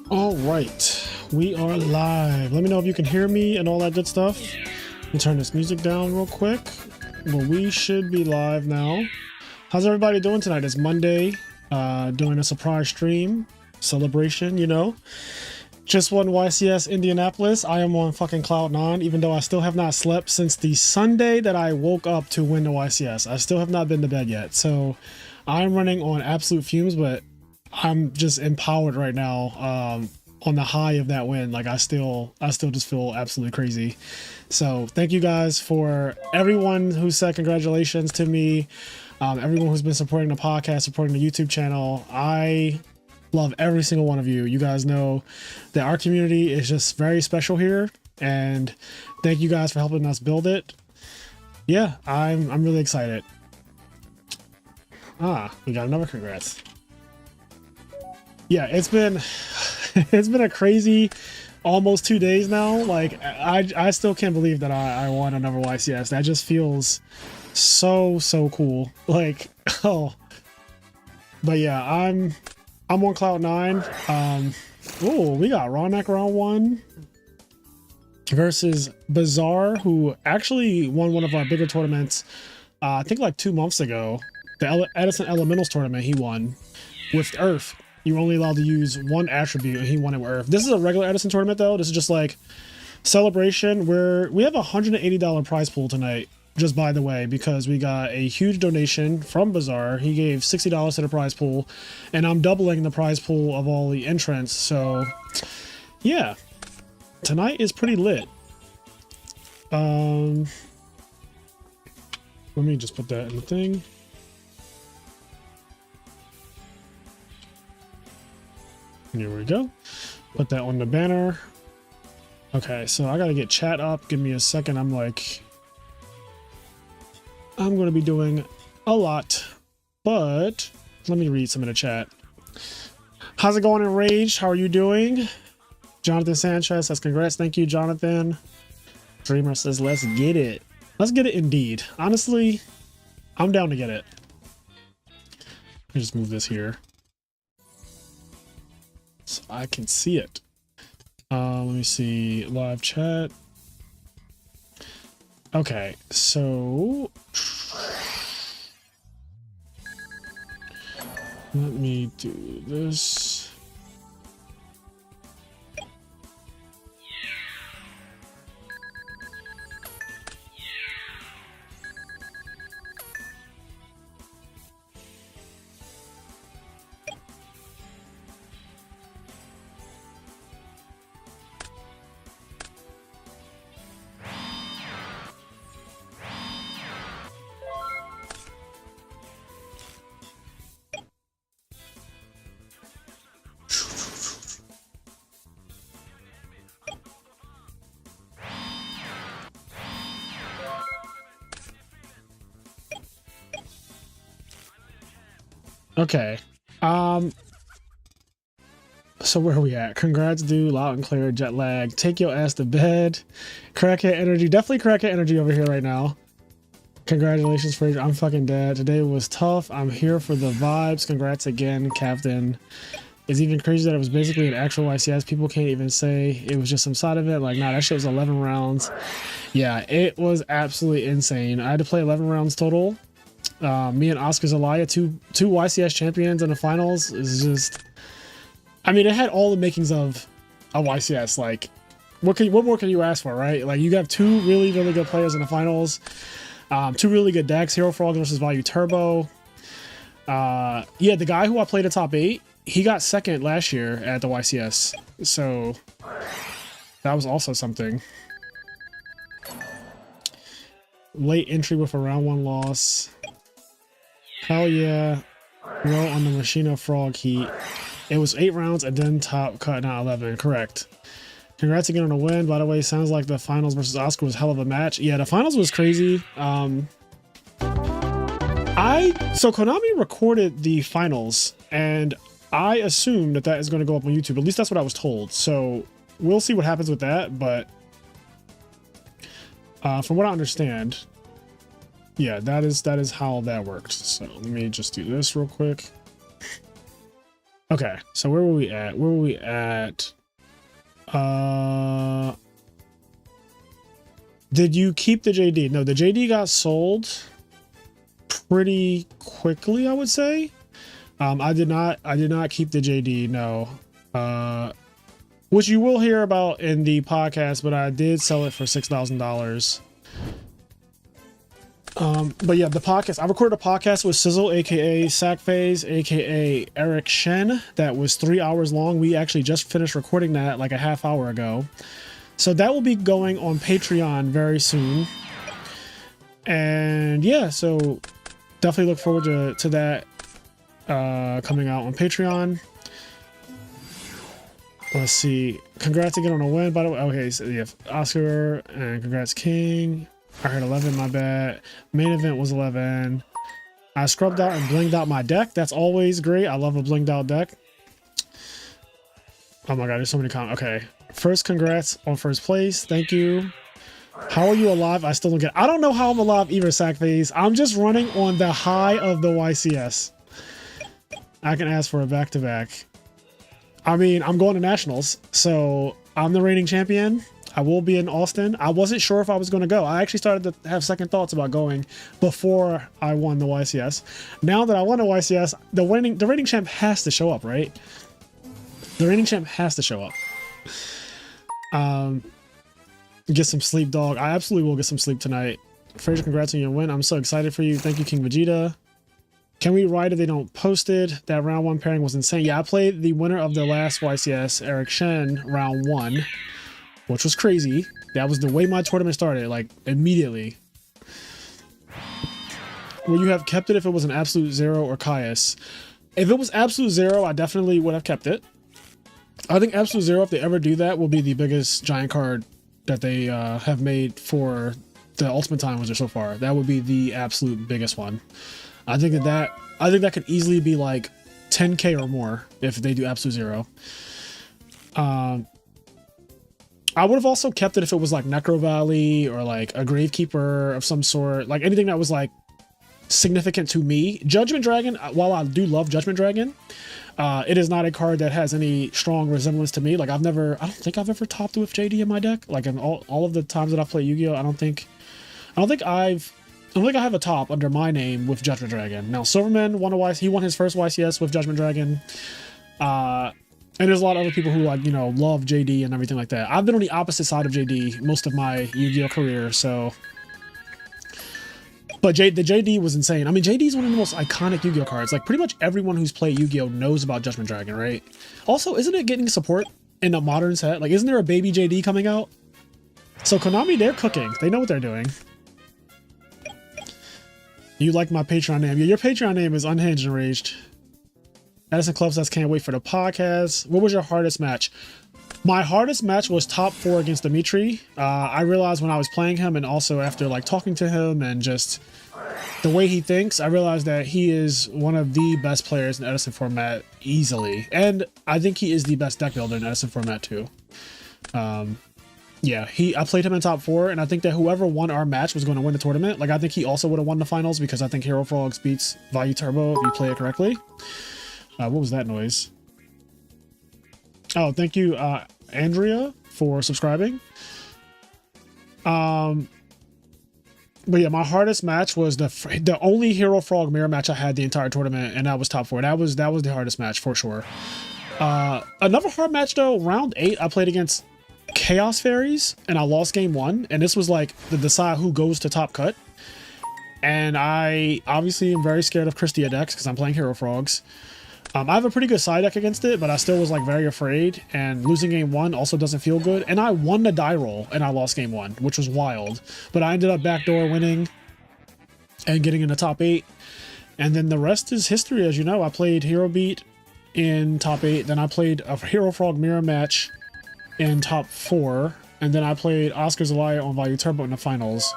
All right, we are live. Let me know if you can hear me and all that good stuff. Let me turn this music down real quick. But we should be live now. How's everybody doing tonight? It's Monday, doing a surprise stream celebration, you know. Just won YCS Indianapolis. I am on fucking cloud nine, even though I still have not slept since the Sunday that I woke up to win the YCS. I still have not been to bed yet. So I'm running on absolute fumes, but I'm just empowered right now, on the high of that win. Like I still just feel absolutely crazy. So thank you guys for everyone who said congratulations to me. Everyone who's been supporting the podcast, supporting the YouTube channel. I love every single one of you. You guys know that our community is just very special here, and thank you guys for helping us build it. Yeah, I'm really excited. We got another congrats. Yeah, it's been it's been a crazy almost 2 days now. Like I still can't believe that I won another YCS. That just feels so cool. Like, oh, but yeah, I'm on cloud nine. Oh, we got Ronak round one versus Bazaar, who actually won one of our bigger tournaments. I think like 2 months ago, the Edison Elementals tournament. He won with Earth. You were only allowed to use one attribute, and he won it with Earth. This is a regular Edison tournament, though. This is just like celebration. We have a $180 prize pool tonight, just by the way, because we got a huge donation from Bazaar. He gave $60 to the prize pool, and I'm doubling the prize pool of all the entrants. So, yeah, tonight is pretty lit. Let me just put that in the thing. Here we go. Put that on the banner. Okay, so I gotta get chat up. Give me a second. I'm gonna be doing a lot, but let me read some of the chat. How's it going in Rage? How are you doing? Jonathan Sanchez says congrats. Thank you, Jonathan. Dreamer says let's get it. Let's get it indeed. Honestly, I'm down to get it. Let me just move this here so I can see it. Let me see live chat. Okay, so let me do this. Okay. So where are we at? Congrats, dude. Loud and clear. Jet lag. Take your ass to bed. Crackhead energy. Definitely crackhead energy over here right now. Congratulations, Frazier. I'm fucking dead. Today was tough. I'm here for the vibes. Congrats again, Captain. It's even crazy that it was basically an actual YCS. People can't even say it was just some side of it. Like, nah, that shit was 11 rounds. Yeah, it was absolutely insane. I had to play 11 rounds total. Me and Oscar Zelaya, two YCS champions in the finals, is just, I mean, it had all the makings of a YCS. Like, what more can you ask for, right? Like, you got two really good players in the finals, two really good decks, Hero Frog versus Value Turbo. Yeah, the guy who I played at top 8, he got second last year at the YCS, so that was also something. Late entry with a round 1 loss. Hell yeah. Roll on the Machina Frog Heat. It was 8 rounds and then top cut, not 11. Correct. Congrats again on the win. By the way, sounds like the finals versus Oscar was hell of a match. Yeah, the finals was crazy. So Konami recorded the finals, and I assume that is going to go up on YouTube. At least that's what I was told. So we'll see what happens with that. But from what I understand, yeah, that is how that worked. So let me just do this real quick. Okay, so where were we at? Where were we at? Did you keep the JD? No, the JD got sold pretty quickly, I would say. I did not keep the JD, no. Which you will hear about in the podcast, but I did sell it for $6,000. But yeah, the podcast, I recorded a podcast with Sizzle, aka Sackphase, aka Eric Shen, that was 3 hours long. We actually just finished recording that like a half hour ago. So that will be going on Patreon very soon. And yeah, so definitely look forward to that coming out on Patreon. Let's see. Congrats again on a win, by the way. Okay, so yeah, Oscar, and congrats King. I heard 11, my bad. Main event was 11. I scrubbed out and blinged out my deck. That's always great. I love a blinged out deck. Oh my god, there's so many comments. Okay. First, congrats on first place. Thank you. How are you alive? I still don't get it. I don't know how I'm alive either, Sackphase. I'm just running on the high of the YCS. I can ask for a back-to-back. I mean, I'm going to nationals, so I'm the reigning champion. I will be in Austin. I wasn't sure if I was going to go. I actually started to have second thoughts about going before I won the YCS. Now that I won the YCS, the reigning champ has to show up, right? The reigning champ has to show up. Get some sleep, dog. I absolutely will get some sleep tonight. Frazier, congrats on your win. I'm so excited for you. Thank you, King Vegeta. Can we ride if they don't post it? That round 1 pairing was insane. Yeah, I played the winner of the last YCS, Eric Shen, round 1, which was crazy. That was the way my tournament started, like immediately. Would you have kept it if it was an Absolute Zero or Caius? If it was Absolute Zero, I definitely would have kept it. I think Absolute Zero, if they ever do that, will be the biggest giant card that they have made for the Ultimate Time Wizard so far. That would be the absolute biggest one. I think that could easily be like 10k or more if they do Absolute Zero. I would have also kept it if it was like Necro Valley or like a Gravekeeper of some sort, like anything that was like significant to me. Judgment Dragon, while I do love Judgment Dragon, it is not a card that has any strong resemblance to me. Like I don't think I've ever topped with JD in my deck. Like in all of the times that I've played Yu-Gi-Oh, I don't think I have a top under my name with Judgment Dragon. Now Silverman he won his first YCS with Judgment Dragon. And there's a lot of other people who like, you know, love JD and everything like that. I've been on the opposite side of JD most of my Yu-Gi-Oh career, so. But the JD was insane. I mean, JD is one of the most iconic Yu-Gi-Oh cards. Like pretty much everyone who's played Yu-Gi-Oh knows about Judgment Dragon, right? Also, isn't it getting support in a modern set? Like, isn't there a baby JD coming out? So Konami, they're cooking. They know what they're doing. You like my Patreon name? Yeah, your Patreon name is Unhinged Enraged. Edison Club says, can't wait for the podcast. What was your hardest match? My hardest match was top 4 against Dimitri. I realized when I was playing him, and also after like talking to him and just the way he thinks, I realized that he is one of the best players in Edison format easily. And I think he is the best deck builder in Edison format too. Yeah, I played him in top 4, and I think that whoever won our match was going to win the tournament. Like I think he also would have won the finals because I think Hero Frogs beats Value Turbo if you play it correctly. What was that noise? Oh, thank you, Andrea, for subscribing. But yeah, my hardest match was the only Hero Frog mirror match I had the entire tournament, and that was top 4. That was the hardest match for sure. Another hard match though, round 8, I played against Chaos Fairies, and I lost game 1, and this was like to decide who goes to top cut. And I obviously am very scared of Christia decks because I'm playing Hero Frogs. I have a pretty good side deck against it, but I still was like very afraid, and losing game 1 also doesn't feel good. And I won the die roll and I lost game 1, which was wild, but I ended up backdoor winning and getting in the top 8. And then the rest is history. As you know, I played Hero Beat in top 8. Then I played a Hero Frog mirror match in top 4. And then I played Oscar Zia on Value Turbo in the finals.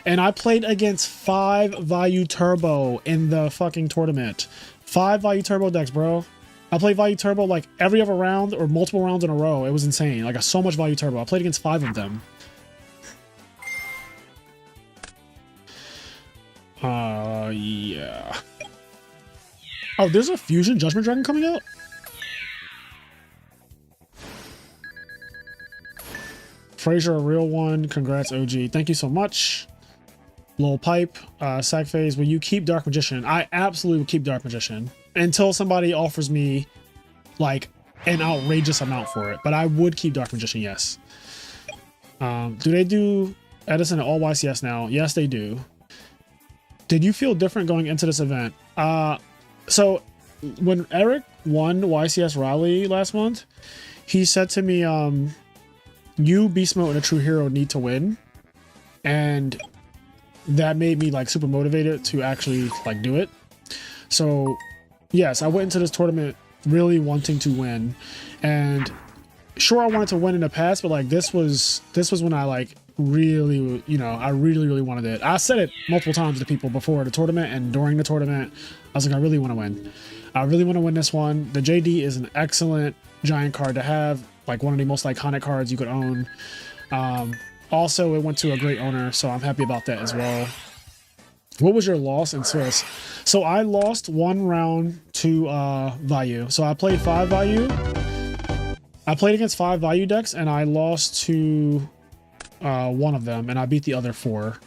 And I played against 5 Value Turbo in the fucking tournament. 5 Value Turbo decks, bro. I played Value Turbo like every other round or multiple rounds in a row. It was insane. Like, so much Value Turbo. I played against 5 of them. Yeah. Oh, there's a Fusion Judgment Dragon coming out? Frazier, a real one. Congrats, OG. Thank you so much. Lil Pipe, Sack Phase, will you keep Dark Magician? I absolutely will keep Dark Magician until somebody offers me like an outrageous amount for it. But I would keep Dark Magician, yes. Do they do Edison at all YCS now? Yes, they do. Did you feel different going into this event? So when Eric won YCS Raleigh last month, he said to me, you, Beast Mode, and a True Hero need to win. And that made me like super motivated to actually like do it. So yes, I went into this tournament really wanting to win. And sure, I wanted to win in the past, but like this was when I like really, you know, I really wanted it. I said it multiple times to people before the tournament and during the tournament. I was like, I really want to win. I really want to win this one. The JD is an excellent giant card to have, like one of the most iconic cards you could own. Also, it went to a great owner, so I'm happy about that as well. What was your loss in Swiss? So I lost one round to Value. So I played 5 Value. I played against 5 Value decks, and I lost to one of them, and I beat the other 4.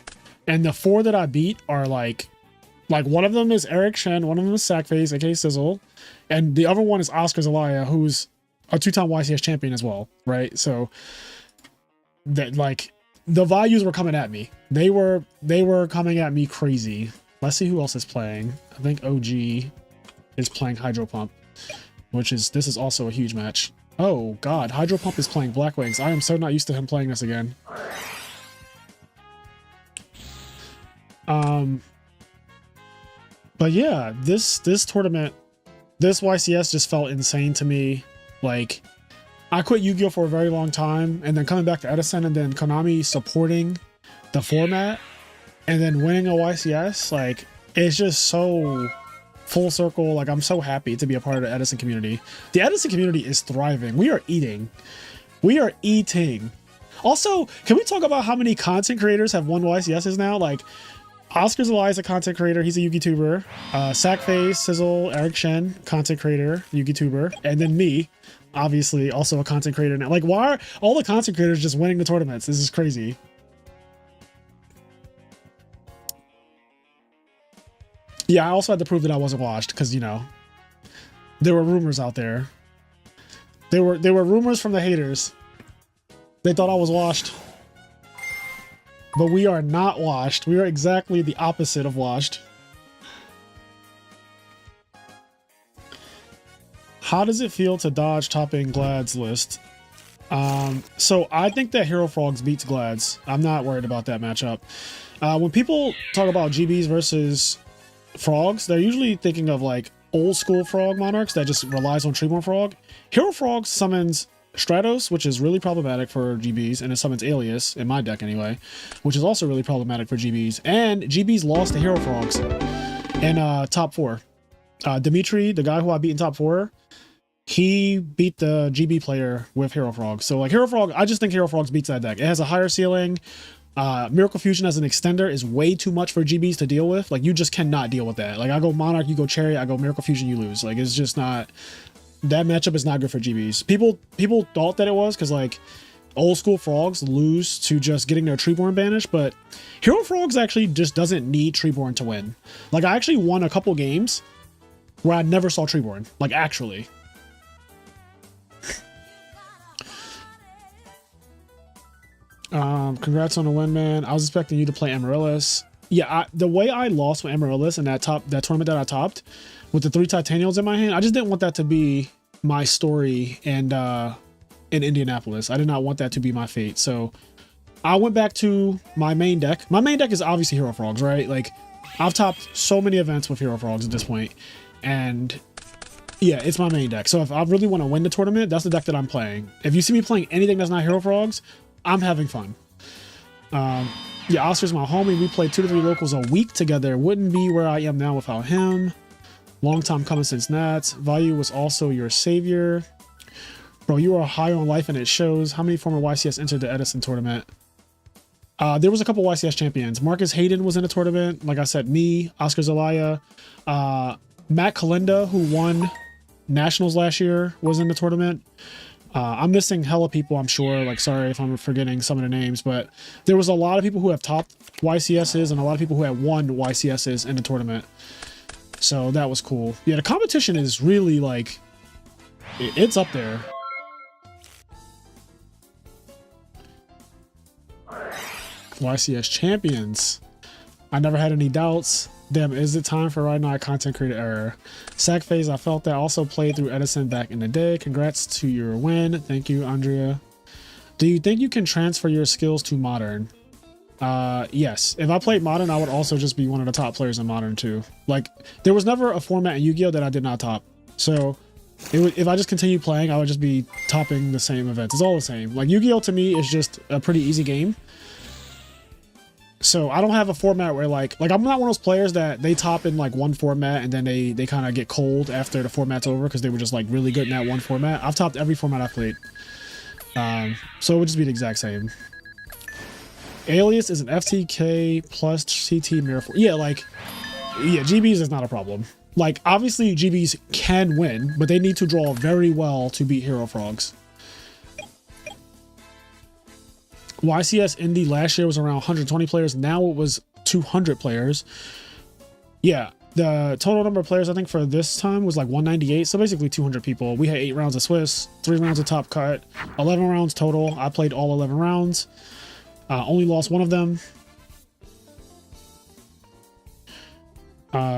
And the 4 that I beat are like one of them is Eric Shen, one of them is Sackface, aka Sizzle, and the other one is Oscar Zelaya, who's a 2-time YCS champion as well, right? So that like the values were coming at me. They were coming at me crazy. Let's see who else is playing. I think OG is playing Hydro Pump, this is also a huge match. Oh god, Hydro Pump is playing Blackwings. I am so not used to him playing this again. But yeah, this tournament, this YCS just felt insane to me. Like, I quit Yu-Gi-Oh! For a very long time, and then coming back to Edison, and then Konami supporting the format, and then winning a YCS, like, it's just so full circle. Like, I'm so happy to be a part of the Edison community. The Edison community is thriving. We are eating. We are eating. Also, can we talk about how many content creators have won YCSs now? Like, Oscar Zelaya is a content creator. He's a Yu-Gi tuber. Sackface, Sizzle, Eric Shen, content creator, Yu-Gi tuber. And then me, obviously, also a content creator now. Like, why are all the content creators just winning the tournaments? This is crazy. Yeah, I also had to prove that I wasn't washed because, you know, there were rumors out there. There were rumors from the haters. They thought I was washed. But we are not washed. We are exactly the opposite of washed. How does it feel to dodge topping Glad's list? So I think that Hero Frogs beats Glad's. I'm not worried about that matchup. When people talk about GBs versus Frogs, they're usually thinking of like old school Frog Monarchs that just relies on Treeborn Frog. Hero Frogs summons Stratos, which is really problematic for GBs, and it summons Alias, in my deck anyway, which is also really problematic for GBs. And GBs lost to Hero Frogs in top 4. Dimitri, the guy who I beat in top 4, he beat the GB player with Hero Frogs. So like Hero Frog, I just think Hero Frogs beats that deck. It has a higher ceiling. Miracle Fusion as an extender is way too much for GBs to deal with. Like, you just cannot deal with that. Like, I go Monarch, you go Chariot, I go Miracle Fusion, you lose. Like, it's just not... That matchup is not good for GBs. People thought that it was because like old school Frogs lose to just getting their Treeborn banished, but Hero Frogs actually just doesn't need Treeborn to win. Like, I actually won a couple games where I never saw Treeborn. Like, actually. Congrats on the win, man. I was expecting you to play Amaryllis. Yeah, the way I lost with Amaryllis in that tournament that I topped with the 3 Titanials in my hand, I just didn't want that to be my story and in Indianapolis. I did not want that to be my fate. So I went back to my main deck. My main deck is obviously Hero Frogs, right? Like, I've topped so many events with Hero Frogs at this point, and yeah, it's my main deck. So if I really want to win the tournament, that's the deck that I'm playing. If you see me playing anything that's not Hero Frogs, I'm having fun. Yeah, Oscar's my homie. We play 2 to 3 locals a week together. Wouldn't be where I am now without him. Long time coming since Nats. Value was also your savior. Bro, you are high on life and it shows. How many former YCS entered the Edison tournament? There was a couple YCS champions. Marcus Hayden was in a tournament. Like I said, me, Oscar Zelaya, Matt Kalinda, who won Nationals last year, was in the tournament. I'm missing hella people, I'm sure. Like, sorry if I'm forgetting some of the names, but there was a lot of people who have topped YCSs and a lot of people who have won YCSs in the tournament. So that was cool. Yeah, the competition is really like, it's up there. YCS champions. I never had any doubts. Damn, is it time for right now? Content creator error. Sack phase, I felt that. Also played through Edison back in the day. Congrats to your win. Thank you, Andrea. Do you think you can transfer your skills to modern? Yes. If I played modern, I would also just be one of the top players in modern too. Like, there was never a format in Yu-Gi-Oh that I did not top. So if I just continue playing, I would just be topping the same events. It's all the same. Like, Yu-Gi-Oh to me is just a pretty easy game. So I don't have a format where like I'm not one of those players that they top in like one format and then they kind of get cold after the format's over because they were just like really good in that one format. I've topped every format I've played. So it would just be the exact same. Alias is an FTK plus CT mirror. Yeah, like, yeah, GBs is not a problem. Like, obviously GBs can win, but they need to draw very well to beat Hero Frogs. YCS Indy last year was around 120 players. Now it was 200 players. Yeah, the total number of players I think for this time was like 198. So basically 200 people. We had 8 rounds of Swiss, 3 rounds of Top Cut, 11 rounds total. I played all 11 rounds. Only lost one of them.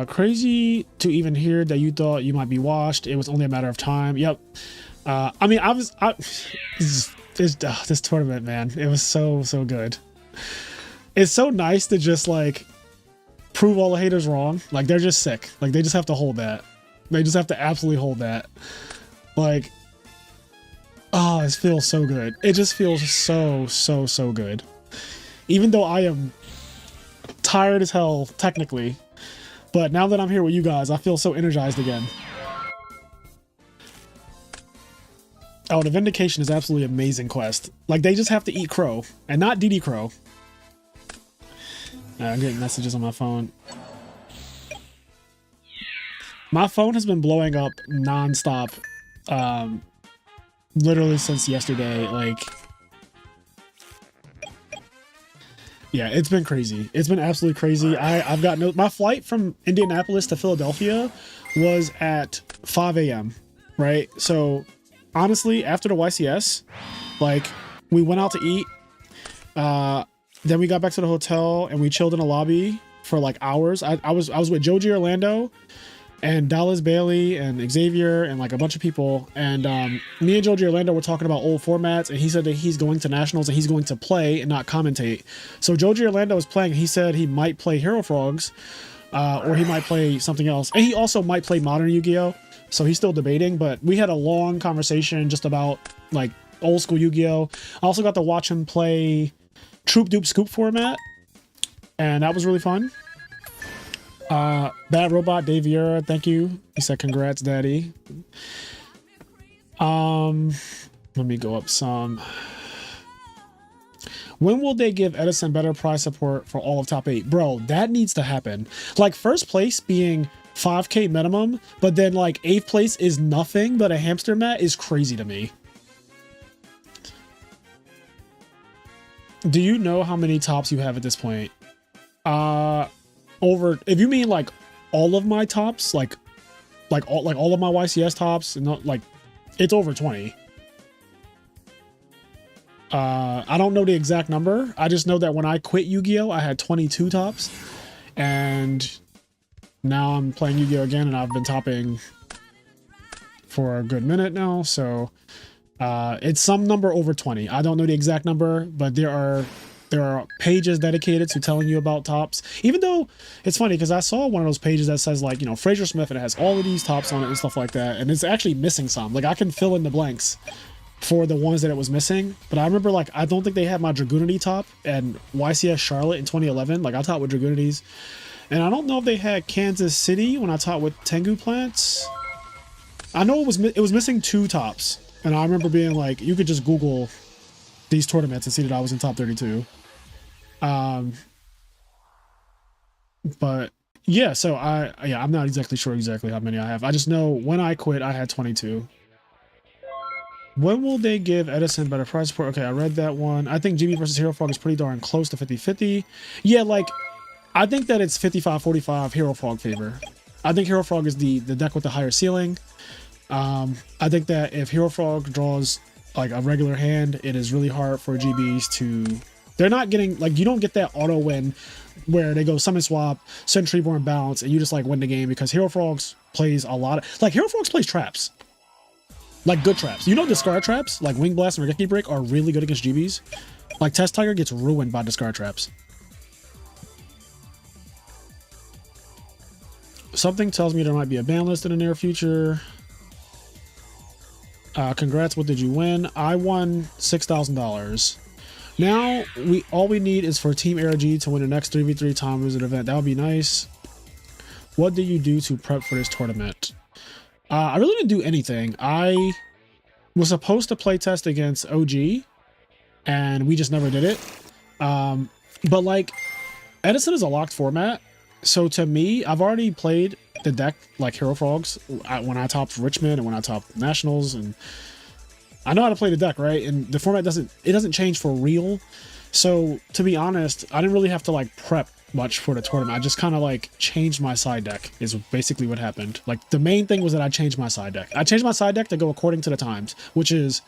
Crazy to even hear that you thought you might be washed. It was only a matter of time. Yep. I mean, this tournament, man, it was so good. It's so nice to just like prove all the haters wrong. Like, they're just sick. Like, they just have to hold that. They just have to absolutely hold that. Like, oh, it feels so good. It just feels so good. Even though I am tired as hell technically, but now that I'm here with you guys, I feel so energized again. Oh, the Vindication is absolutely amazing quest. Like, they just have to eat crow and not DD Crow. I'm getting messages on my phone. My phone has been blowing up nonstop, literally since yesterday. Like, yeah, it's been crazy. It's been absolutely crazy. I've got my flight from Indianapolis to Philadelphia was at 5 a.m. Right? So honestly, after the YCS, like, we went out to eat. Then we got back to the hotel and we chilled in a lobby for like hours. I was with Joji Orlando and Dallas Bailey and Xavier and like a bunch of people. And me and Joji Orlando were talking about old formats, and he said that he's going to nationals and he's going to play and not commentate. So Joji Orlando was playing. He said he might play Hero Frogs, or he might play something else. And he also might play modern Yu-Gi-Oh! So he's still debating, but we had a long conversation just about like old school Yu-Gi-Oh! I also got to watch him play Troop Dupe Scoop format, and that was really fun. Bad Robot Dave Vieira, thank you. He said congrats, daddy. Let me go up some. When will they give Edison better prize support for all of top 8? Bro, that needs to happen. Like, first place being 5K minimum, but then like 8th place is nothing but a hamster mat is crazy to me. Do you know how many tops you have at this point? If you mean like all of my tops, like all of my YCS tops, and not like, it's over 20. I don't know the exact number. I just know that when I quit Yu-Gi-Oh, I had 22 tops, and now I'm playing Yu-Gi-Oh again, and I've been topping for a good minute now. So it's some number over 20. I don't know the exact number, but there are pages dedicated to telling you about tops. Even though it's funny because I saw one of those pages that says like, you know, Frazier Smith, and it has all of these tops on it and stuff like that, and it's actually missing some. Like, I can fill in the blanks for the ones that it was missing, but I remember like I don't think they had my Dragoonity top and YCS Charlotte in 2011. Like, I taught with Dragoonities, and I don't know if they had Kansas City when I taught with Tengu Plants. I know it was missing 2 tops, and I remember being like, you could just Google these tournaments and see that I was in top 32. But yeah, so I'm not exactly sure exactly how many I have. I just know when I quit, I had 22. When will they give Edison better price support? Okay, I read that one. I think GB versus Hero Frog is pretty darn close to 50-50. Yeah, like, I think that it's 55-45 Hero Frog favor. I think Hero Frog is the deck with the higher ceiling. I think that if Hero Frog draws like a regular hand, it is really hard for GBs to... They're not getting... Like, you don't get that auto win where they go summon swap, send Treeborn bounce, and you just like win the game because Hero Frogs plays a lot of... Like, Hero Frogs plays traps. Like, good traps. You know, discard traps, like Wing Blast and Regeki Break, are really good against GBs. Like, Test Tiger gets ruined by discard traps. Something tells me there might be a ban list in the near future. Congrats, what did you win? I won $6,000. Now, all we need is for Team ARG to win the next 3v3 time visit event. That would be nice. What did you do to prep for this tournament? I really didn't do anything. I was supposed to play test against OG, and we just never did it. But like, Edison is a locked format. So to me, I've already played the deck like Hero Frogs when I topped Richmond and when I topped Nationals, and I know how to play the deck, right? And the format doesn't change for real. So to be honest, I didn't really have to like prep much for the tournament. I just kind of like changed my side deck is basically what happened. Like the main thing was that I changed my side deck. I changed my side deck to go according to the times, which is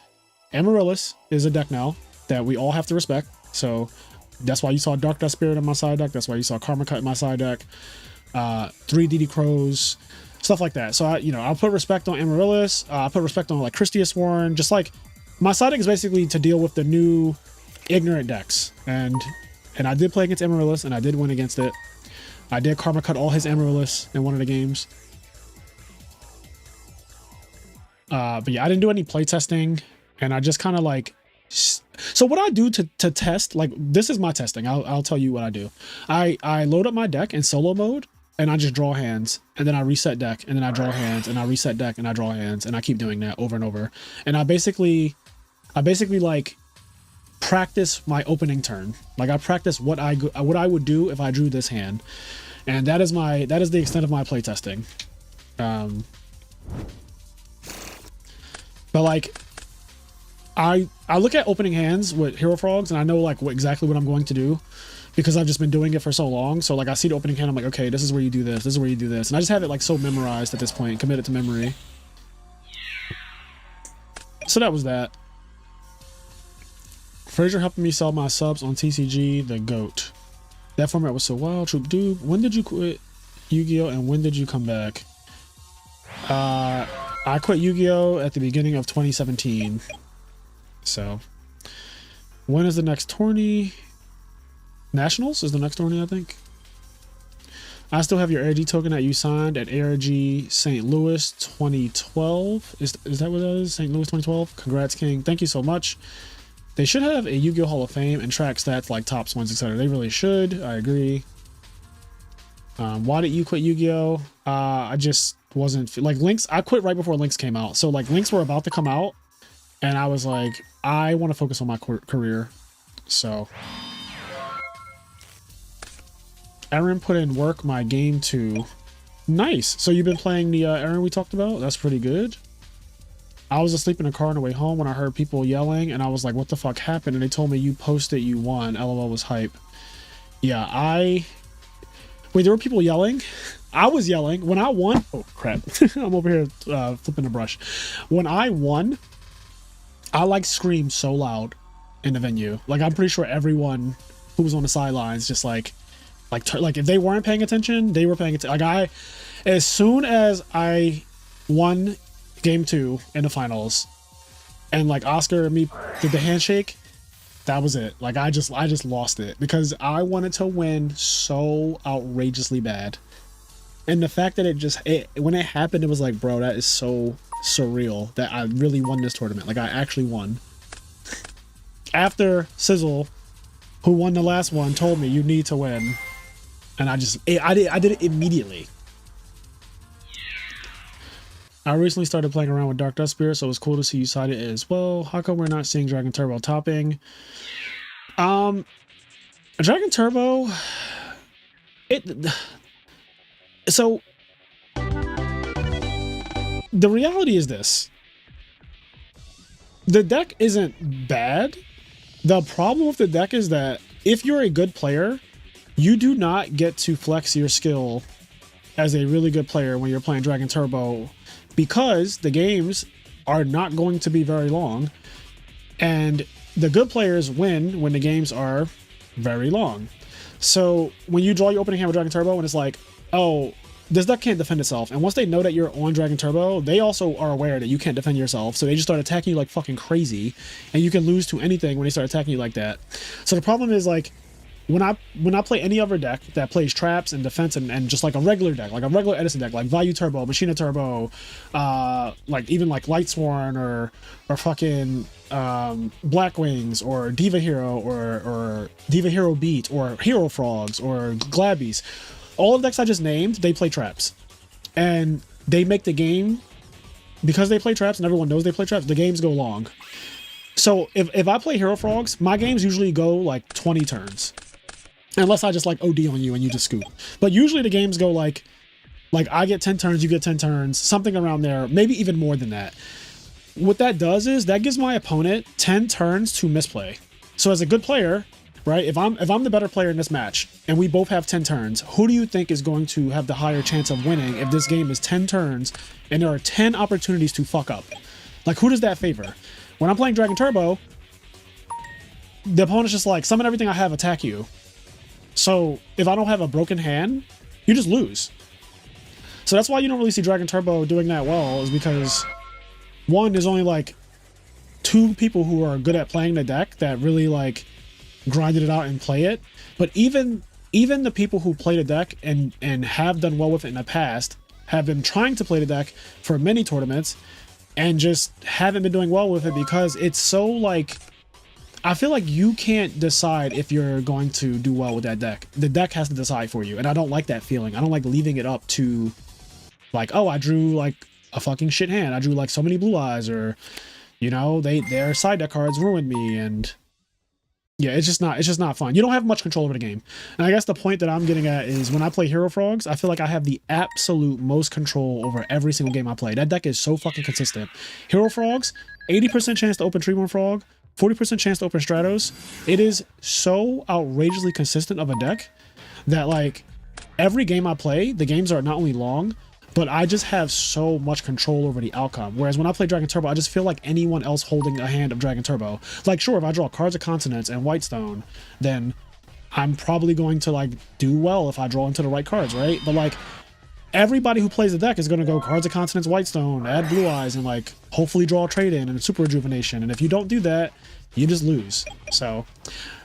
Amaryllis is a deck now that we all have to respect. So that's why you saw Dark Dust Spirit in my side deck. That's why you saw Karma Cut in my side deck. 3 DD Crows, stuff like that. So I'll put respect on Amaryllis. I'll put respect on like Christius Warren. Just like my side deck is basically to deal with the new ignorant decks. And I did play against Amaryllis and I did win against it. I did Karma Cut all his Amaryllis in one of the games. But yeah, I didn't do any play testing, and I just kind of like... So what I do to test, like, this is my testing. I'll tell you what I do. I load up my deck in solo mode, and I just draw hands, and then I reset deck, and then I draw hands, and I reset deck, and I draw hands, and I keep doing that over and over. And I basically like practice my opening turn. Like I practice what I would do if I drew this hand, and that is the extent of my playtesting. But like I look at opening hands with Hero Frogs, and I know like exactly what I'm going to do because I've just been doing it for so long. So like I see the opening hand, I'm like, okay, this is where you do this, this is where you do this, and I just have it like so memorized at this point, committed to memory. So that was that. Frazier helping me sell my subs on TCG, the GOAT. That format was so wild. Troop Dude, when did you quit Yu-Gi-Oh! And when did you come back? I quit Yu-Gi-Oh! At the beginning of 2017. So, when is the next tourney? Nationals is the next tourney, I think. I still have your ARG token that you signed at ARG St. Louis 2012. Is that what that is? St. Louis 2012? Congrats, King. Thank you so much. They should have a Yu-Gi-Oh! Hall of Fame and track stats like tops, wins, etc. They really should. I agree. Why did you quit Yu-Gi-Oh? I just wasn't like Lynx. I quit right before Lynx came out. So like Lynx were about to come out, and I was like, I want to focus on my career. So Aaron put in work my game 2. Nice. So you've been playing the Aaron we talked about? That's pretty good. I was asleep in the car on the way home when I heard people yelling, and I was like, what the fuck happened? And they told me you posted you won. LOL was hype. Yeah, wait, there were people yelling? I was yelling. When I won... Oh, crap. I'm over here flipping the brush. When I won, I like screamed so loud in the venue. Like, I'm pretty sure everyone who was on the sidelines just like if they weren't paying attention, they were paying attention. Like, as soon as I won game 2 in the finals, and like Oscar and me did the handshake, that was it. Like I just lost it because I wanted to win so outrageously bad, and the fact that when it happened, it was like, bro, that is so surreal that I really won this tournament. Like I actually won. After Sizzle, who won the last one, told me you need to win, and I did it immediately. I recently started playing around with Dark Dust Spirit, so it was cool to see you cite it as well. How come we're not seeing Dragon Turbo topping? Dragon Turbo, so the reality is this. The deck isn't bad. The problem with the deck is that if you're a good player, you do not get to flex your skill as a really good player when you're playing Dragon Turbo, because the games are not going to be very long, and the good players win when the games are very long. So when you draw your opening hand with Dragon Turbo and it's like, oh, this deck can't defend itself, and once they know that you're on Dragon Turbo, they also are aware that you can't defend yourself, so they just start attacking you like fucking crazy, and you can lose to anything when they start attacking you like that. So the problem is, like, when I play any other deck that plays traps and defense and just like a regular deck, like a regular Edison deck, like Value Turbo, Machina Turbo, like even like Lightsworn or fucking Blackwings or Diva Hero or Diva Hero Beat or Hero Frogs or Glabbies, all of the decks I just named, they play traps, and they make the game, because they play traps and everyone knows they play traps, the games go long. So if I play Hero Frogs, my games usually go like 20 turns. Unless I just like OD on you and you just scoop. But usually the games go like I get 10 turns, you get 10 turns, something around there, maybe even more than that. What that does is that gives my opponent 10 turns to misplay. So as a good player, right, if I'm the better player in this match and we both have 10 turns, who do you think is going to have the higher chance of winning if this game is 10 turns and there are 10 opportunities to fuck up? Like, who does that favor? When I'm playing Dragon Turbo, the opponent's just like, summon everything I have, attack you. So if I don't have a broken hand, you just lose. So that's why you don't really see Dragon Turbo doing that well, is because, one, there's only like 2 people who are good at playing the deck that really like grinded it out and play it. But even the people who play the deck and have done well with it in the past have been trying to play the deck for many tournaments and just haven't been doing well with it, because it's so like, I feel like you can't decide if you're going to do well with that deck. The deck has to decide for you, and I don't like that feeling. I don't like leaving it up to, like, oh, I drew like a fucking shit hand. I drew like so many blue eyes, or, you know, their side deck cards ruined me, and yeah, it's just not fun. You don't have much control over the game. And I guess the point that I'm getting at is when I play Hero Frogs, I feel like I have the absolute most control over every single game I play. That deck is so fucking consistent. Hero Frogs, 80% chance to open Treeborn Frog, 40% chance to open Stratos. It is so outrageously consistent of a deck that, like, every game I play, the games are not only long, but I just have so much control over the outcome. Whereas when I play Dragon Turbo, I just feel like anyone else holding a hand of Dragon Turbo. Like, sure, if I draw Cards of Continents and Whitestone, then I'm probably going to, like, do well if I draw into the right cards, right? But, like, everybody who plays the deck is going to go Cards of Continents, Whitestone, add Blue Eyes, and, like, hopefully draw a trade-in and Super Rejuvenation. And if you don't do that, you just lose. So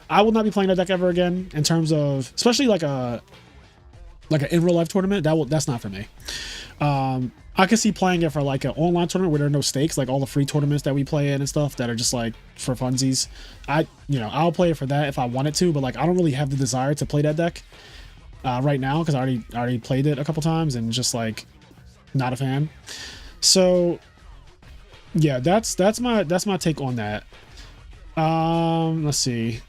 I will not be playing that deck ever again, in terms of, especially like an in real life tournament. That's not for me. I could see playing it for like an online tournament where there are no stakes, like all the free tournaments that we play in and stuff that are just like for funsies. I'll play it for that if I wanted to, but like I don't really have the desire to play that deck right now, because I already played it a couple times and just like not a fan. So yeah, that's my take on that. Let's see.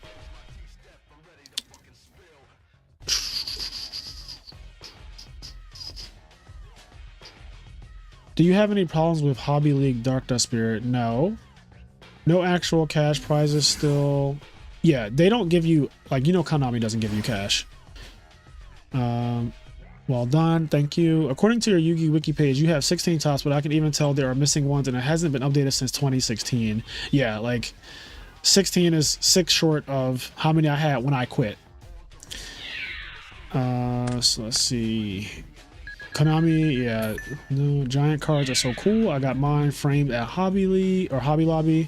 Do you have any problems with Hobby League Dark Dust Spirit? No. No actual cash prizes still. Yeah, they don't give you, like, you know, Konami doesn't give you cash. Well done, thank you. According to your Yu-Gi wiki page, you have 16 tops, but I can even tell there are missing ones and it hasn't been updated since 2016. Yeah, like 16 is 6 short of how many I had when I quit. So let's see. Konami, yeah, no, giant cards are so cool. I got mine framed at Hobby League or Hobby Lobby.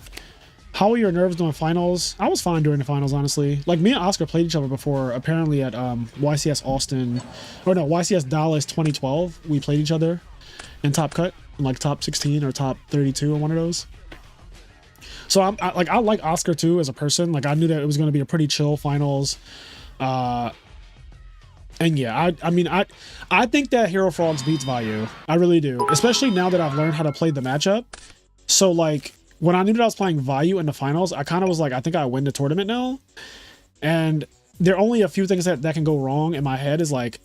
How were your nerves doing finals? I was fine during the finals, honestly. Like, me and Oscar played each other before, apparently at YCS Austin, or no, YCS Dallas 2012. We played each other in Top Cut, in like top 16 or top 32 on one of those. So I like Oscar too as a person. Like, I knew that it was going to be a pretty chill finals. And yeah, I think that Hero Frogs beats Value. I really do. Especially now that I've learned how to play the matchup. So like, when I knew that I was playing Value in the finals, I kind of was like, I think I win the tournament now. And there are only a few things that can go wrong in my head, is like,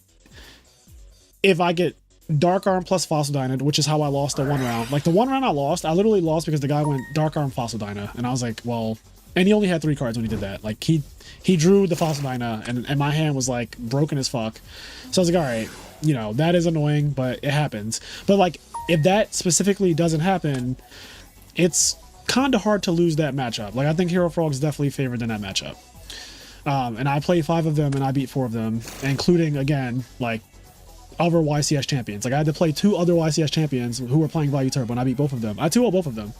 if I get Dark Arm plus Fossil Dyna, which is how I lost the one round. Like the one round I lost, I literally lost because the guy went Dark Arm Fossil Dyna, and I was like, well, and he only had 3 cards when he did that. Like he drew the Fossil Dyna, and my hand was like broken as fuck. So I was like, all right, you know, that is annoying, but it happens. But like if that specifically doesn't happen, it's kind of hard to lose that matchup. Like I think Hero Frog's definitely favored in that matchup. And I played 5 of them and I beat 4 of them, including again like other YCS champions. Like I had to play 2 other YCS champions who were playing Value Turbo, and I beat both of them. I 2-0 both of them.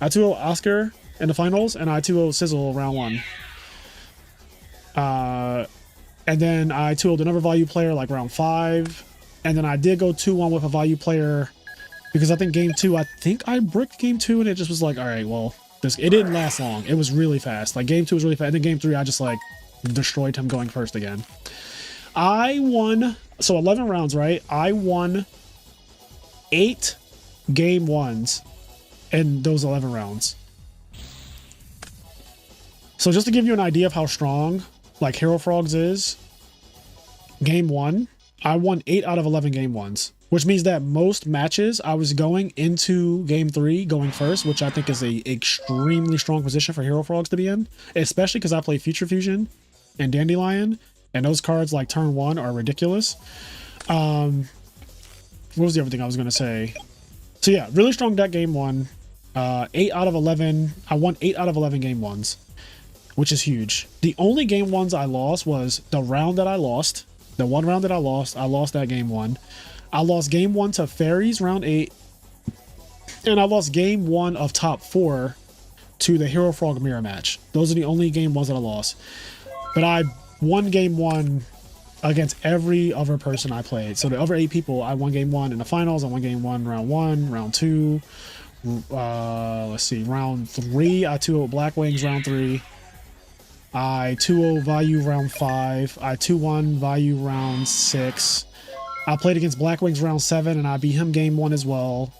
I 2-0 Oscar in the finals, and I 2-0 Sizzle round 1. And then I 2-0'd another Value player like round 5, and then I did go 2-1 with a Value player because I think game 2, I think I bricked game 2, and it just was like, all right, well, it didn't last long. It was really fast. Like game 2 was really fast, and then game 3 I just like destroyed him going first again. I won, so 11 rounds, right? I won 8 game 1s in those 11 rounds. So just to give you an idea of how strong like Hero Frogs is, game 1, I won 8 out of 11 game 1s, which means that most matches I was going into game 3 going first, which I think is a extremely strong position for Hero Frogs to be in, especially because I play Future Fusion and Dandelion, and those cards like turn 1 are ridiculous. What was the other thing I was going to say? So yeah, really strong deck game 1. 8 out of 11. I won 8 out of 11 game 1s, which is huge. The only game 1s I lost was the round that I lost. The one round that I lost that game 1. I lost game 1 to Fairies round 8. And I lost game 1 of top 4 to the Hero Frog mirror match. Those are the only game 1s that I lost. But I won game 1 against every other person I played. So the other 8 people, I won game 1 in the finals. I won game 1 round 2. Let's see, round 3, I 2-0 Blackwings round 3. I 2-0 Value round 5. I 2-1 Value round 6. I played against Blackwings round 7, and I beat him game 1 as well.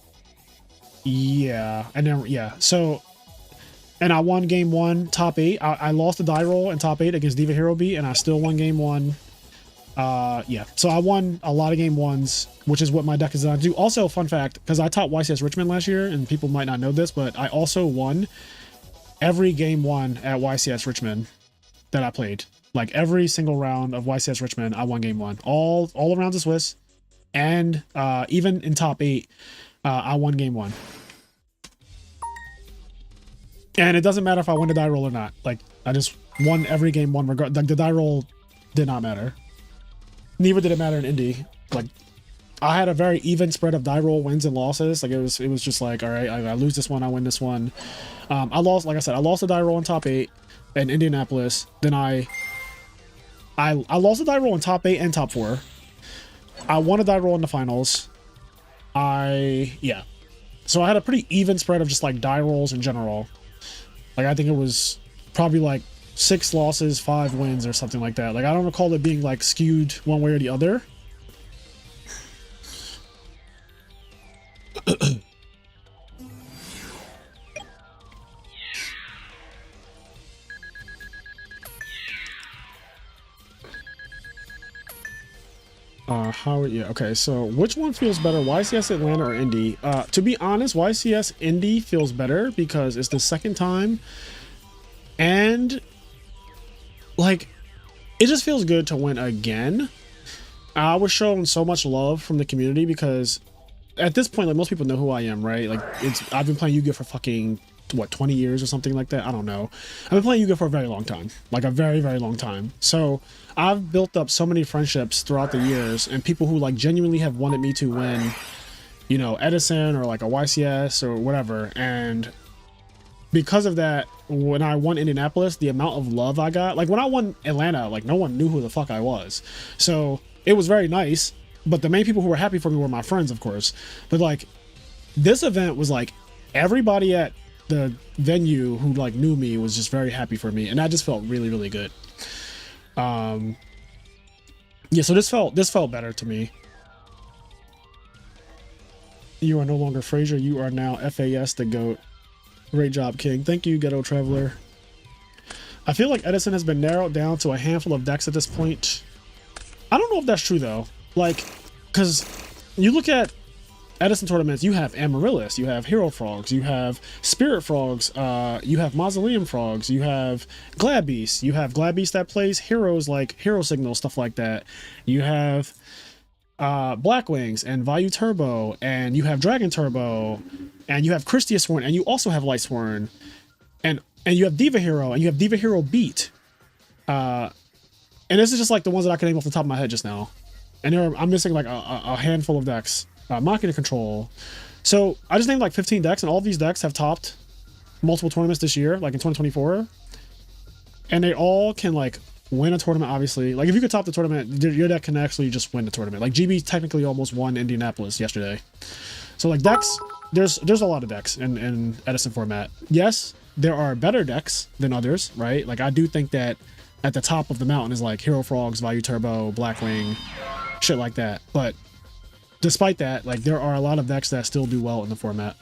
Yeah, and then, yeah, so... And I won game 1, top 8. I lost the die roll in top 8 against Diva Hero Beat, and I still won game 1. Yeah, so I won a lot of game 1s, which is what my deck is designed to do. Also, fun fact, because I taught YCS Richmond last year, and people might not know this, but I also won every game 1 at YCS Richmond that I played. Like every single round of YCS Richmond, I won game 1. All around the Swiss, and even in top 8, I won game 1. And it doesn't matter if I win the die roll or not. Like, I just won every game 1 regard. Like, the die roll did not matter. Neither did it matter in Indy. Like, I had a very even spread of die roll wins and losses. Like, it was just like, all right, I lose this one, I win this one. I lost, like I said, I lost the die roll in top 8 in Indianapolis. Then I lost the die roll in top 8 and top 4. I won a die roll in the finals. Yeah. So I had a pretty even spread of just like die rolls in general. Like, I think it was probably like 6 losses, 5 wins or something like that. Like, I don't recall it being like skewed one way or the other. Okay, so which one feels better, YCS Atlanta or Indy? To be honest, YCS Indy feels better because it's the second time, and like, it just feels good to win again. I was shown so much love from the community because at this point, like, most people know who I am, right? Like, I've been playing Yu-Gi-Oh for fucking, what, 20 years or something like that? I don't know. I've been playing Yu-Gi-Oh for a very long time. Like, a very, very long time. So I've built up so many friendships throughout the years, and people who like genuinely have wanted me to win, you know, Edison or like a YCS or whatever. And because of that, when I won Indianapolis, the amount of love I got, like when I won Atlanta, like no one knew who the fuck I was. So it was very nice. But the main people who were happy for me were my friends, of course. But like, this event was like, everybody at the venue who like knew me was just very happy for me, and that just felt really, really good. Yeah, so this felt better to me. You are no longer Frazier, you are now FAS the GOAT. Great job, King. Thank you, Ghetto Traveler. I feel like Edison has been narrowed down to a handful of decks at this point. I don't know if that's true though. Like, because you look at Edison tournaments, you have Amaryllis, you have Hero Frogs, you have Spirit Frogs, you have Mausoleum Frogs, you have Glad Beast, that plays heroes like Hero Signal, stuff like that. You have Blackwings and Vayu Turbo, and you have Dragon Turbo, and you have Christia Sworn, and you also have Light Sworn, and you have Diva Hero, and you have Diva Hero Beat. And this is just like the ones that I can name off the top of my head just now. And I'm missing like a handful of decks. Machina Control. So I just named like 15 decks, and all of these decks have topped multiple tournaments this year, like in 2024. And they all can like win a tournament, obviously. Like if you could top the tournament, your deck can actually just win the tournament. Like GB technically almost won Indianapolis yesterday. So like decks, there's a lot of decks in Edison format. Yes, there are better decks than others, right? Like I do think that at the top of the mountain is like Hero Frogs, Vayu Turbo, Blackwing, shit like that. But despite that, like there are a lot of decks that still do well in the format.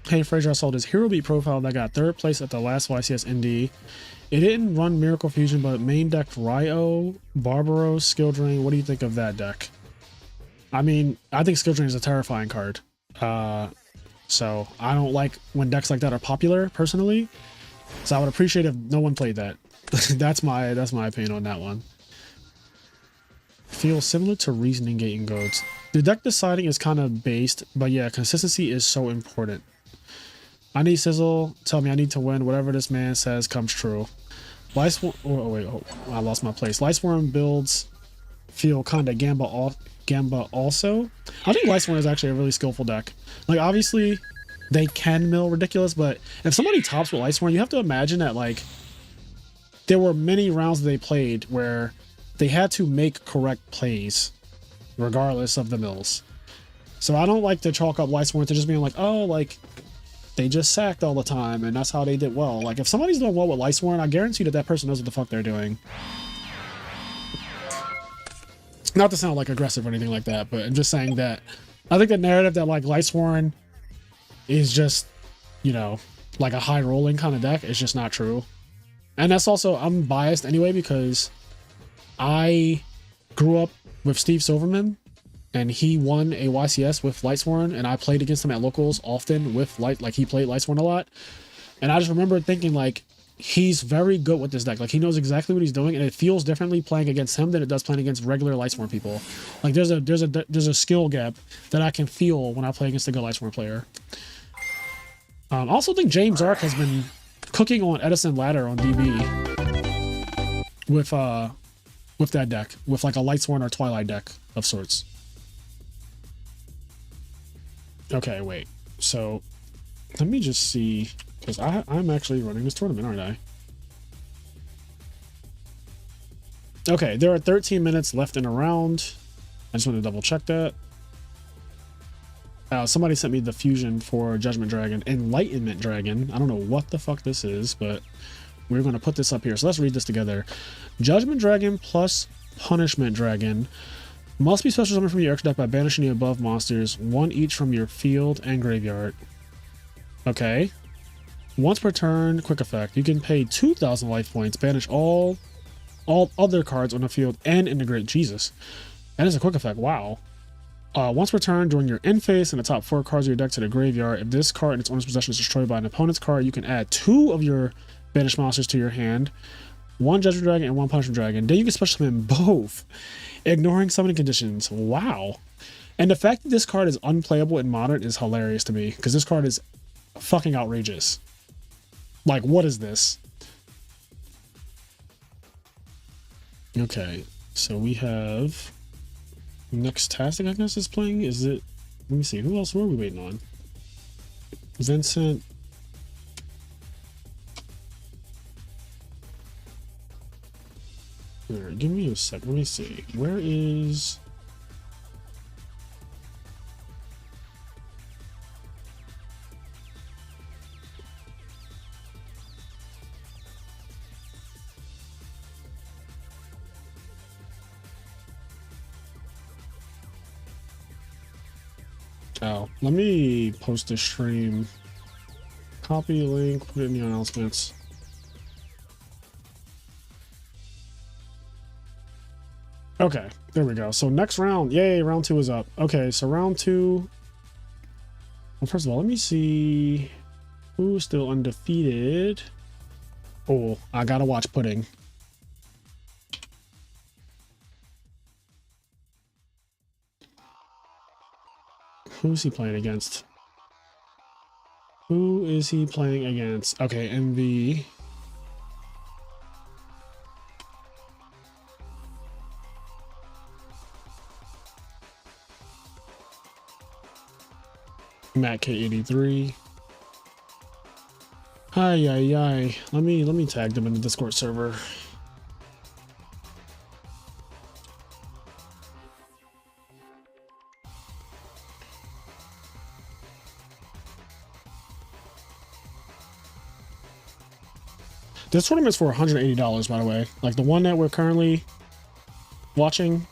Hey Frazier, I saw this Hero Beat profile that got 3rd place at the last YCS Indy. It didn't run Miracle Fusion, but main deck Ryo, Barbaros, Skill Drain. What do you think of that deck? I mean, I think Skill Drain is a terrifying card. So I don't like when decks like that are popular, personally. So I would appreciate if no one played that. That's my opinion on that one. Feels similar to Reasoning Gate and Goats. The deck deciding is kind of based, but yeah, consistency is so important. I need Sizzle. Tell me I need to win. Whatever this man says comes true. Lightsworn. Oh wait, I lost my place. Lightsworn builds feel kind of Gamba also. I think Lightsworn is actually a really skillful deck. Like obviously, they can mill ridiculous, but if somebody tops with Lightsworn, you have to imagine that like there were many rounds that they played where they had to make correct plays regardless of the mills. So I don't like to chalk up Lightsworn to just being like, oh, like they just sacked all the time and that's how they did well. Like if somebody's doing well with Lightsworn, I guarantee that person knows what the fuck they're doing. Not to sound like aggressive or anything like that, but I'm just saying that I think the narrative that like Lightsworn is just, you know, like a high rolling kind of deck is just not true. And that's also, I'm biased anyway because I grew up with Steve Silverman and he won a YCS with Lightsworn, and I played against him at locals often with he played Lightsworn a lot. And I just remember thinking like, he's very good with this deck. Like he knows exactly what he's doing, and it feels differently playing against him than it does playing against regular Lightsworn people. Like there's a skill gap that I can feel when I play against a good Lightsworn player. I also think James Ark has been cooking on Edison Ladder on DB with that deck, with like a Lightsworn or Twilight deck of sorts. Okay, wait. So let me just see, because I'm actually running this tournament, aren't I? Okay, there are 13 minutes left in a round. I just want to double check that. Somebody sent me the fusion for Judgment Dragon, Enlightenment Dragon. I don't know what the fuck this is, but we're going to put this up here. So let's read this together. Judgment Dragon plus Punishment Dragon must be special summoned from your extra deck by banishing the above monsters, one each from your field and graveyard. Okay. Once per turn, quick effect. You can pay 2,000 life points, banish all other cards on the field, and integrate. Jesus. That is a quick effect. Wow. Once per turn, during your end phase and the top 4 cards of your deck to the graveyard, if this card in its owner's possession is destroyed by an opponent's card, you can add 2 of your banished monsters to your hand, 1 Judgment Dragon and 1 Punishment Dragon. Then you can special summon both, ignoring summoning conditions. Wow. And the fact that this card is unplayable in Modern is hilarious to me, because this card is fucking outrageous. Like, what is this? Okay, so we have Nextastic, I guess, is playing. Is it? Let me see. Who else were we waiting on? Vincent. Alright, give me a sec. Let me see. Where is... Oh, let me post the stream. Copy link, put it in the announcements. Okay, there we go. So next round, yay, round 2 is up. Okay, so round 2. Well, first of all, let me see who's still undefeated. Oh, I gotta watch Pudding. Who's he playing against? Who is he playing against? Okay, MV. Matt K83. Hi. Let me tag them in the Discord server. This tournament's for $180, by the way. Like the one that we're currently watching.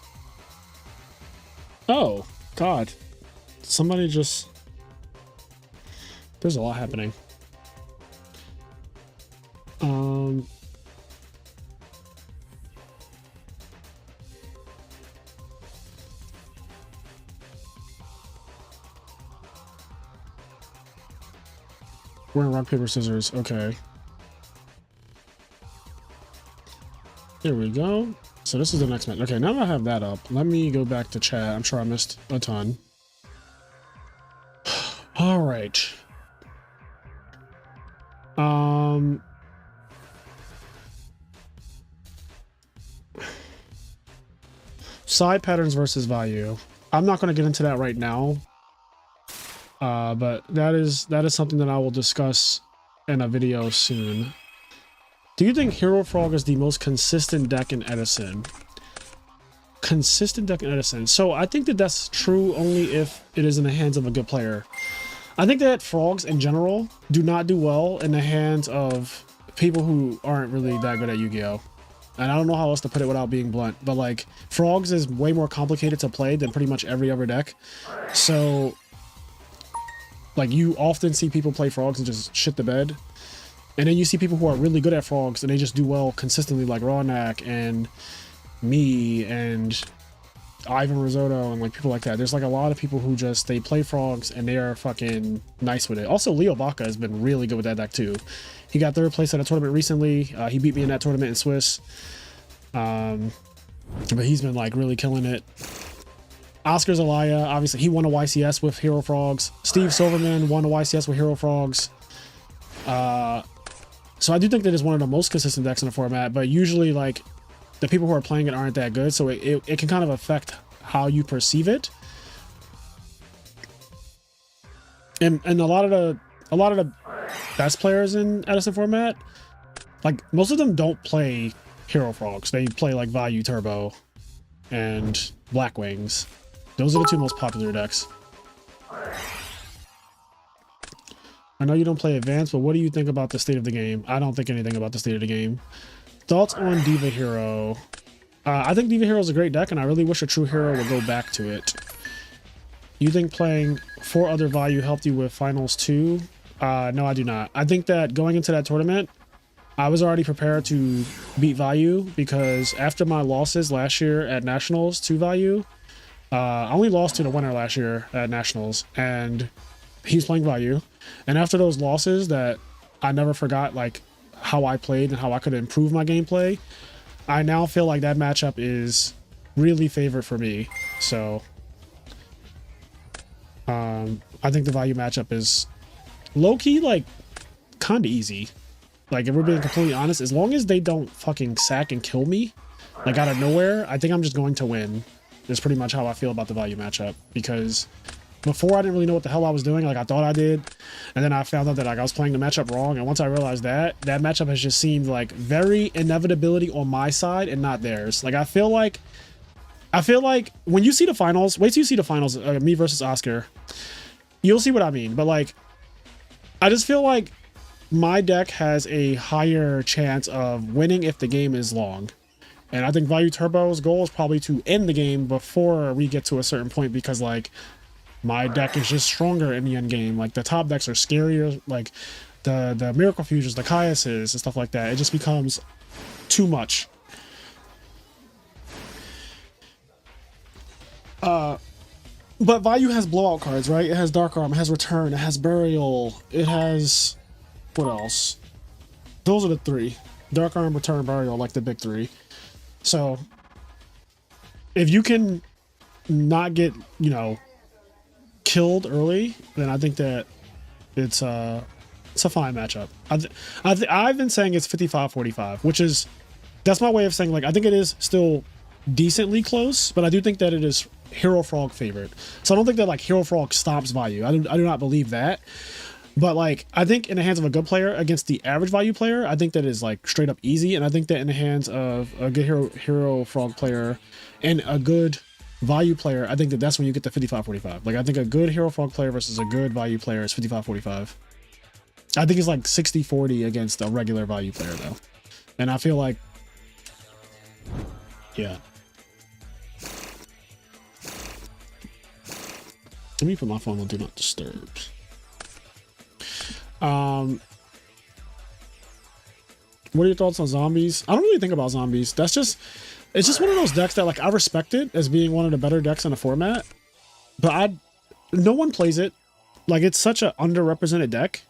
Oh, God. Somebody just... There's a lot happening. We're in rock, paper, scissors. Okay. Here we go. So this is the next match. Okay, now that I have that up, let me go back to chat. I'm sure I missed a ton. All right. Side patterns versus value. I'm not going to get into that right now. But that is something that I will discuss in a video soon. Do you think Hero Frog is the most consistent deck in Edison? Consistent deck in Edison. So I think that that's true only if it is in the hands of a good player. I think that frogs in general do not do well in the hands of people who aren't really that good at Yu-Gi-Oh! And I don't know how else to put it without being blunt, but like frogs is way more complicated to play than pretty much every other deck. So like you often see people play frogs and just shit the bed. And then you see people who are really good at frogs and they just do well consistently, like Rawnak and me and Ivan Risotto and like people like that. There's like a lot of people who just, they play frogs and they are fucking nice with it. Also, Leo Baca has been really good with that deck too. He got 3rd place at a tournament recently. He beat me in that tournament in Swiss. But he's been like really killing it. Oscar Zelaya, obviously he won a YCS with Hero Frogs. Steve Silverman won a YCS with Hero Frogs. So I do think that it's one of the most consistent decks in the format, but usually like the people who are playing it aren't that good, so it can kind of affect how you perceive it. And a lot of the best players in Edison format, like most of them don't play Hero Frogs. They play like Value Turbo and Blackwings. Those are the 2 most popular decks. I know you don't play Advanced, but what do you think about the state of the game? I don't think anything about the state of the game. Thoughts on Diva Hero? I think Diva Hero is a great deck, and I really wish a true hero would go back to it. You think playing 4 other value helped you with Finals 2? No, I do not. I think that going into that tournament, I was already prepared to beat value because after my losses last year at Nationals to value, I only lost to the winner last year at Nationals, and he's playing value. And after those losses that I never forgot, like how I played and how I could improve my gameplay, I now feel like that matchup is really favored for me. So I think the value matchup is low-key like kind of easy. Like if we're being completely honest, as long as they don't fucking sack and kill me like out of nowhere, I think I'm just going to win. That's pretty much how I feel about the value matchup, because before I didn't really know what the hell I was doing. Like I thought I did, and then I found out that like I was playing the matchup wrong. And once I realized that matchup has just seemed like very inevitability on my side and not theirs. Like I feel like when you see the finals, wait till you see the finals, me versus Oscar, you'll see what I mean. But like I just feel like my deck has a higher chance of winning if the game is long. And I think Value Turbo's goal is probably to end the game before we get to a certain point, because like my deck is just stronger in the end game. Like the top decks are scarier, like the Miracle Fusions, the Caiuses and stuff like that. It just becomes too much. But Value has blowout cards, right? It has Dark Arm, it has Return, it has Burial, it has... What else? Those are the three. Dark Arm, Return, Burial, like the big three. So, if you can not get, you know, killed early, then I think that it's a fine matchup. I've been saying it's 55-45, which is... That's my way of saying, like, I think it is still decently close, but I do think that it is Hero Frog favored. So I don't think that like Hero Frog stops Value. I do not believe that. But like I think in the hands of a good player against the average Value player, I think that is like straight up easy. And I think that in the hands of a good Hero Frog player and a good Value player, I think that that's when you get the 55-45. Like I think a good Hero Frog player versus a good Value player is 55-45. I think it's like 60-40 against a regular Value player though. And I feel like, yeah. Let me put my phone on Do Not Disturb. What are your thoughts on zombies? I don't really think about zombies. It's just one of those decks that like I respect it as being one of the better decks in the format, but no one plays it. Like it's such an underrepresented deck.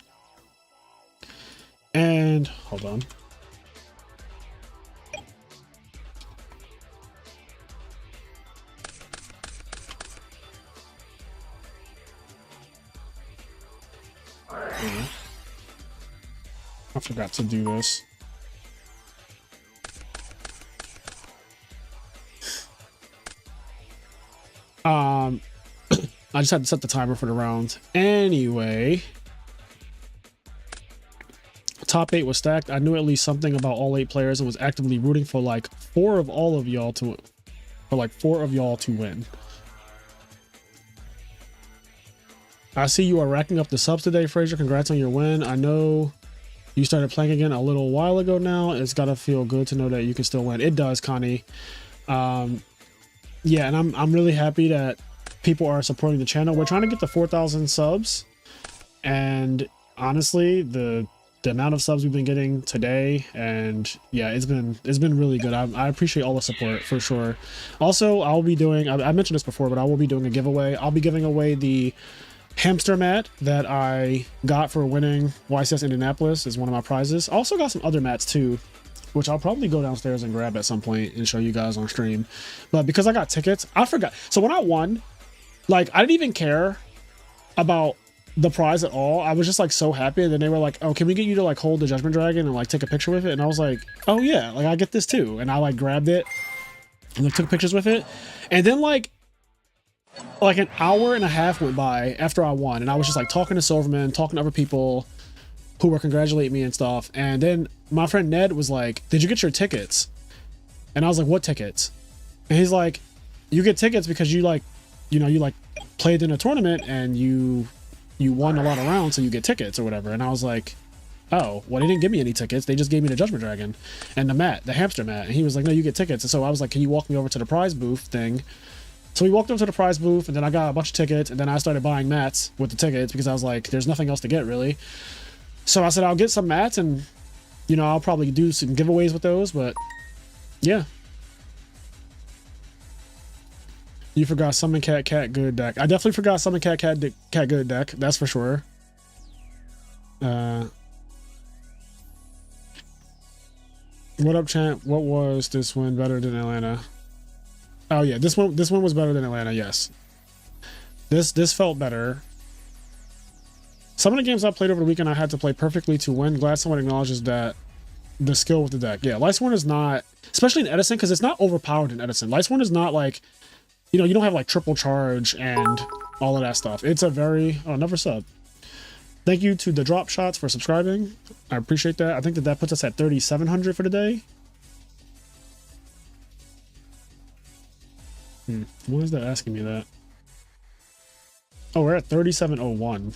And hold on. I forgot to do this. I just had to set the timer for the round. Anyway, top 8 was stacked. I knew at least something about all 8 players and was actively rooting for like 4 of y'all to win. I see you are racking up the subs today, Frazier. Congrats on your win. I know you started playing again a little while ago now. It's gotta feel good to know that you can still win. It does, Connie. Yeah, and I'm really happy that people are supporting the channel. We're trying to get to 4,000 subs, and honestly, the amount of subs we've been getting today, and yeah, it's been really good. I appreciate all the support for sure. Also, I'll be doing, I mentioned this before, but I will be doing a giveaway. I'll be giving away the hamster mat that I got for winning YCS Indianapolis as one of my prizes. I also got some other mats too, which I'll probably go downstairs and grab at some point and show you guys on stream. But because I got tickets, I forgot. So when I won, like I didn't even care about the prize at all. I was just like so happy. And then they were like, oh, can we get you to like hold the Judgment Dragon and like take a picture with it? And I was like, oh yeah, like I get this too. And I like grabbed it and like took pictures with it. And then like an hour and a half went by after I won, and I was just like talking to Silverman, talking to other people who were congratulating me and stuff. And then my friend Ned was like, did you get your tickets? And I was like, what tickets? And he's like, you get tickets because you like, you know, you like played in a tournament and you won a lot of rounds, so you get tickets or whatever. And I was like, oh, well, they didn't give me any tickets. They just gave me the Judgment Dragon and the mat, the hamster mat. And he was like, no, you get tickets. And so I was like, can you walk me over to the prize booth thing? So we walked over to the prize booth, and then I got a bunch of tickets, and then I started buying mats with the tickets because I was like, there's nothing else to get really. So I said, I'll get some mats, and you know, I'll probably do some giveaways with those, but yeah. You forgot Summon Cat good deck. I definitely forgot Summon Cat good deck, that's for sure. What up, champ? What was this one better than Atlanta? Oh yeah, this one was better than Atlanta, yes. This felt better. Some of the games I played over the weekend I had to play perfectly to win. Glad someone acknowledges that the skill with the deck. Yeah, Lightsworn is not, especially in Edison, because it's not overpowered in Edison. Lightsworn is not like, you know, you don't have like triple charge and all of that stuff. It's a very, oh, another sub. Thank you to the Drop Shots for subscribing. I appreciate that. I think that puts us at 3,700 for the day. Why is that asking me that? Oh, we're at 3701.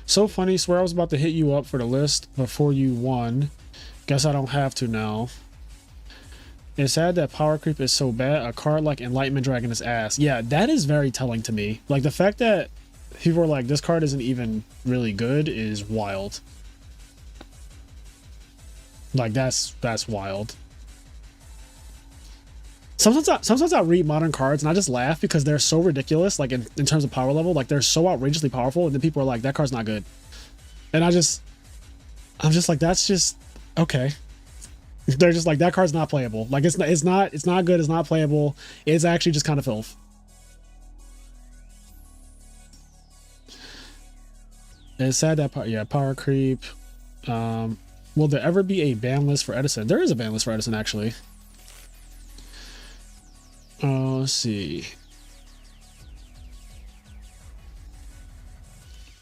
So funny, swear I was about to hit you up for the list before you won. Guess I don't have to now. It's sad that power creep is so bad. A card like Enlightenment Dragon is ass. Yeah, that is very telling to me. Like the fact that people are like, this card isn't even really good is wild. Like that's wild. Sometimes I read modern cards and I just laugh because they're so ridiculous, like in terms of power level, like they're so outrageously powerful, and then people are like, that card's not good. And I'm just like, that's just okay. They're just like, that card's not playable. Like it's not good, it's not playable. It's actually just kind of filth. It's sad that power creep. Will there ever be a ban list for Edison? There is a ban list for Edison, actually. Let's see.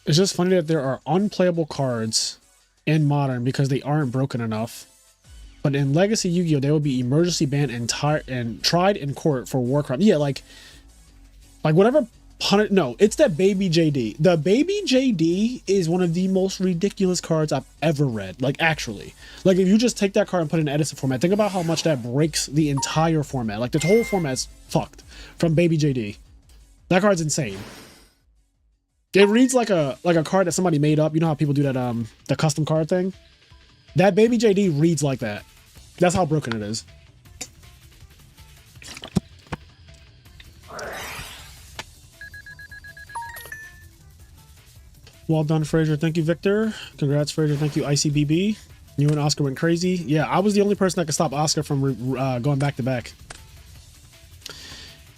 It's just funny that there are unplayable cards in Modern because they aren't broken enough. But in Legacy Yu-Gi-Oh, they will be emergency banned and tried in court for war crime. Yeah, like whatever. No, it's that Baby JD. The Baby JD is one of the most ridiculous cards I've ever read. Like, actually. Like, if you just take that card and put it in Edison format, think about how much that breaks the entire format. Like, the whole format's fucked from Baby JD. That card's insane. It reads like a card that somebody made up. You know how people do that, the custom card thing? That Baby JD reads like that. That's how broken it is. Well done, Frazier. Thank you, Victor. Congrats, Frazier. Thank you, ICBB. You and Oscar went crazy. Yeah, I was the only person that could stop Oscar from going back to back.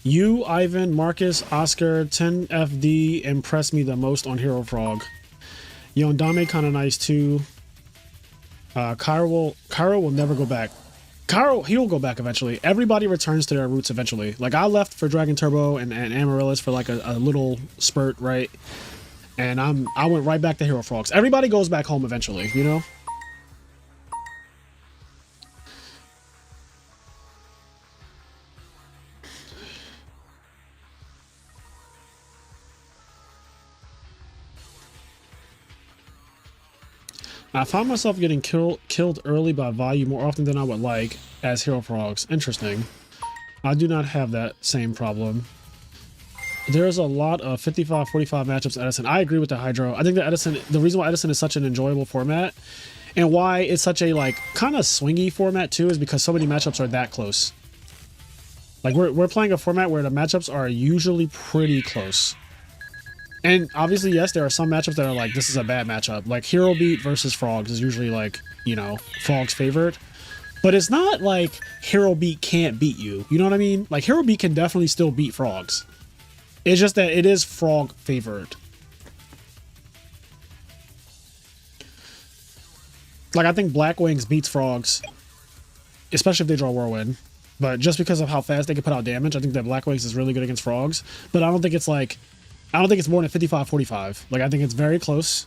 You, Ivan, Marcus, Oscar, 10FD impressed me the most on Hero Frog. Yo, and Dame kind of nice too. Cairo will never go back. He'll go back eventually. Everybody returns to their roots eventually. Like, I left for Dragon Turbo and Amaryllis for like a little spurt, right? And I went right back to Hero Frogs. Everybody goes back home eventually, you know? I find myself getting killed early by value more often than I would like as Hero Frogs. Interesting. I do not have that same problem. There's a lot of 55-45 matchups Edison. I agree with the Hydro. I think that Edison, the reason why Edison is such an enjoyable format and why it's such a like kind of swingy format too is because so many matchups are that close. Like we're playing a format where the matchups are usually pretty close. And obviously, yes, there are some matchups that are like, this is a bad matchup. Like Hero Beat versus Frogs is usually like, you know, Frogs favored. But it's not like Hero Beat can't beat you. You know what I mean? Like Hero Beat can definitely still beat Frogs. It's just that it is Frog favored. Like I think Blackwings beats Frogs, especially if they draw Whirlwind. But just because of how fast they can put out damage, I think that Blackwings is really good against Frogs. But I don't think it's like, I don't think it's more than 55-45. Like I think it's very close.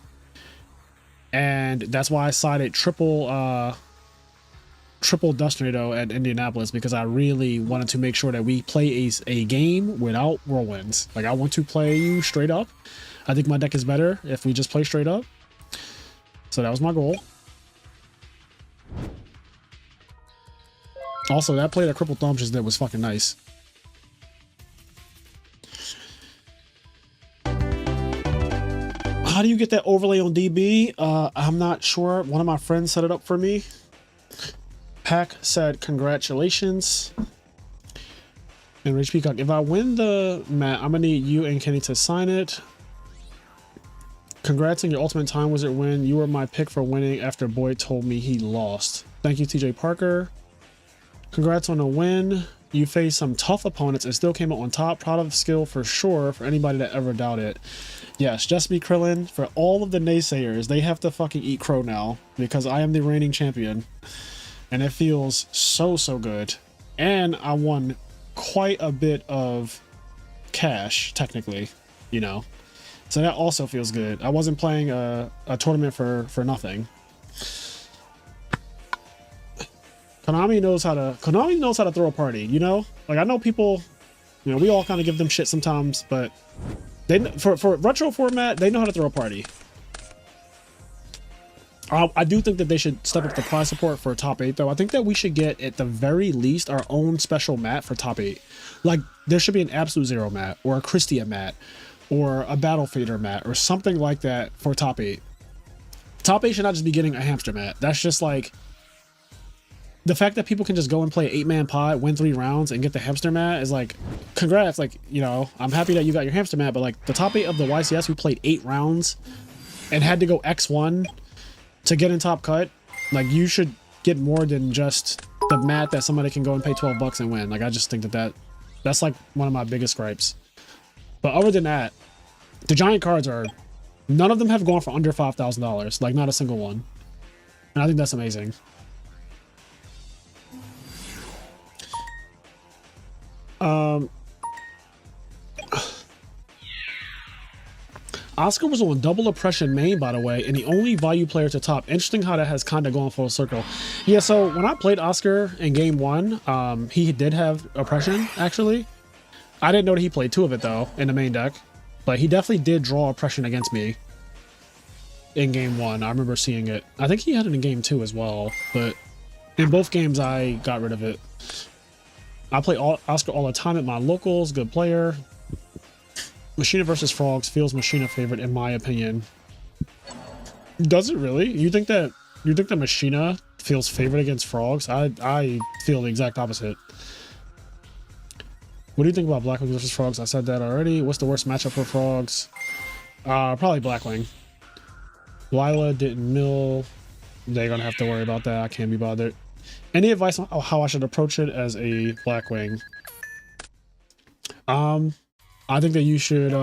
And that's why I sided triple Dust Tornado at Indianapolis, because I really wanted to make sure that we play a game without Whirlwinds. Like I want to play you straight up. I think my deck is better if we just play straight up. So that was my goal. Also, that play that Crippled Thumb just did was fucking nice. How do you get that overlay on DB? I'm not sure. One of my friends set it up for me. Pack said, congratulations. And Rich Peacock, if I win the mat, I'm gonna need you and Kenny to sign it. Congrats on your Ultimate Time Wizard win. You were my pick for winning after Boyd told me he lost. Thank you, TJ Parker. Congrats on the win. You faced some tough opponents and still came out on top. Proud of skill for sure for anybody that ever doubted it. Yes, just me, Krillin. For all of the naysayers, they have to fucking eat crow now because I am the reigning champion. And it feels so good. And I won quite a bit of cash, technically, you know. So that also feels good. I wasn't playing a tournament for nothing. Konami knows how to throw a party, you know? Like I know people, you know, we all kind of give them shit sometimes, but they for retro format, they know how to throw a party. I do think that they should step up the prize support for top 8 though. I think that we should get at the very least our own special mat for top 8. Like there should be an Absolute Zero mat or a Christia mat or a Battle Fader mat or something like that for top 8. Top 8 should not just be getting a hamster mat. That's just like, the fact that people can just go and play 8-man pod, win 3 rounds, and get the hamster mat is like, congrats. Like, you know, I'm happy that you got your hamster mat, but like the top 8 of the YCS who played 8 rounds and had to go X1 to get in top cut, like you should get more than just the mat that somebody can go and pay $12 and win. Like, I just think that's like one of my biggest gripes. But other than that, the giant cards are, none of them have gone for under $5,000. Like, not a single one. And I think that's amazing. Oscar was on double oppression main, by the way, and the only value player to top. Interesting how that has kind of gone full circle. Yeah, so when I played Oscar in game 1, he did have oppression, actually. I didn't know that he played 2 of it, though, in the main deck. But he definitely did draw oppression against me in game 1. I remember seeing it. I think he had it in game 2 as well, but in both games, I got rid of it. I play Oscar all the time at my locals. Good player. Machina versus Frogs feels Machina favorite in my opinion. Does it really? You think that Machina feels favored against Frogs? I feel the exact opposite. What do you think about Blackwing versus Frogs? I said that already. What's the worst matchup for Frogs? Probably Blackwing. Lila didn't mill. They're gonna have to worry about that. I can't be bothered. Any advice on how I should approach it as a Blackwing? I think that you should,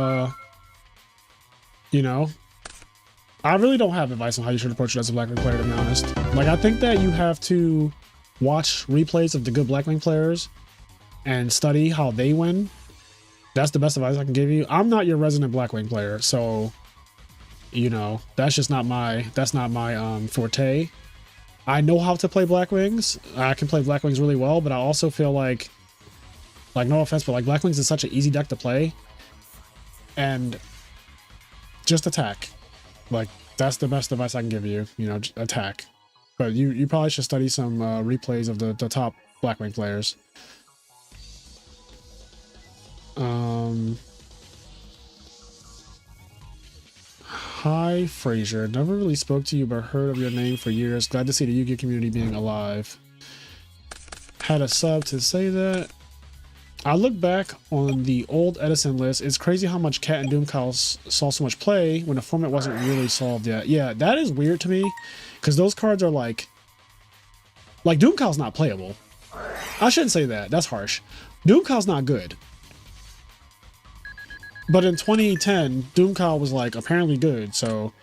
you know, I really don't have advice on how you should approach it as a Blackwing player, to be honest. Like, I think that you have to watch replays of the good Blackwing players and study how they win. That's the best advice I can give you. I'm not your resident Blackwing player, so, you know, that's just not my, forte. I know how to play Blackwings. I can play Blackwings really well, but I also feel like no offense, but like Blackwings is such an easy deck to play, and just attack. Like, that's the best advice I can give you. You know, attack. But you probably should study some replays of the top Blackwing players. Hi, Frazier. Never really spoke to you, but heard of your name for years. Glad to see the Yu-Gi-Oh community being alive. Had a sub to say that. I look back on the old Edison list. It's crazy how much Cat and Doomcow saw so much play when the format wasn't really solved yet. Yeah, that is weird to me, because those cards are like Doomcow's not playable. I shouldn't say that. That's harsh. Doomcow's not good. But in 2010, Doomcow was like apparently good. So,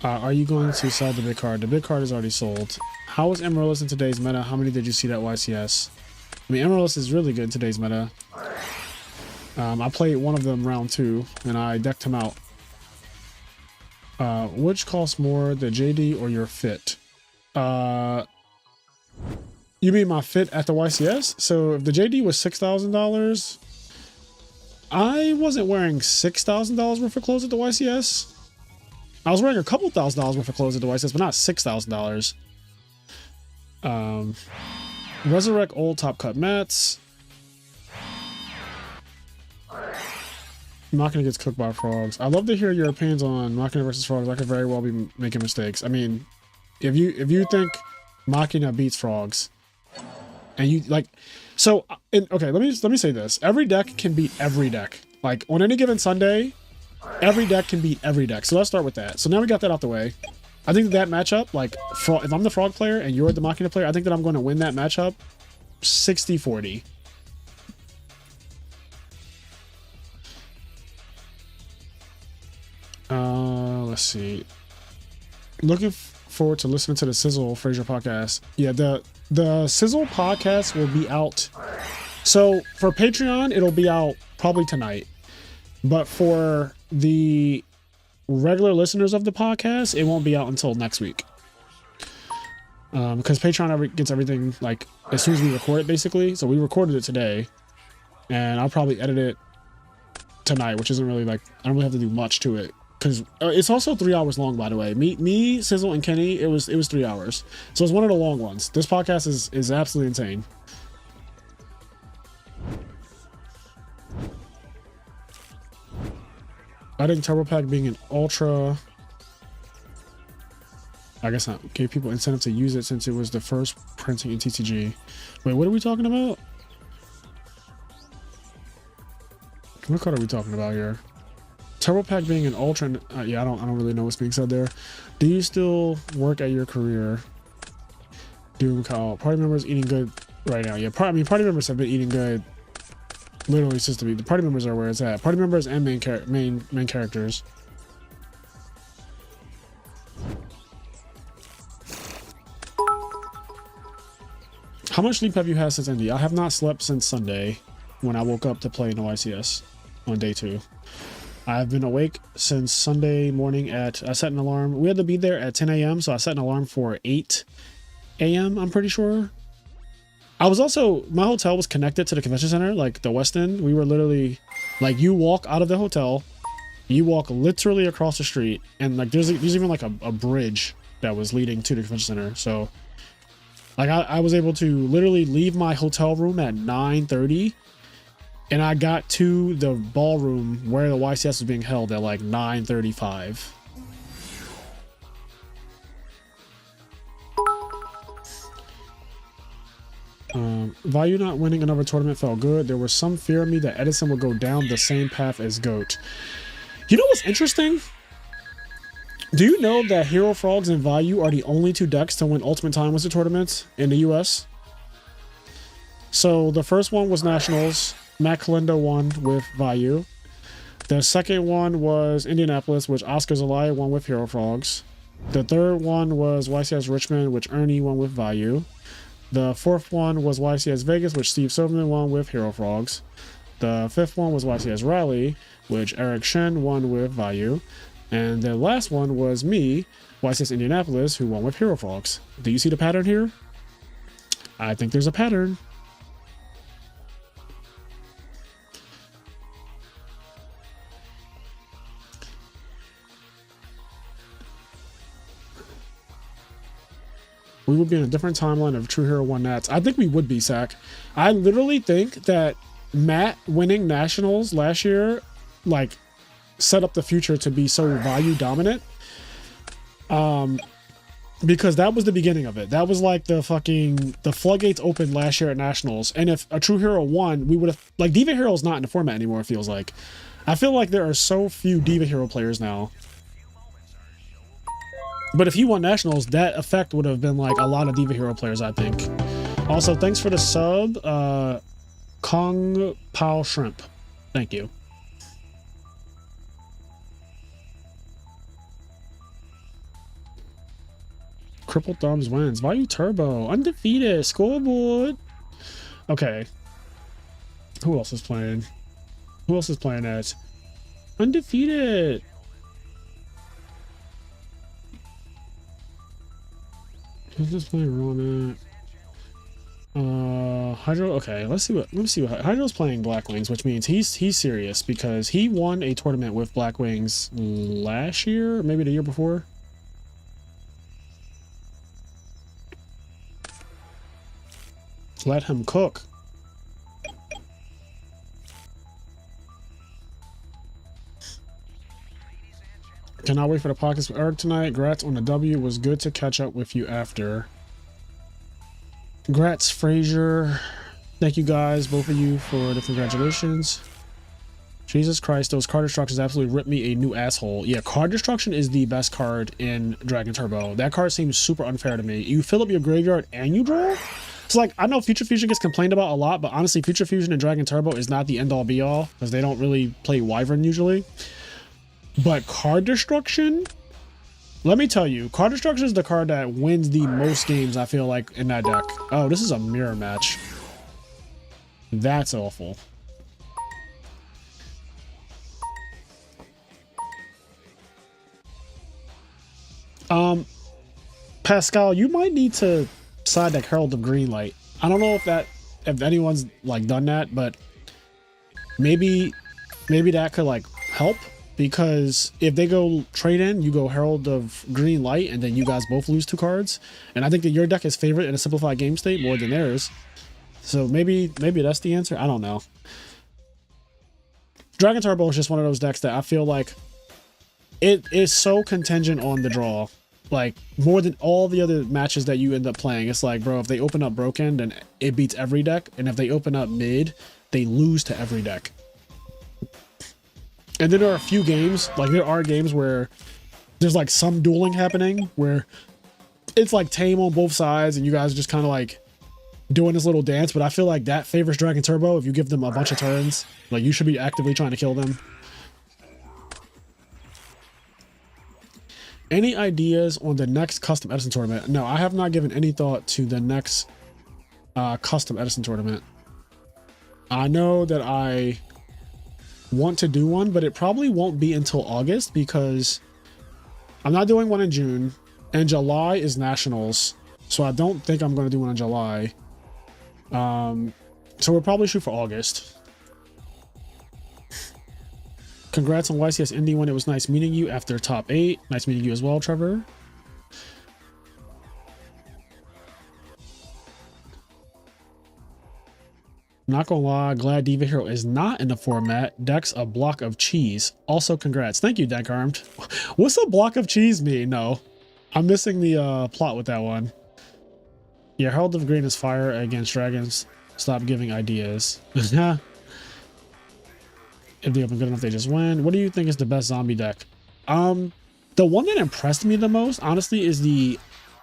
are you going to sell the big card? The big card is already sold. How is Amaryllis in today's meta? How many did you see at YCS? I mean, Amaryllis is really good in today's meta. I played one of them round 2, and I decked him out. Which costs more, the JD or your fit? You mean my fit at the YCS? So if the JD was $6,000, I wasn't wearing $6,000 worth of clothes at the YCS. I was wearing a couple $1,000s worth of clothes at the YCS, but not $6,000. Resurrect old top cut mats. Machina gets cooked by Frogs. I'd love to hear your opinions on Machina versus Frogs. I could very well be making mistakes. I mean, if you think Machina beats Frogs, and you like, so okay, let me say this: every deck can beat every deck. Like, on any given Sunday, every deck can beat every deck. So let's start with that. So now we got that out the way. I think that matchup, like, if I'm the Frog player and you're the Machina player, I think that I'm going to win that matchup 60-40. Let's see. Looking forward to listening to the Sizzle Frazier podcast. Yeah, the Sizzle podcast will be out. So for Patreon, it'll be out probably tonight. But for the regular listeners of the podcast, it won't be out until next week. Because Patreon gets everything, like, as soon as we record it, basically. So we recorded it today, and I'll probably edit it tonight, which isn't really, like, I don't really have to do much to it. Because it's also 3 hours long, by the way. Me, Sizzle, and Kenny, it was 3 hours. So it's one of the long ones. This podcast is absolutely insane. I think Turbo Pack being an ultra I guess I gave people incentive to use it since it was the first printing in TCG. Wait, what are we talking about? What card are we talking about here? Turbo Pack being an ultra. Yeah, I don't really know what's being said there. Do you still work at your career? Doom call. Party members eating good right now. Yeah, party members have been eating good. Literally since the party members are where it's at. Party members and main characters. How much sleep have you had since Indy? I have not slept since Sunday when I woke up to play in the YCS on day 2. I've been awake since Sunday morning I set an alarm. We had to be there at 10 a.m. So I set an alarm for 8 a.m. I'm pretty sure. I was also, my hotel was connected to the convention center, like the West End. We were literally, like, you walk out of the hotel, you walk literally across the street, and like there's even like a bridge that was leading to the convention center. So like I was able to literally leave my hotel room at 9:30. And I got to the ballroom where the YCS was being held at like 9:35. Value not winning another tournament felt good. There was some fear of me that Edison would go down the same path as GOAT. You know what's interesting? Do you know that Hero Frogs and Value are the only 2 decks to win Ultimate Time Wizard tournaments in the US? So the first one was Nationals. Matt Kalindo won with Value. The second one was Indianapolis, which Oscar Zelaya won with Hero Frogs. The third one was YCS Richmond, which Ernie won with Value. The fourth one was YCS Vegas, which Steve Silverman won with Hero Frogs. The fifth one was YCS Raleigh, which Eric Shen won with Value. And the last one was me, YCS Indianapolis, who won with Hero Frogs. Do you see the pattern here? I think there's a pattern. We would be in a different timeline of True Hero 1 Nats. I think we would be, Sack. I literally think that Matt winning Nationals last year, like, set up the future to be so value dominant. Because that was the beginning of it. That was like the floodgates opened last year at Nationals. And if a True Hero won, we would have, like, Diva Hero is not in the format anymore, it feels like. I feel like there are so few Diva Hero players now. But if he won Nationals, that effect would have been like a lot of Diva Hero players, I think. Also, thanks for the sub, Kong Pao Shrimp. Thank you. Crippled Thumbs wins. Value Turbo. Undefeated. Scoreboard. Okay. Who else is playing? Who else is playing as? Undefeated. Who's this playing wrong at? Hydro. Okay, let me see what Hydro's playing Blackwings, which means he's serious because he won a tournament with Blackwings last year, maybe the year before. Let him cook. Cannot wait for the podcast with Eric tonight. Grats on the W. Was good to catch up with you after. Grats, Frazier. Thank you guys, both of you, for the congratulations. Jesus Christ, those card destructions absolutely ripped me a new asshole. Yeah, card destruction is the best card in Dragon Turbo. That card seems super unfair to me. You fill up your graveyard and you draw? It's like, I know Future Fusion gets complained about a lot, but honestly, Future Fusion and Dragon Turbo is not the end-all be-all because they don't really play Wyvern usually. But card destruction, let me tell you, card destruction is the card that wins the most games, I feel like, in that deck. Oh, this is a mirror match. That's awful. Pascal, you might need to side deck Herald of Greenlight. I don't know if anyone's like done that, but maybe that could like help. Because if they go trade in, you go Herald of Green Light, and then you guys both lose 2 cards. And I think that your deck is favorite in a simplified game state more than theirs. So maybe that's the answer. I don't know. Dragon Turbo is just one of those decks that I feel like it is so contingent on the draw. like more than all the other matches that you end up playing. It's like, bro, if they open up broken, then it beats every deck, and if they open up mid, they lose to every deck. And then there are a few games, like there are games where there's like some dueling happening where it's like tame on both sides and you guys are just kind of like doing this little dance, but I feel like that favors Dragon Turbo. If you give them a bunch of turns, like you should be actively trying to kill them. Any ideas on the next custom Edison tournament? No, I have not given any thought to the next custom Edison tournament. I know that I want to do one, but it probably won't be until August because I'm not doing one in June and July is nationals. So I don't think I'm going to do one in July. So we'll probably shoot for August. Congrats on YCS Indy when it was nice meeting you after top 8. Nice meeting you as well, Trevor. Not gonna lie, glad Diva Hero is not in the format. Deck's a block of cheese. Also, congrats. Thank you, Deck Armed. What's a block of cheese mean? No, I'm missing the plot with that one. Yeah, Herald of Green is fire against dragons. Stop giving ideas. If they open good enough, they just win. What do you think is the best zombie deck? The one that impressed me the most, honestly, is the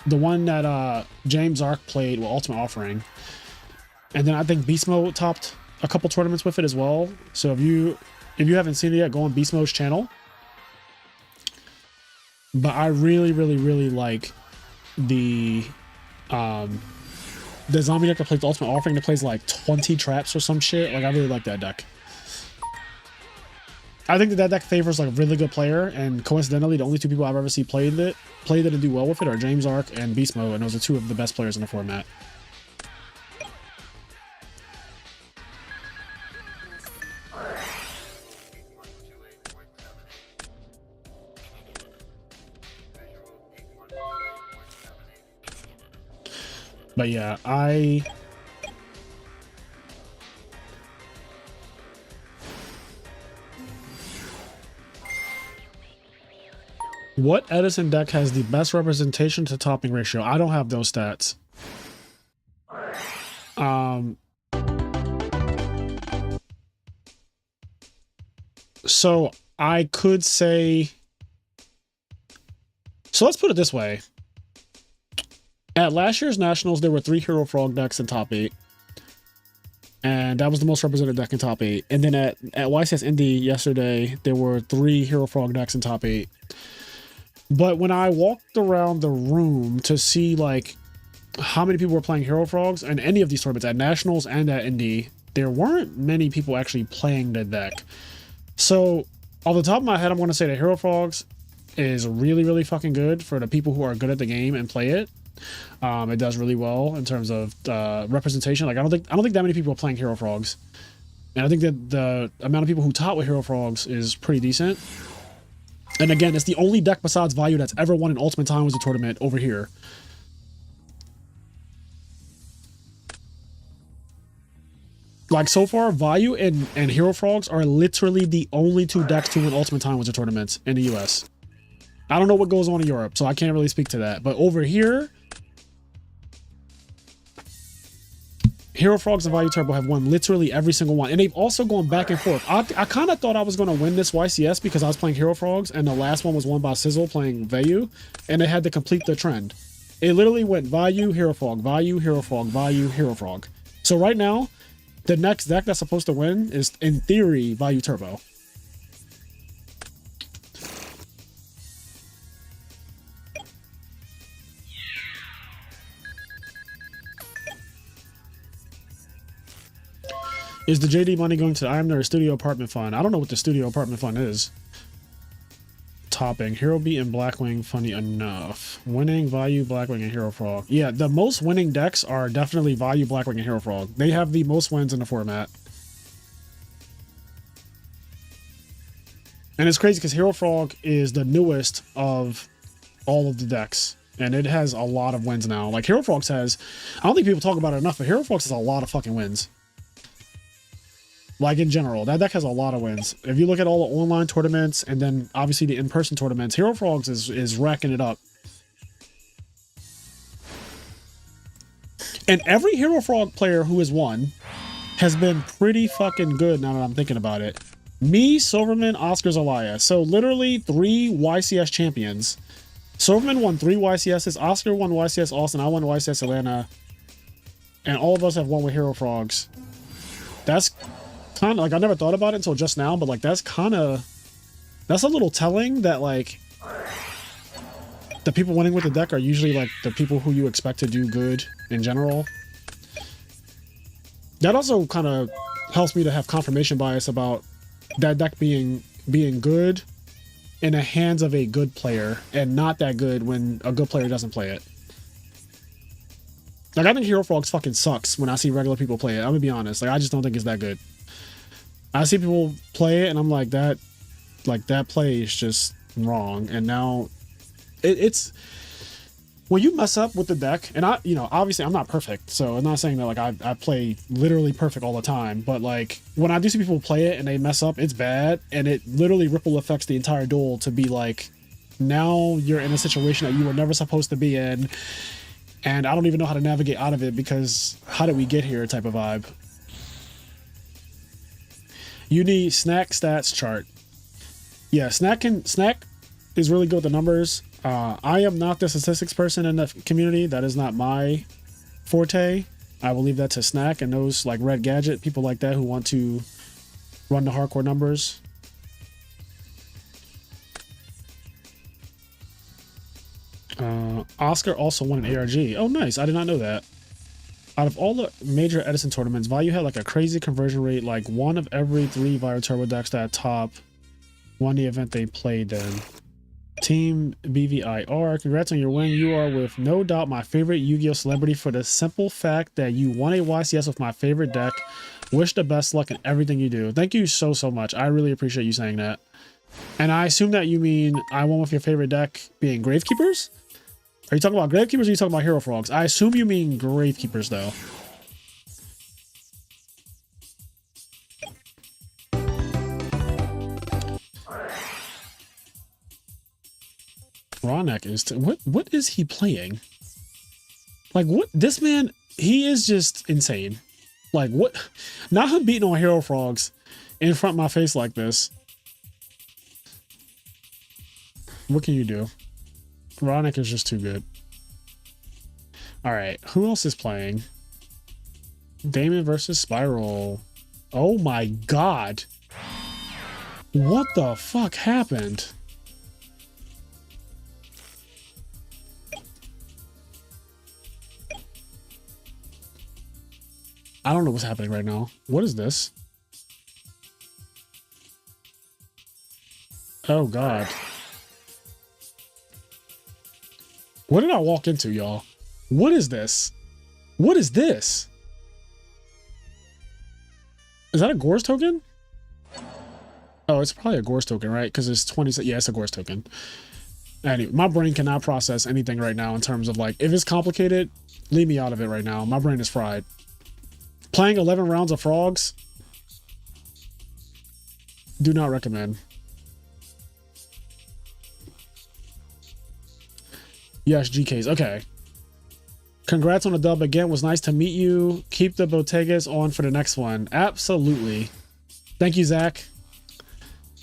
one that James Ark played with Ultimate Offering. And then I think Beast Mode topped a couple tournaments with it as well. So if you haven't seen it yet, go on Beast Mode's channel. But I really, really, really like the zombie deck that plays the Ultimate Offering that plays like 20 traps or some shit. Like I really like that deck. I think that deck favors like a really good player, and coincidentally, the only two people I've ever seen played it and do well with it are James Ark and Beast Mode, and those are two of the best players in the format. But yeah, what Edison deck has the best representation to topping ratio? I don't have those stats. So I could say, so let's put it this way. At last year's Nationals, there were 3 Hero Frog decks in top 8. And that was the most represented deck in top 8. And then at YCS Indy yesterday, there were 3 Hero Frog decks in top 8. But when I walked around the room to see like how many people were playing Hero Frogs and any of these tournaments at Nationals and at Indy, there weren't many people actually playing the deck. So off the top of my head, I'm going to say that Hero Frogs is really, really fucking good for the people who are good at the game and play it. It does really well in terms of representation. Like I don't think that many people are playing Hero Frogs, and I think that the amount of people who top with Hero Frogs is pretty decent. And again, it's the only deck besides Value that's ever won an Ultimate Time Wizard tournament over here. Like so far, Value and Hero Frogs are literally the only 2 decks to win Ultimate Time Wizard tournaments in the US. I don't know what goes on in Europe, so I can't really speak to that. But over here, Hero Frogs and Value Turbo have won literally every single one. And they've also gone back and forth. I kind of thought I was going to win this YCS because I was playing Hero Frogs, and the last one was won by Sizzle playing Value, and they had to complete the trend. It literally went Value, Hero Frog, Value, Hero Frog, Value, Hero Frog. So right now, the next deck that's supposed to win is, in theory, Value Turbo. Is the JD money going to the IMNerd Studio Apartment Fund? I don't know what the Studio Apartment Fund is. Topping. Hero Beat and Blackwing, funny enough. Winning, Value, Blackwing, and Hero Frog. Yeah, the most winning decks are definitely Value, Blackwing, and Hero Frog. They have the most wins in the format. And it's crazy because Hero Frog is the newest of all of the decks. And it has a lot of wins now. Like Hero Frogs has, I don't think people talk about it enough, but Hero Frogs has a lot of fucking wins. Like in general, that deck has a lot of wins. If you look at all the online tournaments and then obviously the in-person tournaments, Hero Frogs is racking it up. And every Hero Frog player who has won has been pretty fucking good now that I'm thinking about it. Me, Silverman, Oscar, Zelaya. So literally 3 YCS champions. Silverman won 3 YCSs, Oscar won YCS Austin, I won YCS Atlanta. And all of us have won with Hero Frogs. That's kind of like, I never thought about it until just now, but like that's a little telling that like the people winning with the deck are usually like the people who you expect to do good in general. That also kind of helps me to have confirmation bias about that deck being good in the hands of a good player and not that good when a good player doesn't play it. Like, I think Hero Frogs fucking sucks when I see regular people play it. I'm gonna be honest. Like, I just don't think it's that good. I see people play it and I'm like, that play is just wrong. And now it's when you mess up with the deck, and obviously I'm not perfect, so I'm not saying that like I play literally perfect all the time, but like when I do see people play it and they mess up, it's bad, and it literally ripple affects the entire duel to be like, now you're in a situation that you were never supposed to be in, and I don't even know how to navigate out of it because how did we get here type of vibe. You need Snack stats chart. Yeah, Snack is really good with the numbers. I am not the statistics person in the community. That is not my forte. I will leave that to Snack and those like Red Gadget, people like that who want to run the hardcore numbers. Oscar also won an ARG. Oh, nice. I did not know that. Out of all the major Edison tournaments, Value had like a crazy conversion rate, like 1 of every 3 Viro Turbo decks that top won the event they played in. Team BVIR, congrats on your win. You are with no doubt my favorite Yu-Gi-Oh celebrity for the simple fact that you won a YCS with my favorite deck. Wish the best luck in everything you do. Thank you so much. I really appreciate you saying that. And I assume that you mean I won with your favorite deck being Gravekeepers? Are you talking about Gravekeepers or are you talking about Hero Frogs? I assume you mean Gravekeepers though. Ronak is what is he playing? Like what this man, he is just insane. Like what, not him beating on Hero Frogs in front of my face like this. What can you do? Ronak is just too good. All right, who else is playing? Damon versus Spiral. Oh my god. What the fuck happened? I don't know what's happening right now. What is this? Oh god. What did I walk into, y'all? What is this? What is this? Is that a Gores token? Oh, it's probably a Gores token, right? Because it's 20. Yeah, it's a Gores token. Anyway, my brain cannot process anything right now in terms of like, if it's complicated, leave me out of it right now. My brain is fried. Playing 11 rounds of Frogs, do not recommend. Yes, GKs. Okay. Congrats on the dub again. Was nice to meet you. Keep the bodegas on for the next one. Absolutely. Thank you, Zach.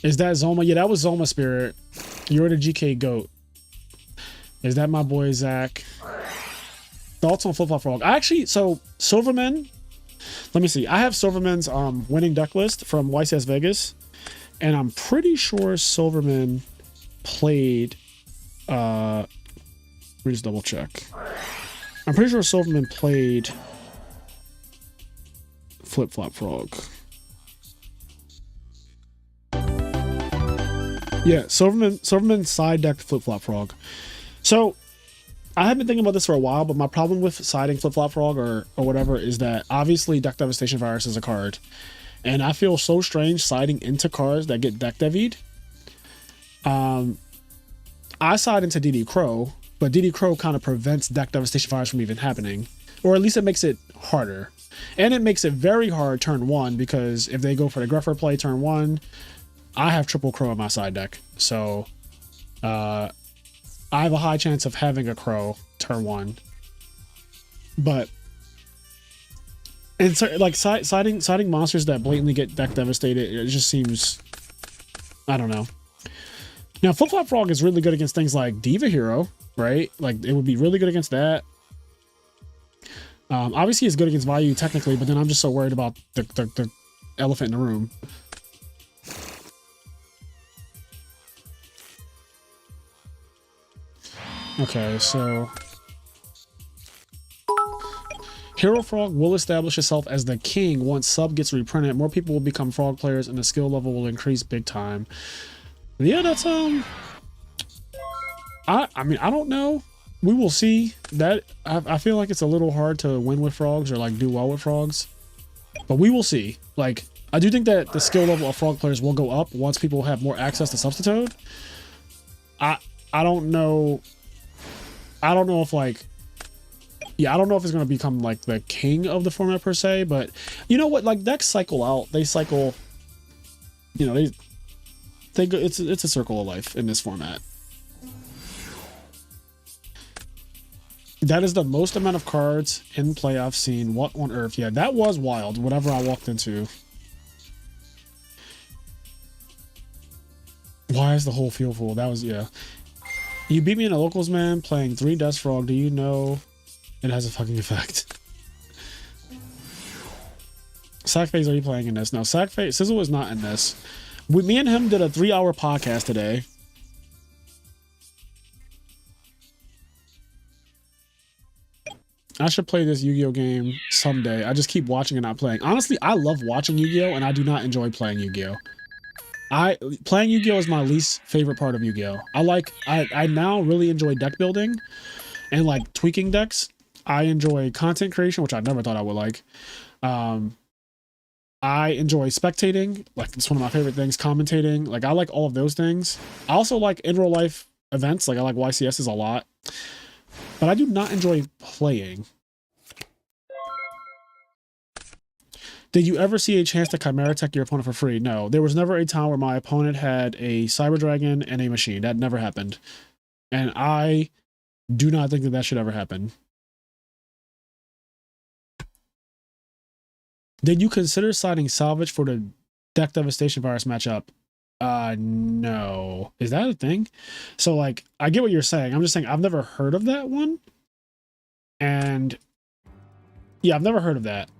Is that Zoma? Yeah, that was Zoma Spirit. You're the GK GOAT. Is that my boy, Zach? Thoughts on Flip Flop Frog? So Silverman, let me see. I have Silverman's winning deck list from YCS Vegas, and I'm pretty sure Silverman played let me just double check. I'm pretty sure Silverman played Flip Flop Frog. Yeah, Silverman side decked Flip Flop Frog. So I have been thinking about this for a while, but my problem with siding Flip Flop Frog or whatever is that obviously Deck Devastation Virus is a card. And I feel so strange siding into cards that get deck devied. I side into DD Crow, but DD Crow kind of prevents Deck Devastation Virus from even happening. Or at least it makes it harder. And it makes it very hard turn 1, because if they go for the Greffer play turn 1, I have triple Crow in my side deck. So I have a high chance of having a Crow turn 1. But And so, like citing monsters that blatantly get deck devastated, it just seems, I don't know. Now, Flip Flop Frog is really good against things like Diva Hero, right? Like it would be really good against that. Obviously, it's good against Vayu technically, but then I'm just so worried about the elephant in the room. Okay, so Hero Frog will establish itself as the king once sub gets reprinted. More people will become frog players and the skill level will increase big time. Yeah, that's I mean, I don't know. We will see. That I feel like it's a little hard to win with frogs or like do well with frogs. But we will see. Like, I do think that the skill level of frog players will go up once people have more access to Substitute. I don't know. I don't know if like, yeah, I don't know if it's going to become like the king of the format per se, but you know what? Like decks cycle out. They cycle, you know, they go, it's a circle of life in this format. That is the most amount of cards in play I've seen. What on earth? Yeah, that was wild. Whatever I walked into. Why is the whole field full? That was, yeah. You beat me in a locals, man, playing 3 Dust Frog. Do you know it has a fucking effect? Sackface, are you playing in this? No, Sackface, Sizzle is not in this. Me and him did a 3-hour podcast today. I should play this Yu-Gi-Oh game someday. I just keep watching and not playing. Honestly, I love watching Yu-Gi-Oh and I do not enjoy playing Yu-Gi-Oh. Playing Yu-Gi-Oh is my least favorite part of Yu-Gi-Oh. I now really enjoy deck building and like tweaking decks. I enjoy content creation, which I never thought I would like. I enjoy spectating, like it's one of my favorite things. Commentating, like I like all of those things. I also like in real life events, like I like YCSs a lot, but I do not enjoy playing. Did you ever see a chance to Chimera Tech your opponent for free? No, there was never a time where my opponent had a Cyber Dragon and a machine. That never happened. And I do not think that that should ever happen. Did you consider signing Salvage for the Deck Devastation Virus matchup? No. Is that a thing? So, like, I get what you're saying. I'm just saying I've never heard of that one. And, yeah, I've never heard of that.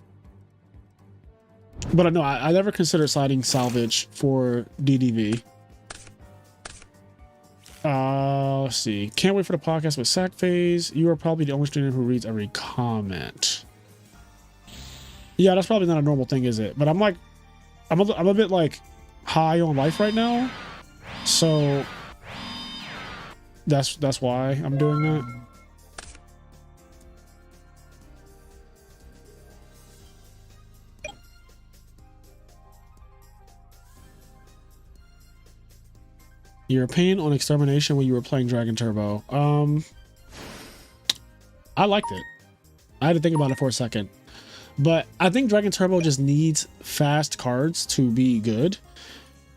But no, I never considered signing Salvage for DDV. Let's see. Can't wait for the podcast with Sackphase. You are probably the only streamer who reads every comment. Yeah, that's probably not a normal thing, is it? But I'm like, I'm a bit like high on life right now, so that's why I'm doing that. Your opinion on Extermination when you were playing Dragon Turbo? I liked it. I had to think about it for a second. But I think Dragon Turbo just needs fast cards to be good.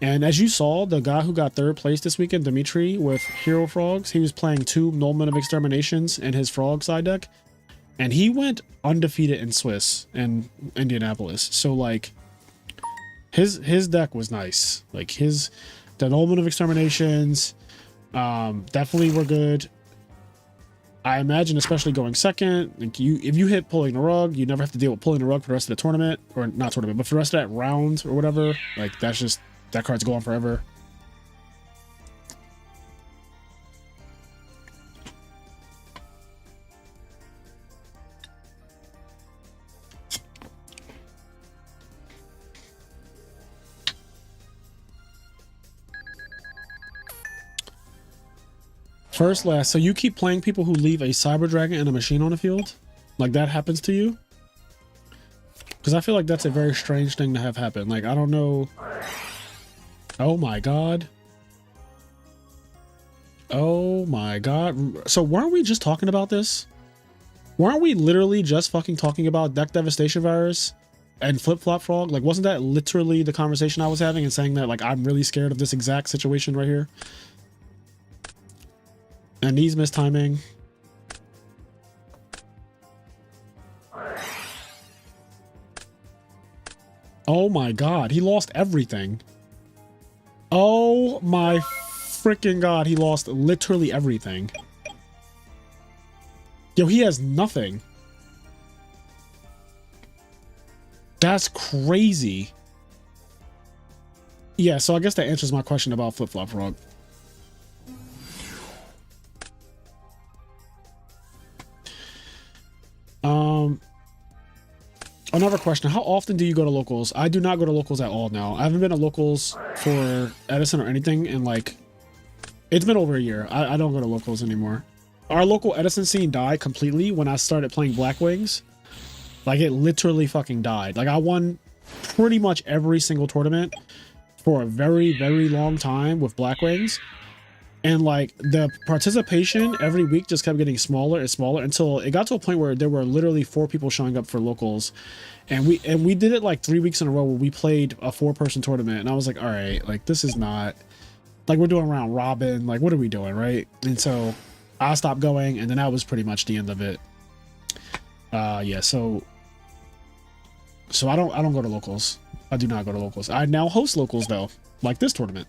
And as you saw, the guy who got 3rd place this weekend, Dimitri, with Hero Frogs, he was playing 2 Nullmen of Exterminations in his Frog side deck. And he went undefeated in Swiss and Indianapolis. So, like, his deck was nice. Like, the Nullmen of Exterminations definitely were good. I imagine, especially going second, like if you hit pulling the rug, you never have to deal with pulling the rug for the rest of the tournament, or not tournament, but for the rest of that round or whatever. Like that's just, that card's going forever. First, last. So you keep playing people who leave a Cyber Dragon and a machine on the field? Like that happens to you? Because I feel like that's a very strange thing to have happen. Like, I don't know. Oh my god. Oh my god. So weren't we just talking about this? Weren't we literally just fucking talking about Deck Devastation Virus and Flip Flop Frog? Like, wasn't that literally the conversation I was having and saying that, like, I'm really scared of this exact situation right here? And these mistiming. Oh my god, he lost everything. Oh my freaking god, he lost literally everything. Yo, he has nothing. That's crazy. Yeah, so I guess that answers my question about flip-flop frog. Another question. How often do you go to locals? I do not go to locals at all now. I haven't been to locals for Edison or anything in like, it's been over a year. I don't go to locals anymore. Our local Edison scene died completely when I started playing Blackwings. Like, it literally fucking died. Like, I won pretty much every single tournament for a very, very long time with Blackwings. And like the participation every week just kept getting smaller and smaller until it got to a point where there were literally 4 people showing up for locals. And we did it like 3 weeks in a row where we played a 4-person tournament. And I was like, all right, like this is not like we're doing round robin. Like, what are we doing? Right. And so I stopped going, and then that was pretty much the end of it. Yeah. So I don't go to locals. I do not go to locals. I now host locals though, like this tournament.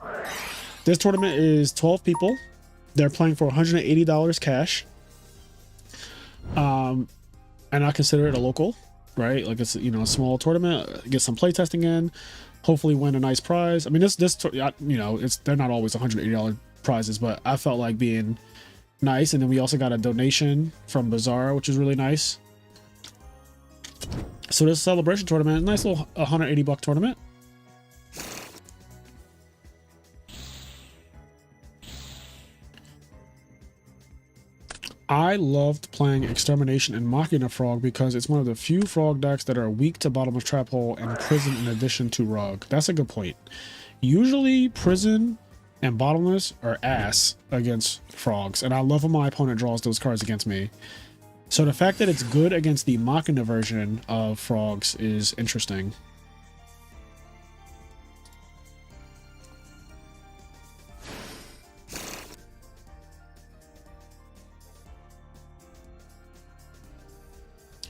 This tournament is 12 people. They're playing for $180 cash. And I consider it a local, right? Like it's, you know, a small tournament, get some play testing in, hopefully win a nice prize. I mean, you know, they're not always $180 prizes, but I felt like being nice. And then we also got a donation from Bazaar, which is really nice. So this celebration tournament, nice little $180 tournament. I loved playing Extermination and Machina Frog because it's one of the few frog decks that are weak to Bottomless Trap Hole and Prison in addition to Rug. That's a good point. Usually Prison and Bottomless are ass against frogs, and I love when my opponent draws those cards against me. So the fact that it's good against the Machina version of frogs is interesting.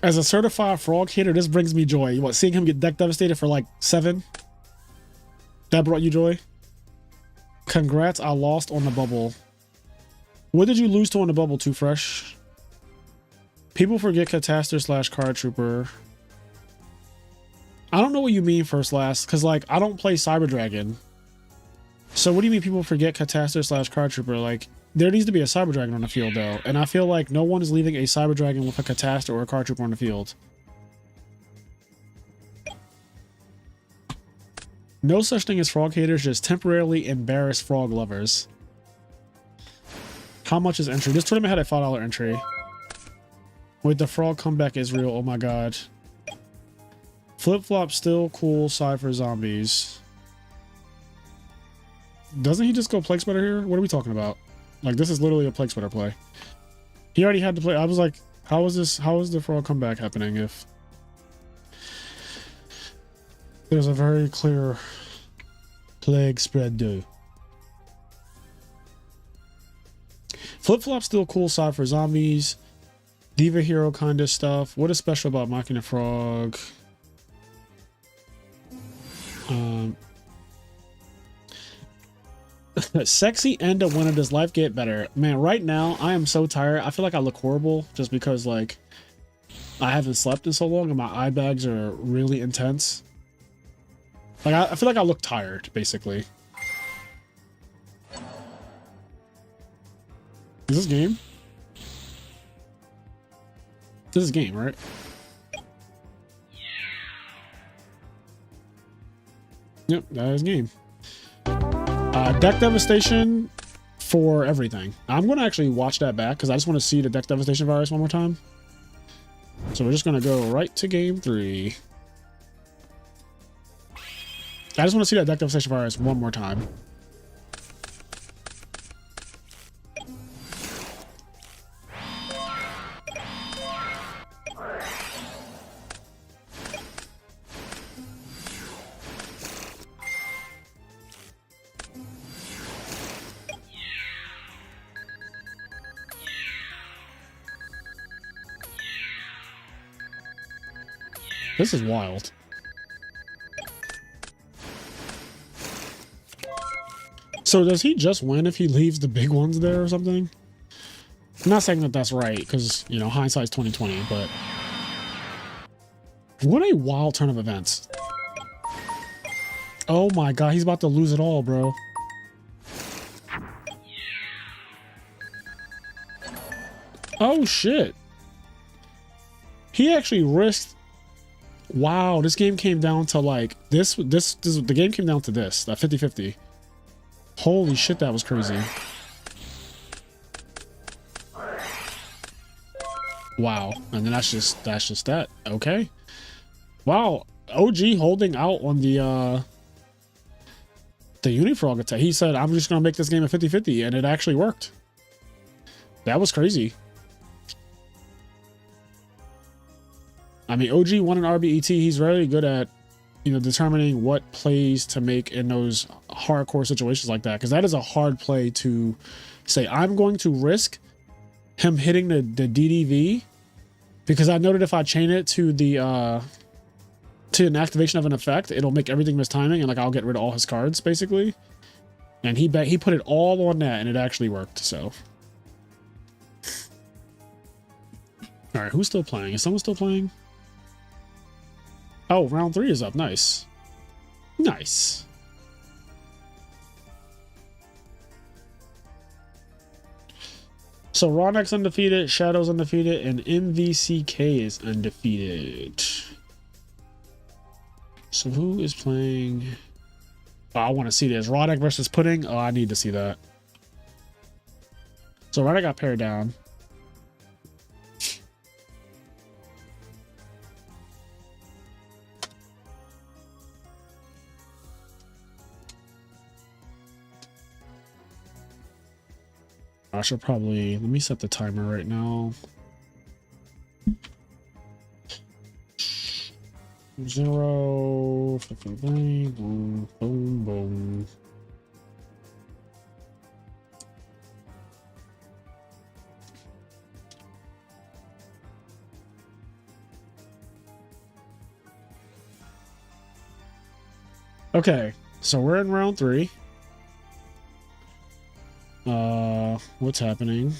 As a certified frog hater, this brings me joy. What, seeing him get deck devastated for like 7? That brought you joy? Congrats, I lost on the bubble. What did you lose to on the bubble, Too Fresh? People forget Cataster / Card Trooper. I don't know what you mean first last, because like I don't play Cyber Dragon. So what do you mean people forget Cataster / Card Trooper? Like, there needs to be a Cyber Dragon on the field, though. And I feel like no one is leaving a Cyber Dragon with a Cataster or a Card Trooper on the field. No such thing as frog haters, just temporarily embarrassed frog lovers. How much is entry? This tournament had a $5 entry. Wait, the frog comeback is real. Oh my god. Flip-flop still cool side for zombies. Doesn't he just go Plague Spreader here? What are we talking about? Like, this is literally a Plague Spreader play. He already had to play. I was like, how is the frog comeback happening if there's a very clear Plague Spreader? Flip-flop still cool side for zombies. Diva Hero kind of stuff. What is special about Machina Frog? Sexy end of winter. Does life get better? Man, right now I am so tired. I feel like I look horrible just because like I haven't slept in so long and my eye bags are really intense. Like I feel like I look tired basically. Is this game? This is game, right? Yep, that is game. Deck Devastation for everything. I'm going to actually watch that back because I just want to see the Deck Devastation virus one more time. So we're just going to go right to game 3. I just want to see that Deck Devastation virus one more time. This is wild. So does he just win if he leaves the big ones there or something? I'm not saying that that's right, because, you know, hindsight's 2020, but what a wild turn of events. Oh my god, he's about to lose it all, bro. Oh shit. He actually risked. Wow, this game came down to like the game came down to this, that 50-50. Holy shit, that was crazy. Wow, and then that's just that. Okay. Wow, OG holding out on the Unifrog attack. He said, I'm just gonna make this game a 50-50, and it actually worked. That was crazy. I mean, OG won an RBET. He's very good at, you know, determining what plays to make in those hardcore situations like that. Because that is a hard play to say, I'm going to risk him hitting the DDV. Because I know that if I chain it to the to an activation of an effect, it'll make everything miss timing, and like I'll get rid of all his cards basically. And he put it all on that, and it actually worked. So, all right, who's still playing? Is someone still playing? Oh, round 3 is up. Nice. Nice. So Ronek's undefeated, Shadow's undefeated, and MVCK is undefeated. So who is playing? Oh, I want to see this. Ronek versus Pudding. Oh, I need to see that. So Ronek got paired down. I should probably, let me set the timer right now. 0, 53, boom, boom, boom. Okay, so we're in round 3. What's happening?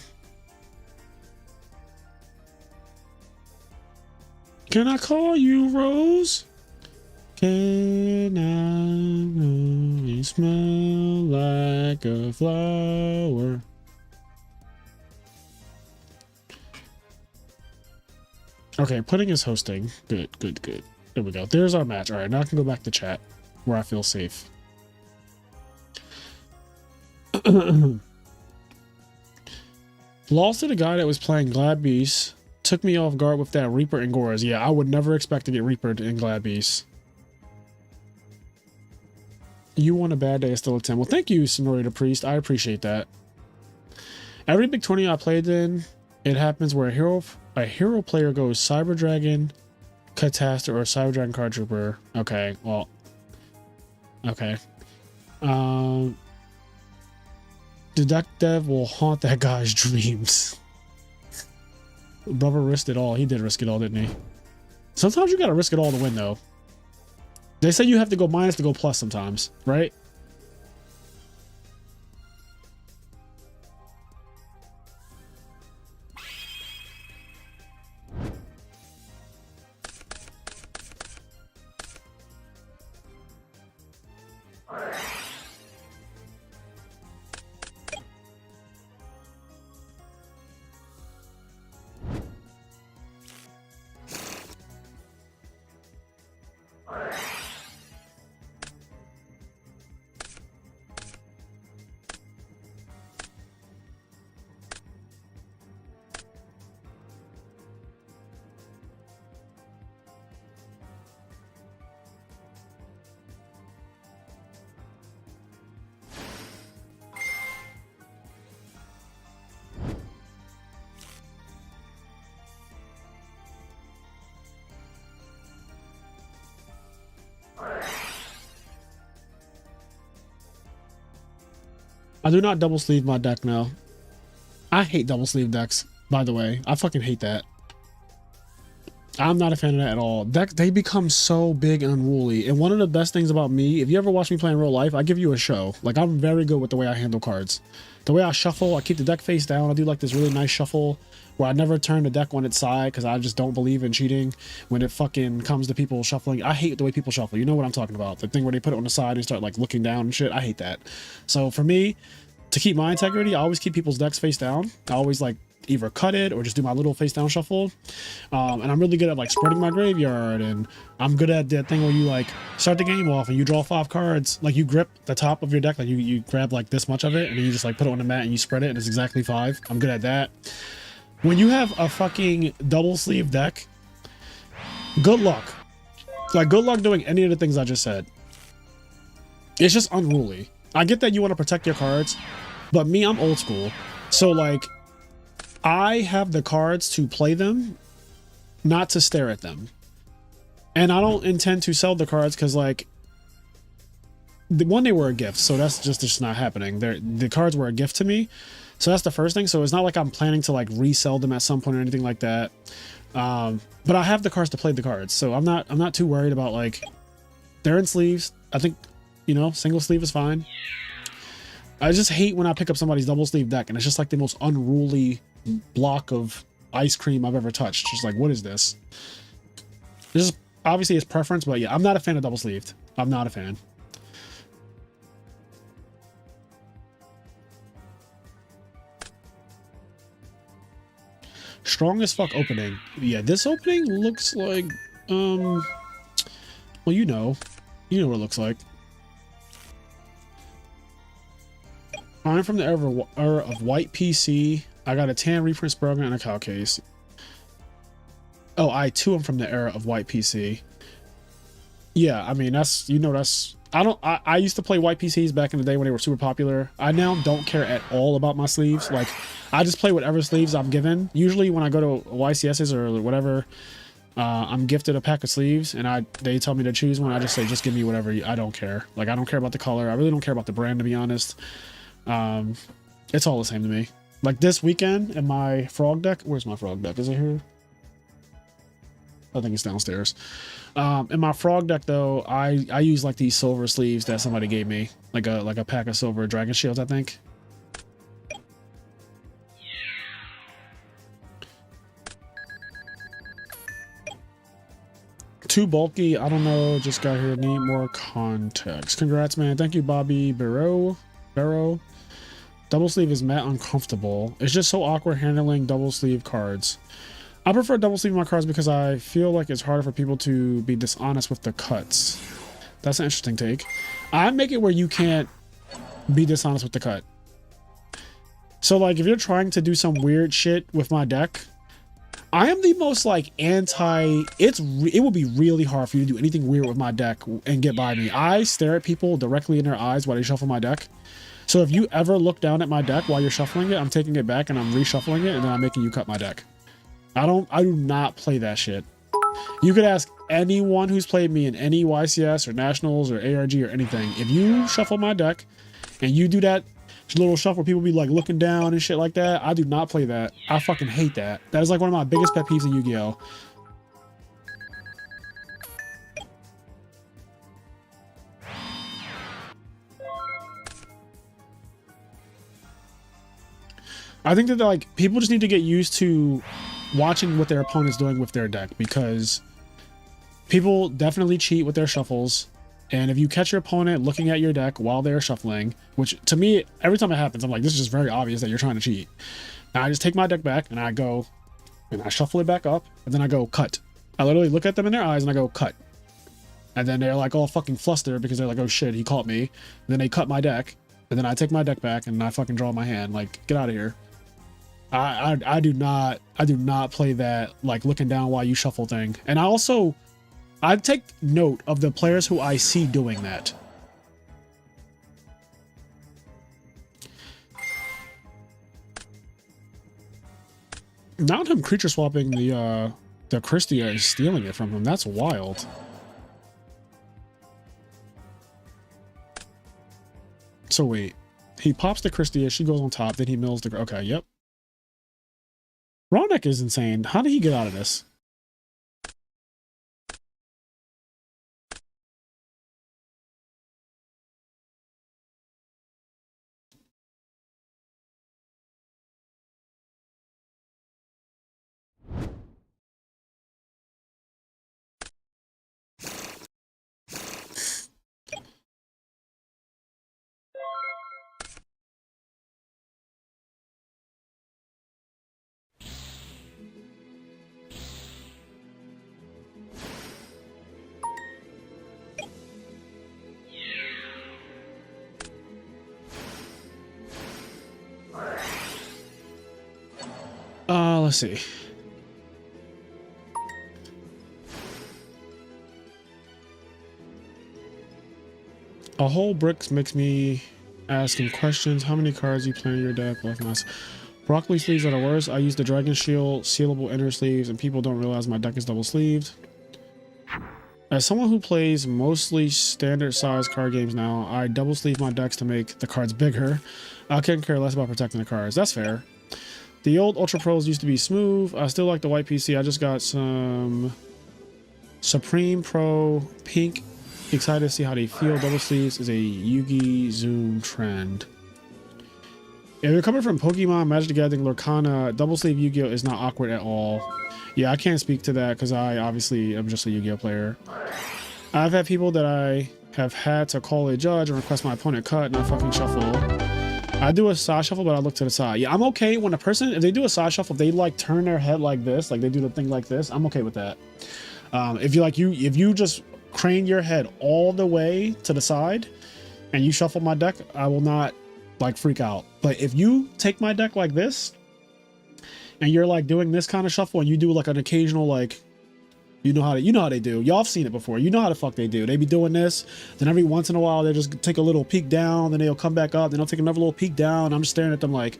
Can I call you Rose? Can I smell like a flower? Okay, Pudding is hosting. Good, good, good. There we go. There's our match. All right, now I can go back to chat where I feel safe. Lost to the guy that was playing Glad Beast. Took me off guard with that Reaper and Goras. Yeah, I would never expect to get Reapered in Glad Beast. You won a bad day, still a 10. Well, thank you, Sonorita Priest. I appreciate that. Every big tourney I played in, it happens where a hero player goes Cyber Dragon, Catastor, or Cyber Dragon Card Trooper. Okay, well. Okay. The deck dev will haunt that guy's dreams. Brother risked it all. He did risk it all, didn't he? Sometimes you gotta risk it all to win, though. They say you have to go minus to go plus sometimes, right? I do not double sleeve my deck now. I hate double sleeve decks, by the way. I fucking hate that. I'm not a fan of that at all. They become so big and unruly. And one of the best things about me, if you ever watch me play in real life, I give you a show. Like, I'm very good with the way I handle cards. The way I shuffle, I keep the deck face down. I do like this really nice shuffle where I never turn the deck on its side because I just don't believe in cheating when it fucking comes to people shuffling. I hate the way people shuffle. You know what I'm talking about. The thing where they put it on the side and start like looking down and shit. I hate that. So for me, to keep my integrity, I always keep people's decks face down. I always like either cut it or just do my little face down shuffle. And I'm really good at like spreading my graveyard, and I'm good at that thing where you like start the game off and you draw 5 cards, like you grip the top of your deck, like you grab like this much of it and then you just like put it on the mat and you spread it and it's exactly 5. I'm good at that. When you have a fucking double sleeve deck, good luck. Like, good luck doing any of the things I just said. It's just unruly. I get that you want to protect your cards, but me, I'm old school. So like, I have the cards to play them, not to stare at them. And I don't intend to sell the cards because, like, they were a gift, so that's just not happening. The cards were a gift to me, so that's the first thing. So it's not like I'm planning to like resell them at some point or anything like that. But I have the cards to play the cards, so I'm not too worried about like they're in sleeves. I think, you know, single sleeve is fine. I just hate when I pick up somebody's double sleeve deck and it's just like the most unruly block of ice cream I've ever touched. Just like, what is this? This is obviously his preference, but yeah, I'm not a fan of double sleeved. I'm not a fan. Strong as fuck opening. Yeah, this opening looks like well, you know what it looks like. I'm from the era of white PC. I got a tan reprint Sprogan and a cow case. Oh, I too am from the era of white PC. Yeah, I mean, that's, you know, that's, I used to play white PCs back in the day when they were super popular. I now don't care at all about my sleeves. Like, I just play whatever sleeves I'm given. Usually when I go to YCS's or whatever, I'm gifted a pack of sleeves and they tell me to choose one. I just say, just give me whatever. I don't care. Like, I don't care about the color. I really don't care about the brand, to be honest. It's all the same to me. Like this weekend in my frog deck, where's my frog deck? Is it here? I think it's downstairs. In my frog deck though, I use like these silver sleeves that somebody gave me, like a pack of silver dragon shields, I think. Too bulky, I don't know, just got here, need more context. Congrats, man. Thank you, Bobby Barrow. Double sleeve is mad uncomfortable. It's just so awkward handling double sleeve cards. I prefer double sleeve my cards because I feel like it's harder for people to be dishonest with the cuts. That's an interesting take. I make it where you can't be dishonest with the cut. So like if you're trying to do some weird shit with my deck, I am the most like it would be really hard for you to do anything weird with my deck and get by me. I stare at people directly in their eyes while they shuffle my deck. So if you ever look down at my deck while you're shuffling it, I'm taking it back and I'm reshuffling it and then I'm making you cut my deck. I do not play that shit. You could ask anyone who's played me in any YCS or Nationals or ARG or anything. If you shuffle my deck and you do that little shuffle where people be like looking down and shit like that, I do not play that. I fucking hate that. That is like one of my biggest pet peeves in Yu-Gi-Oh! I think that like people just need to get used to watching what their opponent's doing with their deck, because people definitely cheat with their shuffles. And if you catch your opponent looking at your deck while they're shuffling, which to me, every time it happens, I'm like, this is just very obvious that you're trying to cheat. Now I just take my deck back and I go and I shuffle it back up and then I go cut. I literally look at them in their eyes and I go cut. And then they're like all fucking flustered because they're like, oh shit, he caught me. And then they cut my deck and then I take my deck back and I fucking draw my hand. Like, get out of here. I do not play that like looking down while you shuffle thing. And I take note of the players who I see doing that. Not him creature swapping the Christia and stealing it from him. That's wild. So wait, he pops the Christia, she goes on top, then he mills the, okay, yep. Raw deck is insane. How did he get out of this? Let's see. A whole bricks makes me asking questions. How many cards you play in your deck? Left mouse. Broccoli sleeves are the worst. I use the Dragon Shield sealable inner sleeves, and people don't realize my deck is double sleeved. As someone who plays mostly standard size card games now, I double sleeve my decks to make the cards bigger. I couldn't care less about protecting the cards. That's fair. The old Ultra Pros used to be smooth. I still like the white PC. I just got some Supreme Pro Pink. Excited to see how they feel. Double sleeves is a Yugi Zoom trend. If you're coming from Pokemon, Magic the Gathering, Lorcana, double sleeve Yu-Gi-Oh is not awkward at all. Yeah, I can't speak to that because I obviously am just a Yu-Gi-Oh player. I've had people that I have had to call a judge and request my opponent cut, and I fucking shuffle. I do a side shuffle, but I look to the side. Yeah, I'm okay when a person, if they do a side shuffle, if they like turn their head like this, like they do the thing like this, I'm okay with that. If you just crane your head all the way to the side and you shuffle my deck, I will not like freak out. But if you take my deck like this and you're like doing this kind of shuffle and you do like an occasional, like, you know how they do. Y'all have seen it before. You know how the fuck they do. They be doing this, then every once in a while they just take a little peek down, then they'll come back up, then they'll take another little peek down. I'm just staring at them like,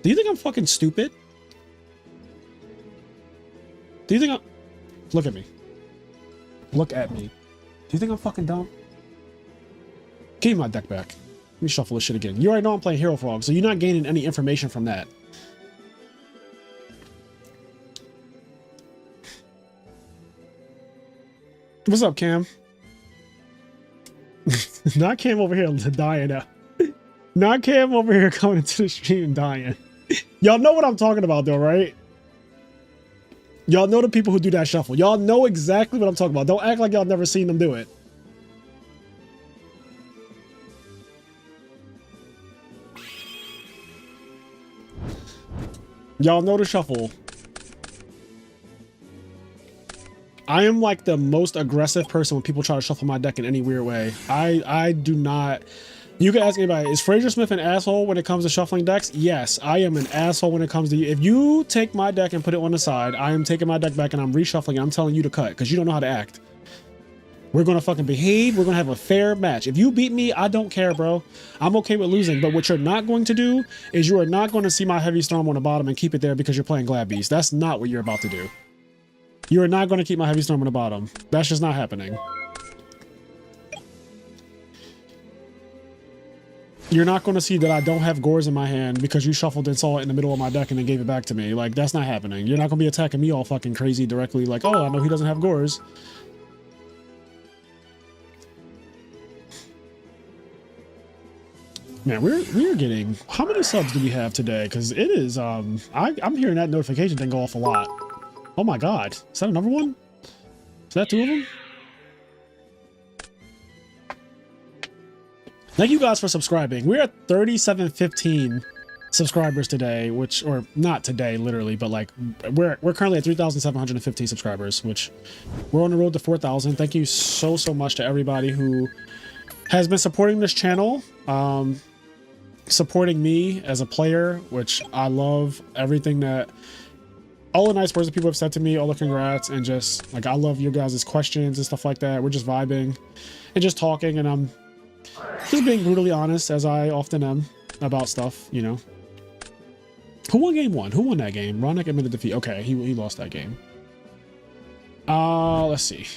do you think I'm fucking stupid? Do you think look at me. Look at me. Do you think I'm fucking dumb? Give me my deck back. Let me shuffle this shit again. You already know I'm playing Hero Frog, so you're not gaining any information from that. What's up, Cam? Not Cam over here dying out. Not Cam over here coming into the stream dying. Y'all know what I'm talking about though, right? Y'all know the people who do that shuffle. Y'all know exactly what I'm talking about. Don't act like y'all never seen them do it. Y'all know the shuffle. I am like the most aggressive person when people try to shuffle my deck in any weird way. I do not. You can ask anybody, is Frazier Smith an asshole when it comes to shuffling decks? Yes, I am an asshole when it comes to you. If you take my deck and put it on the side, I am taking my deck back and I'm reshuffling it. I'm telling you to cut because you don't know how to act. We're going to fucking behave. We're going to have a fair match. If you beat me, I don't care, bro. I'm okay with losing. But what you're not going to do is you are not going to see my Heavy Storm on the bottom and keep it there because you're playing Glad Beast. That's not what you're about to do. You are not going to keep my Heavy Storm on the bottom. That's just not happening. You're not going to see that I don't have Gores in my hand because you shuffled and saw it in the middle of my deck and then gave it back to me. Like, that's not happening. You're not going to be attacking me all fucking crazy directly like, oh, I know he doesn't have Gores. Man, we're getting... How many subs do we have today? Because it is... I'm hearing that notification thing go off a lot. Oh my god. Is that another one? Is that two of them? Thank you guys for subscribing. We're at 3715 subscribers today, which, or not today, literally, but like we're currently at 3,715 subscribers, which we're on the road to 4,000. Thank you so much to everybody who has been supporting this channel, supporting me as a player, which I love everything that all the nice words that people have said to me, all the congrats, and just like I love your guys' questions and stuff like that. We're just vibing and just talking, and I'm just being brutally honest, as I often am, about stuff, you know. Who won game one? Who won that game? Ronick admitted defeat. Okay, he lost that game. Let's see.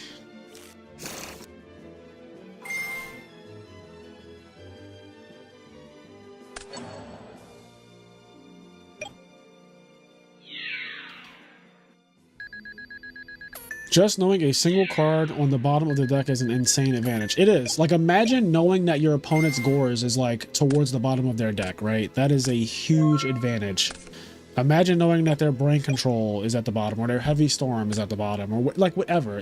Just knowing a single card on the bottom of the deck is an insane advantage. It is. Like, imagine knowing that your opponent's Gores is, like, towards the bottom of their deck, right? That is a huge advantage. Imagine knowing that their Brain Control is at the bottom, or their Heavy Storm is at the bottom, or, like, whatever.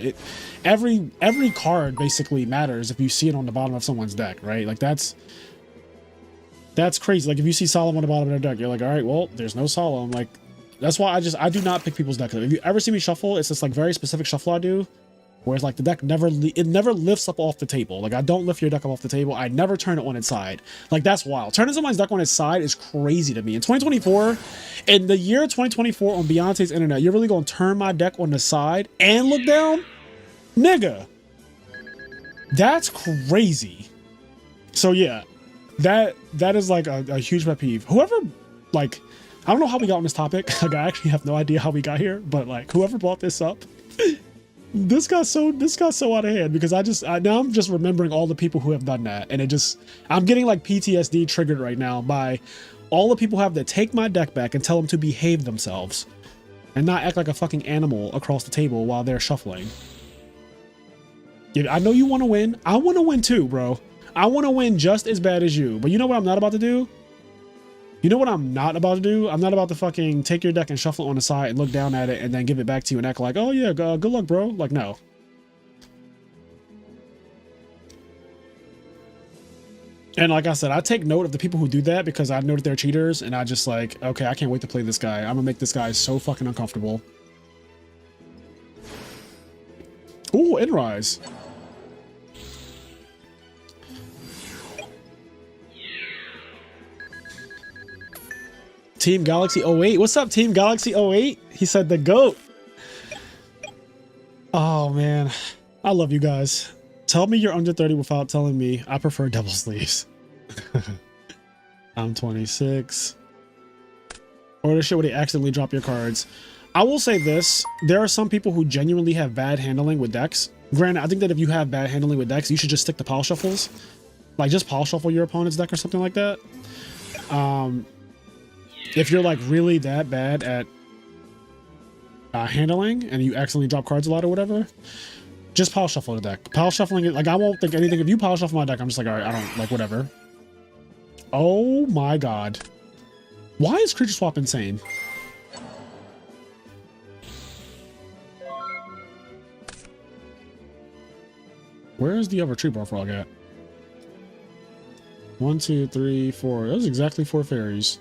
Every card basically matters if you see it on the bottom of someone's deck, right? Like, that's crazy. Like, if you see Solemn on the bottom of their deck, you're like, all right, well, there's no Solemn. Like, that's why I do not pick people's decks. If you ever see me shuffle, it's this like very specific shuffle I do. Whereas like the deck never lifts up off the table. Like I don't lift your deck up off the table. I never turn it on its side. Like that's wild. Turning someone's deck on its side is crazy to me. In 2024, in the year 2024 on Beyonce's internet, you're really gonna turn my deck on the side and look down? Nigga. That's crazy. So yeah, that is like a huge pet peeve. Whoever, like, I don't know how we got on this topic. Like I actually have no idea how we got here, but like whoever brought this up, this got so out of hand because now I'm just remembering all the people who have done that, and I'm getting like PTSD triggered right now by all the people who have to take my deck back and tell them to behave themselves and not act like a fucking animal across the table while they're shuffling. I know you want to win. I want to win too, bro. I want to win just as bad as you. But you know what I'm not about to do? You know what I'm not about to do? I'm not about to fucking take your deck and shuffle it on the side and look down at it and then give it back to you and act like, oh yeah, good luck, bro. Like, no. And like I said, I take note of the people who do that because I know that they're cheaters, and I just like, okay, I can't wait to play this guy. I'm gonna make this guy so fucking uncomfortable. Ooh, Endrise. Team Galaxy 08. What's up, Team Galaxy 08? He said the GOAT. Oh, man. I love you guys. Tell me you're under 30 without telling me. I prefer double sleeves. I'm 26. Or the shit where they accidentally drop your cards. I will say this. There are some people who genuinely have bad handling with decks. Granted, I think that if you have bad handling with decks, you should just stick to pile shuffles. Like, just pile shuffle your opponent's deck or something like that. If you're like really that bad at handling and you accidentally drop cards a lot or whatever, just pile shuffle the deck. Pile shuffling it, like I won't think anything. If you pile shuffle my deck, I'm just like, all right, I don't like whatever. Oh my god. Why is creature swap insane? Where is the other tree bar frog at? 1, 2, 3, 4. That was exactly 4 fairies.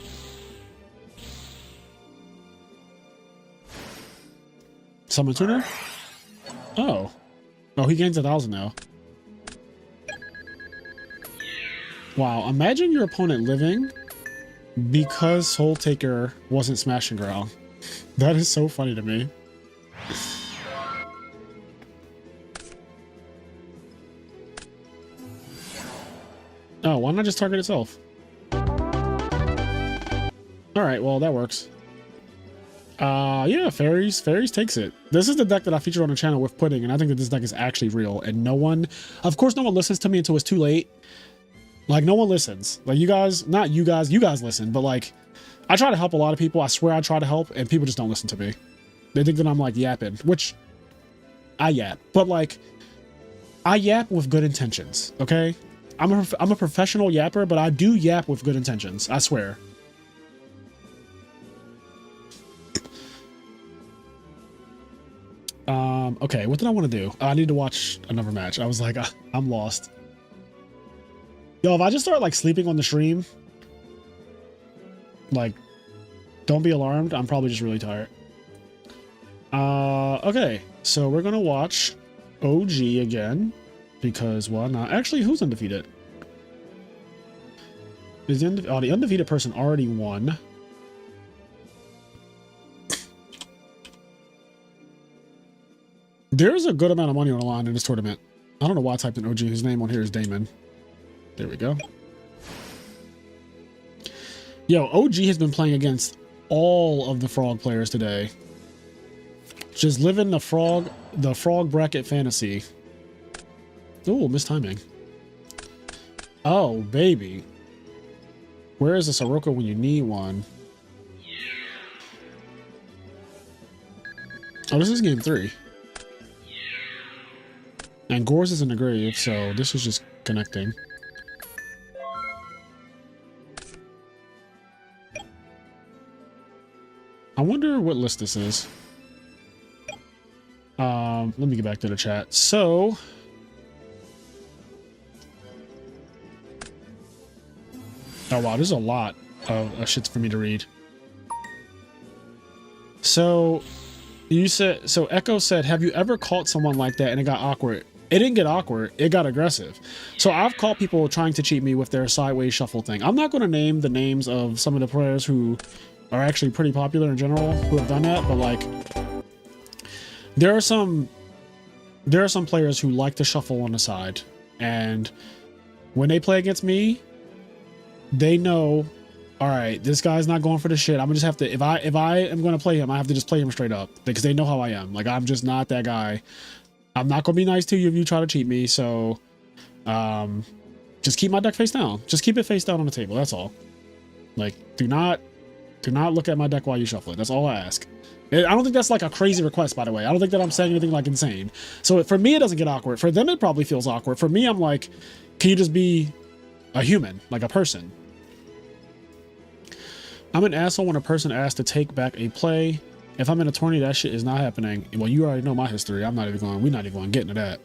Summon tuner? Oh. Oh, he gains 1,000 now. Wow, imagine your opponent living because Soul Taker wasn't smashing ground. That is so funny to me. Oh, why not just target itself? Alright, well, that works. Yeah, Fairies takes it. This is the deck that I featured on the channel with Pudding, and I think that this deck is actually real, and no one, of course, no one listens to me until it's too late. Like, no one listens. Like, you guys listen, but like, I try to help a lot of people. I swear I try to help, and people just don't listen to me. They think that I'm like yapping, which I yap, but like, I yap with good intentions, okay? I'm a professional yapper, but I do yap with good intentions. I swear. Okay, what did I want to do? I need to watch another match. I was like, I'm lost. Yo, if I just start like sleeping on the stream, like, don't be alarmed. I'm probably just really tired. Okay, so we're gonna watch OG again because why not? Actually, who's undefeated? Is the undefeated person already won? There's a good amount of money on the line in this tournament. I don't know why I typed in OG. His name on here is Damon. There we go. Yo, OG has been playing against all of the frog players today. Just living the frog bracket fantasy. Oh, mistiming. Oh, baby. Where is the Soroka when you need one? Oh, this is game 3. And Gores is in the grave, so this is just connecting. I wonder what list this is. Let me get back to the chat. So, oh wow, there's a lot of shit for me to read. So, You said, so Echo said, have you ever caught someone like that and it got awkward? It didn't get awkward, it got aggressive. So I've caught people trying to cheat me with their sideways shuffle thing. I'm not going to name the names of some of the players who are actually pretty popular in general who have done that, but like there are some players who like to shuffle on the side, and when they play against me, they know, all right, this guy's not going for the shit. I'm gonna just have to, if I am going to play him, I have to just play him straight up because they know how I am. Like, I'm just not that guy. I'm not going to be nice to you if you try to cheat me. So, just keep my deck face down. Just keep it face down on the table. That's all. Like, do not look at my deck while you shuffle it. That's all I ask. I don't think that's like a crazy request, by the way. I don't think that I'm saying anything like insane. So for me, it doesn't get awkward. For them, it probably feels awkward. For me, I'm like, can you just be a human, like a person? I'm an asshole when a person asks to take back a play. If I'm in a tourney, that shit is not happening. Well, you already know my history. We're not even going to get into that.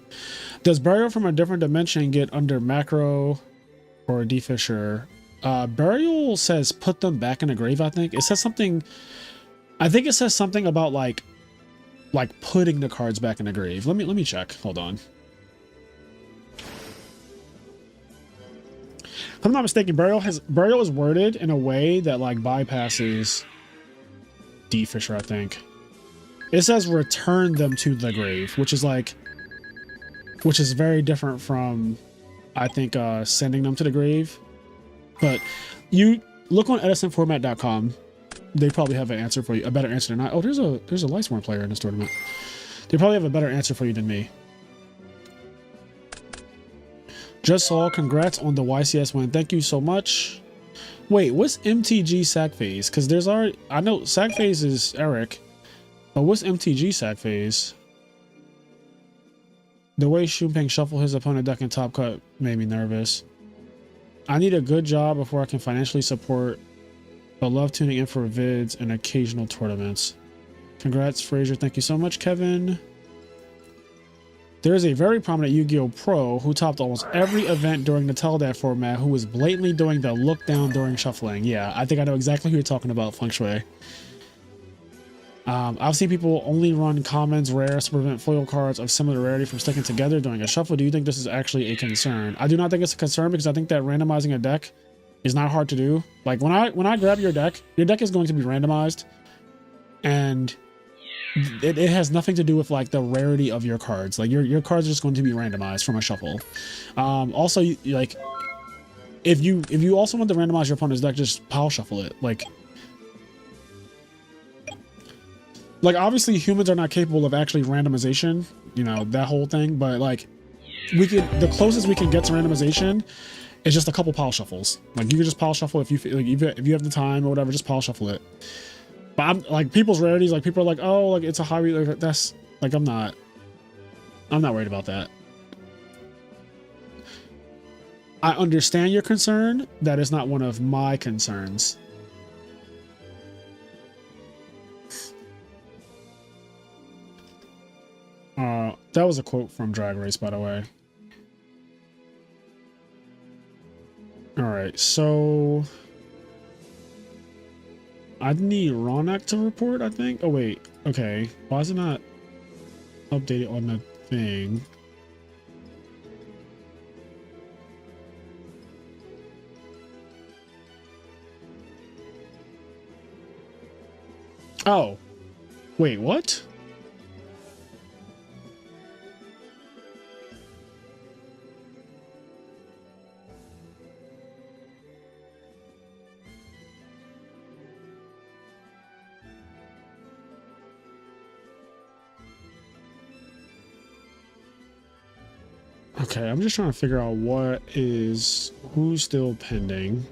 Does burial from a different dimension get under macro or defisher? Burial says put them back in the grave, I think. It says something, I think it says something about like putting the cards back in the grave. Let me check. Hold on. If I'm not mistaken, burial is worded in a way that like bypasses defisher, I think. It says return them to the grave, which is very different from, I think, sending them to the grave. But you look on edisonformat.com. They probably have an answer for you, a better answer than I. Oh, there's a Lightsworn player in this tournament. They probably have a better answer for you than me. Just saw, congrats on the YCS win. Thank you so much. Wait, what's MTG sack phase? Because there's already, I know sack phase is Eric, but what's MTG sack phase? The way Shumpeng shuffled his opponent deck in Top Cut made me nervous. I need a good job before I can financially support, but love tuning in for vids and occasional tournaments. Congrats, Frazier. Thank you so much, Kevin. There is a very prominent Yu-Gi-Oh! Pro who topped almost every event during the Teldad format who was blatantly doing the look down during shuffling. Yeah, I think I know exactly who you're talking about, Feng Shui. I've seen people only run commons, rares to prevent foil cards of similar rarity from sticking together during a shuffle. Do you think this is actually a concern? I do not think it's a concern because I think that randomizing a deck is not hard to do. Like when I grab your deck is going to be randomized, and it has nothing to do with like the rarity of your cards. Like your cards are just going to be randomized from a shuffle. Also, like if you also want to randomize your opponent's deck, just pile shuffle it. Like obviously humans are not capable of actually randomization, you know, that whole thing, but like the closest we can get to randomization is just a couple pile shuffles. Like you can just pile shuffle if you have the time or whatever, just pile shuffle it. But I'm like people's rarities, like people are like, oh, like it's a high, like that's like I'm not worried about that. I understand your concern. That is not one of my concerns. That was a quote from Drag Race, by the way. All right, so I need Ronak to report, I think. Oh wait, okay. Why is it not updated on the thing? Oh, wait, what? Okay, I'm just trying to figure out who's still pending.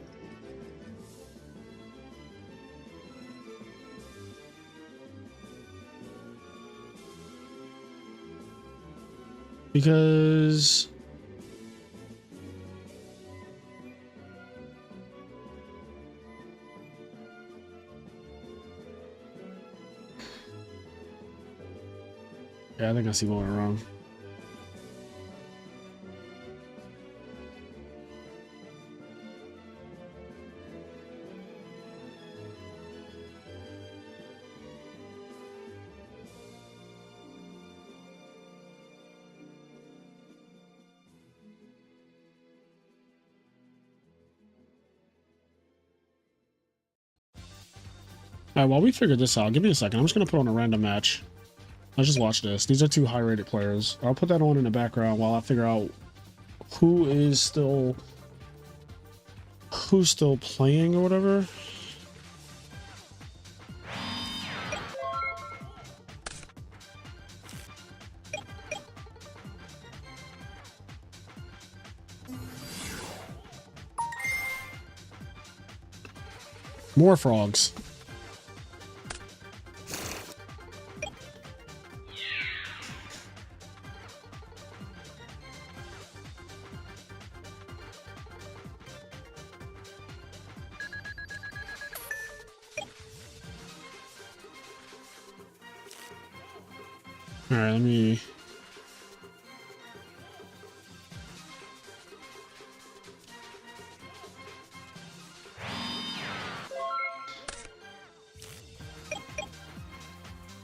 Because yeah, I think I see what went wrong. All right, while we figure this out, give me a second. I'm just gonna put on a random match. Let's just watch this. These are two high-rated players. I'll put that on in the background while I figure out who's still playing or whatever. More frogs. All right, let me...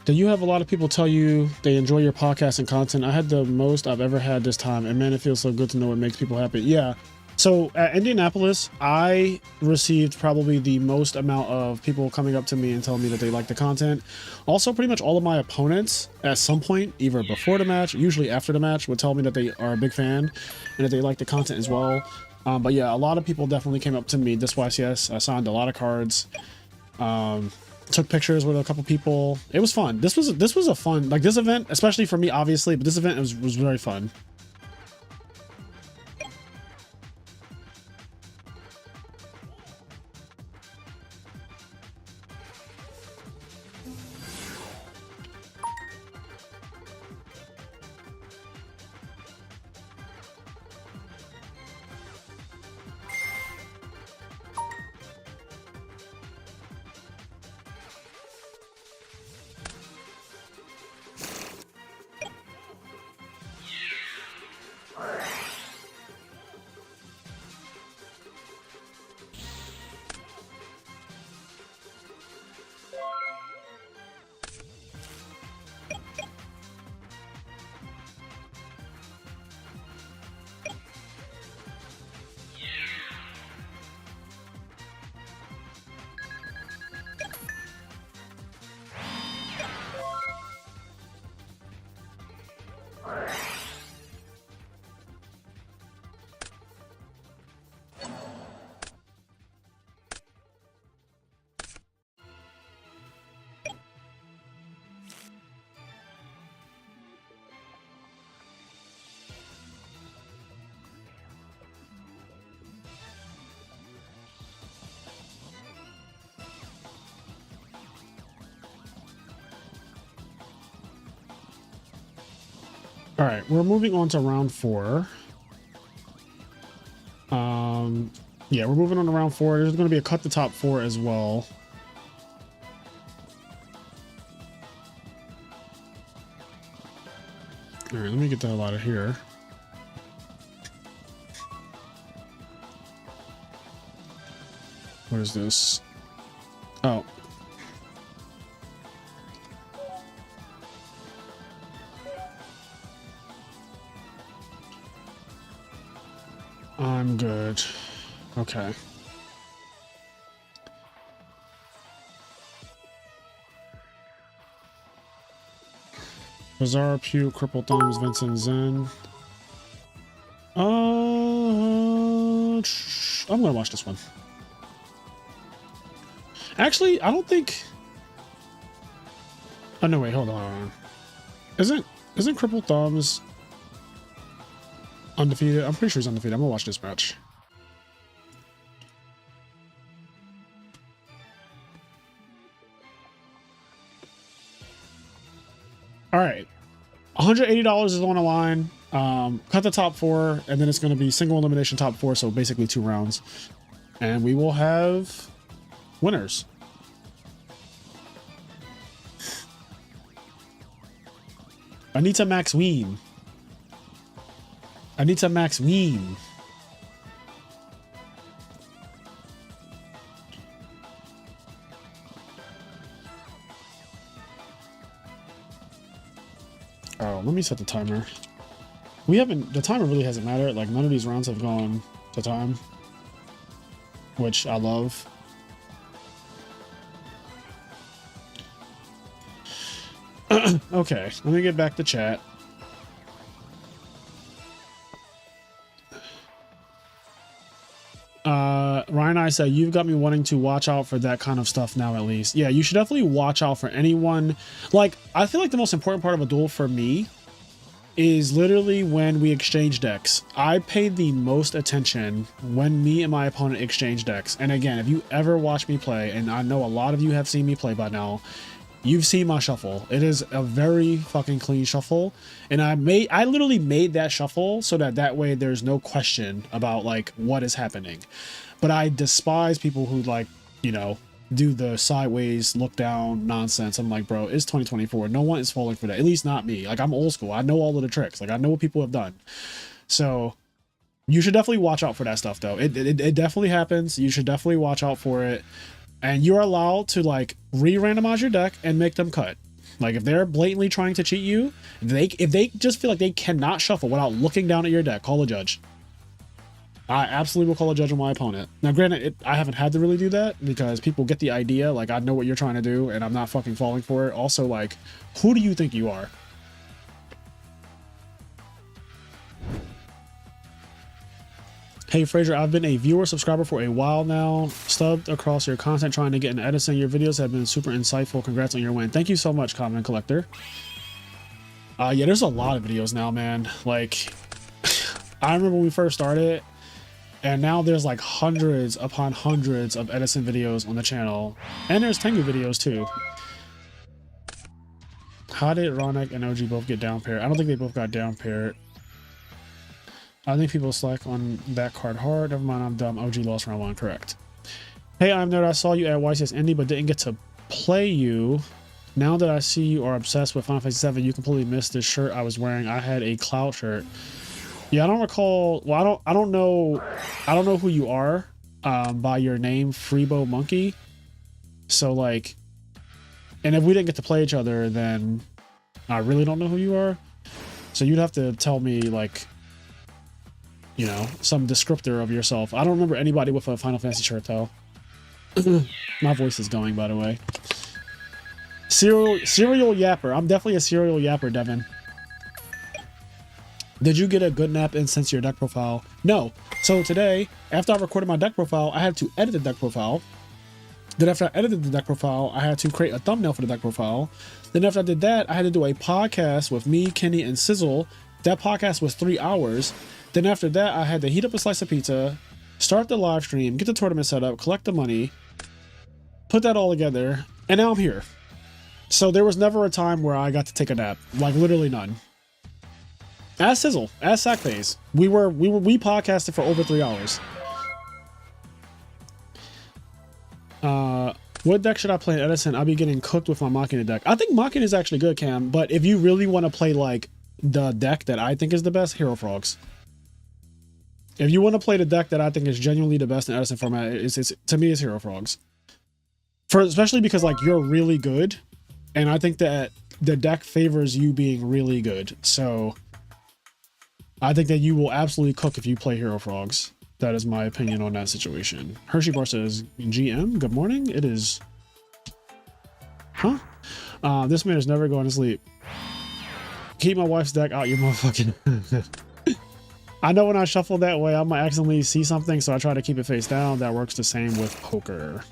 Do you have a lot of people tell you they enjoy your podcast and content? I had the most I've ever had this time, and man, it feels so good to know it makes people happy. Yeah. So at Indianapolis, I received probably the most amount of people coming up to me and telling me that they like the content. Also, pretty much all of my opponents at some point, either before the match, usually after the match, would tell me that they are a big fan and that they like the content as well. But yeah, a lot of people definitely came up to me this YCS. I signed a lot of cards. Took pictures with a couple people. It was fun. This was a fun, like, this event, especially for me, obviously, but this event was very fun. All right, we're moving on to round 4. Yeah, we're moving on to round 4. There's going to be a cut the top 4 as well. All right, let me get the hell out of here. What is this? Oh. I'm good. Okay. Bizarre, Pew, Crippled Thumbs, Vincent, Zen. I'm gonna watch this one. Actually, I don't think... Oh, no, wait, hold on. Isn't Crippled Thumbs undefeated? I'm pretty sure he's undefeated. I'm gonna watch this match. All right, $180 is on the line. Cut the top 4, and then it's going to be single elimination top 4, so basically 2 rounds, and we will have winners. Anita Max Ween. Anita Max Ween. Oh, let me set the timer. The timer really hasn't mattered. Like, none of these rounds have gone to time, which I love. Okay, let me get back to chat. Ryan, I said, you've got me wanting to watch out for that kind of stuff now, at least. Yeah, you should definitely watch out for anyone. Like, I feel like the most important part of a duel for me is literally when we exchange decks. I pay the most attention when me and my opponent exchange decks. And again, if you ever watch me play, and I know a lot of you have seen me play by now, you've seen my shuffle. It is a very fucking clean shuffle. And I literally made that shuffle so that way there's no question about like what is happening. But I despise people who like, you know, do the sideways look down nonsense. I'm like, bro, it's 2024. No one is falling for that. At least not me. Like, I'm old school. I know all of the tricks. Like, I know what people have done. So you should definitely watch out for that stuff though. It definitely happens. You should definitely watch out for it. And you're allowed to like re-randomize your deck and make them cut. Like if they're blatantly trying to cheat you, if they just feel like they cannot shuffle without looking down at your deck, call a judge. I absolutely will call a judge on my opponent. Now, granted, I haven't had to really do that because people get the idea. Like, I know what you're trying to do, and I'm not fucking falling for it. Also, like, who do you think you are? Hey, Frazier, I've been a viewer subscriber for a while now. Stubbed across your content trying to get into Edison. Your videos have been super insightful. Congrats on your win. Thank you so much, Common Collector. Yeah, there's a lot of videos now, man. Like, I remember when we first started. And now there's like hundreds upon hundreds of Edison videos on the channel. And there's Tengu videos too. How did Ronak and OG both get down paired? I don't think they both got down paired. I think people slack on that card hard. Never mind, I'm dumb. OG lost round 1, correct. Hey, IMNerd, I saw you at YCS Indy, but didn't get to play you. Now that I see you are obsessed with Final Fantasy 7, you completely missed this shirt I was wearing. I had a Cloud shirt. Yeah, I don't recall. Well, I don't know who you are by your name, Freebo Monkey. So like, and if we didn't get to play each other, then I really don't know who you are. So you'd have to tell me like, you know, some descriptor of yourself. I don't remember anybody with a Final Fantasy shirt though. My voice is going, by the way. Serial yapper. I'm definitely a serial yapper, Devin. Did you get a good nap in since your deck profile? No. So today, after I recorded my deck profile, I had to edit the deck profile. Then after I edited the deck profile, I had to create a thumbnail for the deck profile. Then after I did that, I had to do a podcast with me, Kenny, and Sizzle. That podcast was 3 hours. Then after that, I had to heat up a slice of pizza, start the live stream, get the tournament set up, collect the money, put that all together, and now I'm here. So there was never a time where I got to take a nap. Like literally none. As Sizzle, as Sackphase, we podcasted for over 3 hours. What deck should I play in Edison? I'll be getting cooked with my Machina deck. I think Machina is actually good, Cam, but if you really want to play like the deck that I think is the best, Hero Frogs. If you want to play the deck that I think is genuinely the best in Edison format, to me, it's Hero Frogs. Especially because like you're really good, and I think that the deck favors you being really good. So I think that you will absolutely cook if you play Hero Frogs. That is my opinion on that situation. Hershey Bar says, GM, good morning. It is... Huh? This man is never going to sleep. Keep my wife's deck out your motherfucking... I know when I shuffle that way, I might accidentally see something, so I try to keep it face down. That works the same with poker.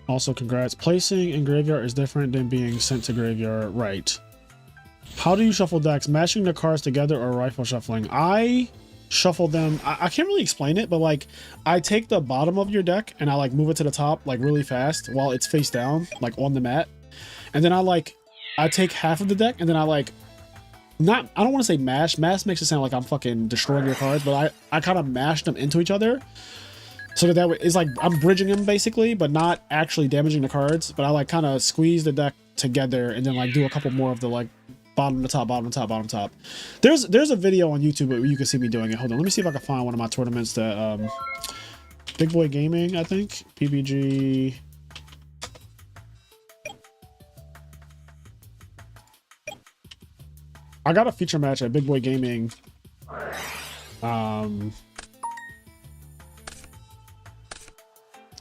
Also, congrats. Placing in graveyard is different than being sent to graveyard. Right. How do you shuffle decks? Mashing the cards together or rifle shuffling? I shuffle them. I can't really explain it, but like I take the bottom of your deck and I like move it to the top like really fast while it's face down, like on the mat. And then I take half of the deck and then I don't want to say mash. Mash makes it sound like I'm fucking destroying your cards, but I kind of mash them into each other. So that way it's like I'm bridging them basically, but not actually damaging the cards. But I like kind of squeeze the deck together and then like do a couple more of the like bottom to top, bottom to top, bottom to top. There's a video on YouTube where you can see me doing it. Hold on, let me see if I can find one of my tournaments that Big Boy Gaming, I think. PBG. I got a feature match at Big Boy Gaming.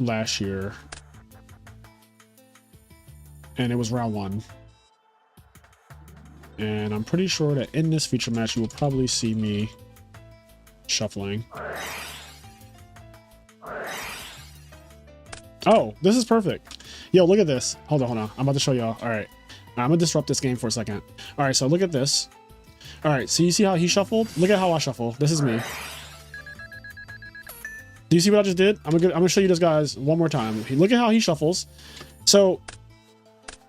last year. And it was round 1. And I'm pretty sure that in this feature match, you will probably see me shuffling. Oh, this is perfect. Yo, look at this. Hold on. I'm about to show y'all. All right. I'm gonna disrupt this game for a second. All right, so look at this. All right, so you see how he shuffled? Look at how I shuffle. This is me. Do you see what I just did? I'm gonna show you this, guys, one more time. Look at how he shuffles. So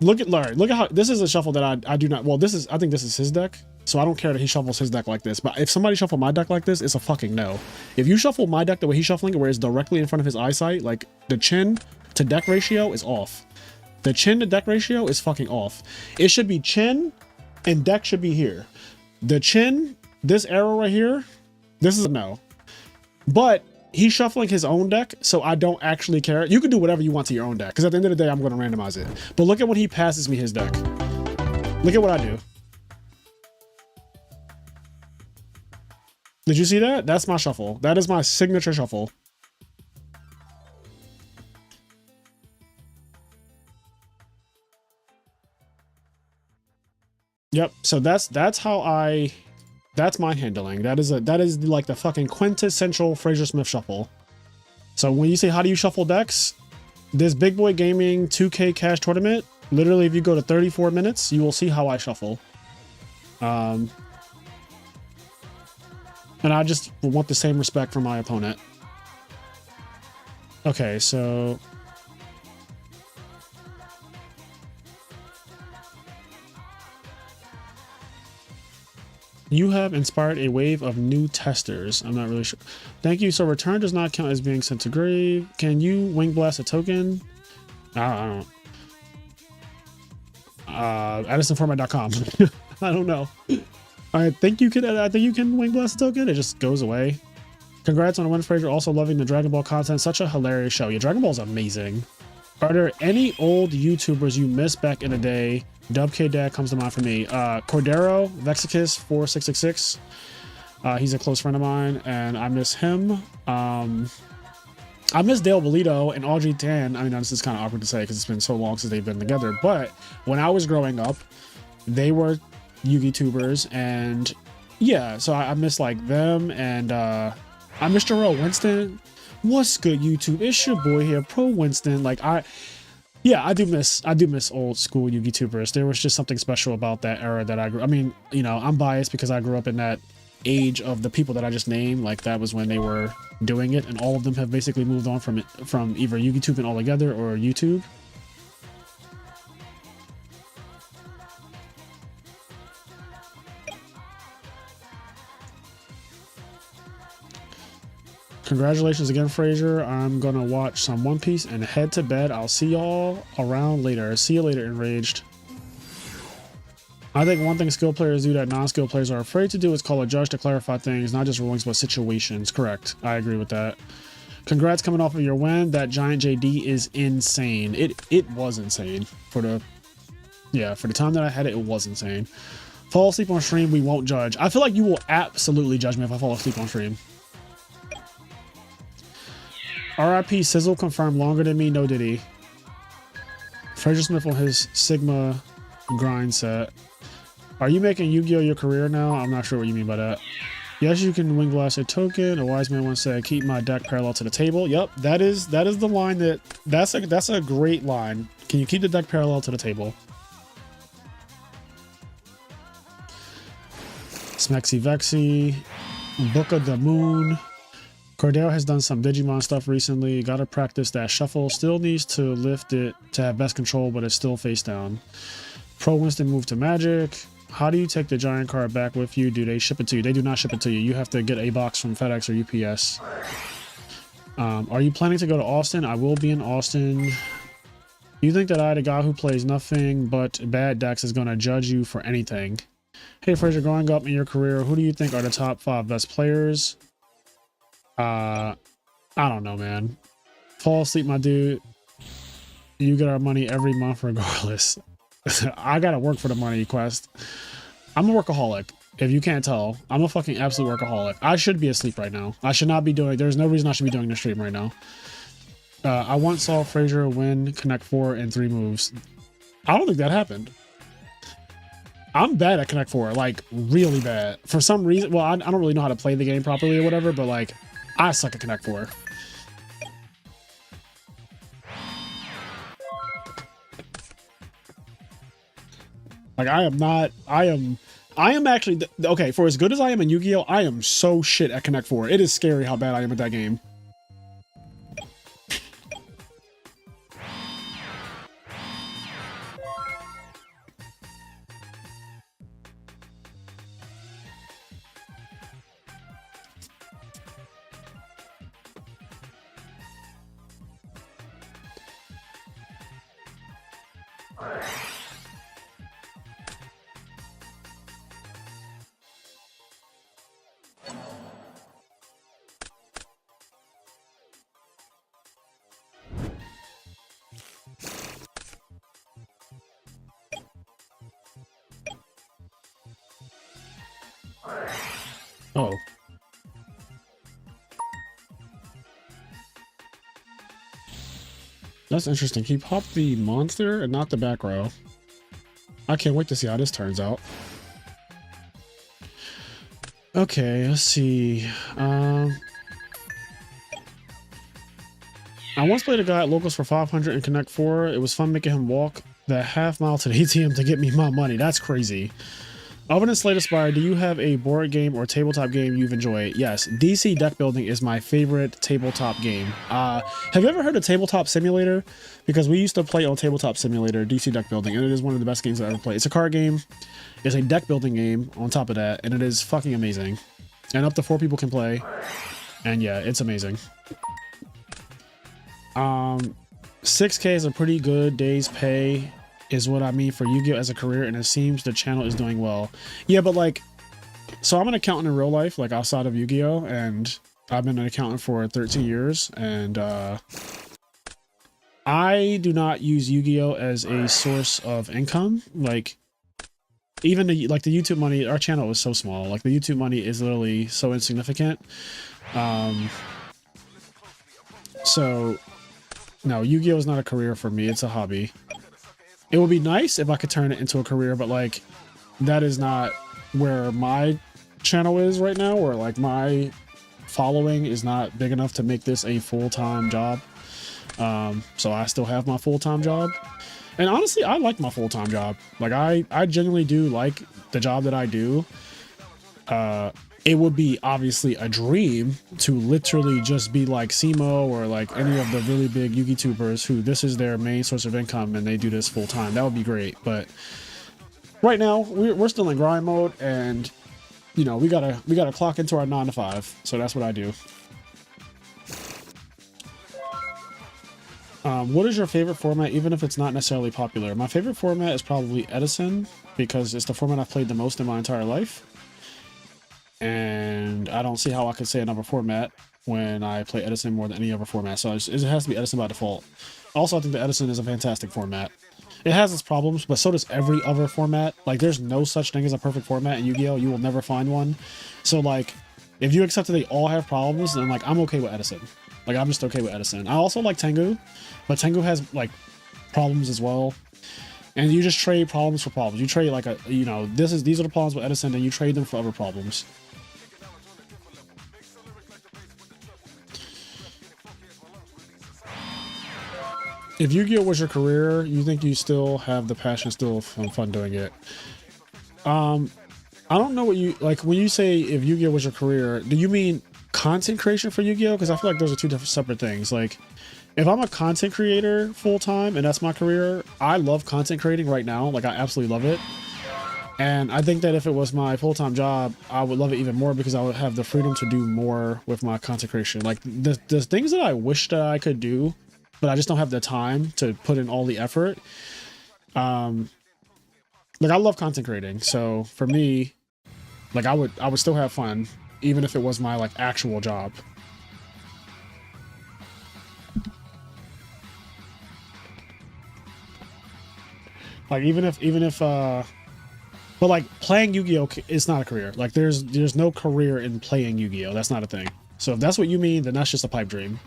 look at Larry. Look at how this is a shuffle that I do not. Well, I think this is his deck. So I don't care that he shuffles his deck like this. But if somebody shuffle my deck like this, it's a fucking no. If you shuffle my deck the way he's shuffling it, where it's directly in front of his eyesight, like the chin to deck ratio is off. The chin to deck ratio is fucking off. It should be chin and deck should be here. The chin, this arrow right here, this is a no. But he's shuffling his own deck, so I don't actually care. You can do whatever you want to your own deck, because at the end of the day, I'm going to randomize it. But look at when he passes me his deck. Look at what I do. Did you see that? That's my shuffle. That is my signature shuffle. Yep. So that's my handling. That is like the fucking quintessential Frazier Smith shuffle. So when you say how do you shuffle decks, this Big Boy Gaming 2K cash tournament, literally if you go to 34 minutes, you will see how I shuffle. And I just want the same respect from my opponent. Okay, so you have inspired a wave of new testers. I'm not really sure. Thank you. So return does not count as being sent to grave. Can you wing blast a token? I don't. EdisonFormat.com. I don't know. I think you can wing blast a token. It just goes away. Congrats on the win, Frazier. Also loving the Dragon Ball content. Such a hilarious show. Yeah, Dragon Ball is amazing. Are there any old YouTubers you missed back in the day? Dub K Dad comes to mind for me. Cordero, Vexicus 4666. He's a close friend of mine, and I miss him. I miss Dale Bolito and Audrey Tan. I mean, this is kind of awkward to say because it's been so long since they've been together. But when I was growing up, they were Yu-Gi-Tubers, and yeah, so I miss like them, and I miss Jarrell Winston. What's good, YouTube? It's your boy here, Pro Winston. Like yeah, I do miss old school Yu-Gi-Tubers. There was just something special about that era that I grew. I mean, you know, I'm biased because I grew up in that age of the people that I just named. Like that was when they were doing it, and all of them have basically moved on from either Yu-Gi-Tubing altogether or YouTube. Congratulations again, Frazier. I'm gonna watch some One Piece and head to bed. I'll see y'all around later. See you later, Enraged. I think one thing skill players do that non-skill players are afraid to do is call a judge to clarify things, not just rulings but situations. Correct. I agree with that. Congrats coming off of your win. That giant JD is insane. It was insane for the time that I had it. It was insane. Fall asleep on stream, we won't judge. I feel like you will absolutely judge me if I fall asleep on stream. RIP Sizzle confirmed longer than me, no diddy. Frazier Smith on his Sigma grind set. Are you making Yu-Gi-Oh your career now? I'm not sure what you mean by that. Yes, you can wing blast a token. A wise man once said, keep my deck parallel to the table. Yep, that is the line that's a great line. Can you keep the deck parallel to the table? Smexy Vexy, Book of the Moon. Cordero has done some Digimon stuff recently. Gotta practice that shuffle. Still needs to lift it to have best control, but it's still face down. Pro Winston moved to Magic. How do you take the giant card back with you? Do they ship it to you? They do not ship it to you. You have to get a box from FedEx or UPS. Are you planning to go to Austin? I will be in Austin. You think that I, the guy who plays nothing but bad decks, is going to judge you for anything? Hey, Frazier, growing up in your career, who do you think are the top 5 best players? I don't know, man. Fall asleep, my dude. You get our money every month regardless. I gotta work for the money, Quest. I'm a workaholic. If you can't tell, I'm a fucking absolute workaholic. I should be asleep right now. I should not be doing. There's no reason I should be doing the stream right now. I once saw Frazier win Connect 4 in 3 moves. I don't think that happened. I'm bad at Connect 4, like really bad. For some reason, well, I don't really know how to play the game properly or whatever, but like I suck at Connect 4. Like I am actually, okay, for as good as I am in Yu-Gi-Oh, I am so shit at Connect 4. It is scary how bad I am at that game. Oh. That's interesting. He popped the monster and not the back row. I can't wait to see how this turns out. Okay, let's see. I once played a guy at Locals for 500 in Connect 4. It was fun making him walk the half mile to the ATM to get me my money. That's crazy. Oven and Slate Aspire, do you have a board game or tabletop game you've enjoyed? Yes, DC Deck Building is my favorite tabletop game. Have you ever heard of Tabletop Simulator? Because we used to play on Tabletop Simulator, DC Deck Building, and it is one of the best games I ever played. It's a card game, it's a deck building game on top of that, and it is fucking amazing. And up to 4 people can play, and yeah, it's amazing. 6K is a pretty good day's pay is what I mean for Yu-Gi-Oh as a career, and it seems the channel is doing well. Yeah, but like, so I'm an accountant in real life, like outside of Yu-Gi-Oh, and I've been an accountant for 13 years, and I do not use Yu-Gi-Oh as a source of income. Like, even the YouTube money, our channel is so small. Like, the YouTube money is literally so insignificant. So no, Yu-Gi-Oh is not a career for me. It's a hobby. It would be nice if I could turn it into a career, but like, that is not where my channel is right now, or like my following is not big enough to make this a full-time job. So I still have my full-time job, and honestly, I like my full-time job. Like, I genuinely do like the job that I do. It would be obviously a dream to literally just be like Simo or like any of the really big Yu-Gi tubers who this is their main source of income and they do this full time. That would be great. But right now we're still in grind mode, and you know, we gotta clock into our 9 to 5. So that's what I do. What is your favorite format, even if it's not necessarily popular? My favorite format is probably Edison, because it's the format I've played the most in my entire life. And I don't see how I could say another format when I play Edison more than any other format. So it has to be Edison by default. Also, I think the Edison is a fantastic format. It has its problems, but so does every other format. Like, there's no such thing as a perfect format in Yu-Gi-Oh! You will never find one. So, like, if you accept that they all have problems, then, like, I'm okay with Edison. Like, I'm just okay with Edison. I also like Tengu, but Tengu has, like, problems as well. And you just trade problems for problems. You trade, like, these are the problems with Edison, and you trade them for other problems. If Yu-Gi-Oh was your career, you think you still have the passion, still fun doing it? I don't know what you like when you say if Yu-Gi-Oh was your career. Do you mean content creation for Yu-Gi-Oh? Because I feel like those are two different separate things. Like, if I'm a content creator full time and that's my career, I love content creating right now. Like, I absolutely love it. And I think that if it was my full-time job, I would love it even more, because I would have the freedom to do more with my content creation. Like, the things that I wish that I could do, but I just don't have the time to put in all the effort. Like, I love content creating, so for me, like, I would still have fun even if it was my like actual job. Like, even if but like, playing Yu-Gi-Oh is not a career. Like, there's no career in playing Yu-Gi-Oh. That's not a thing. So if that's what you mean, then that's just a pipe dream.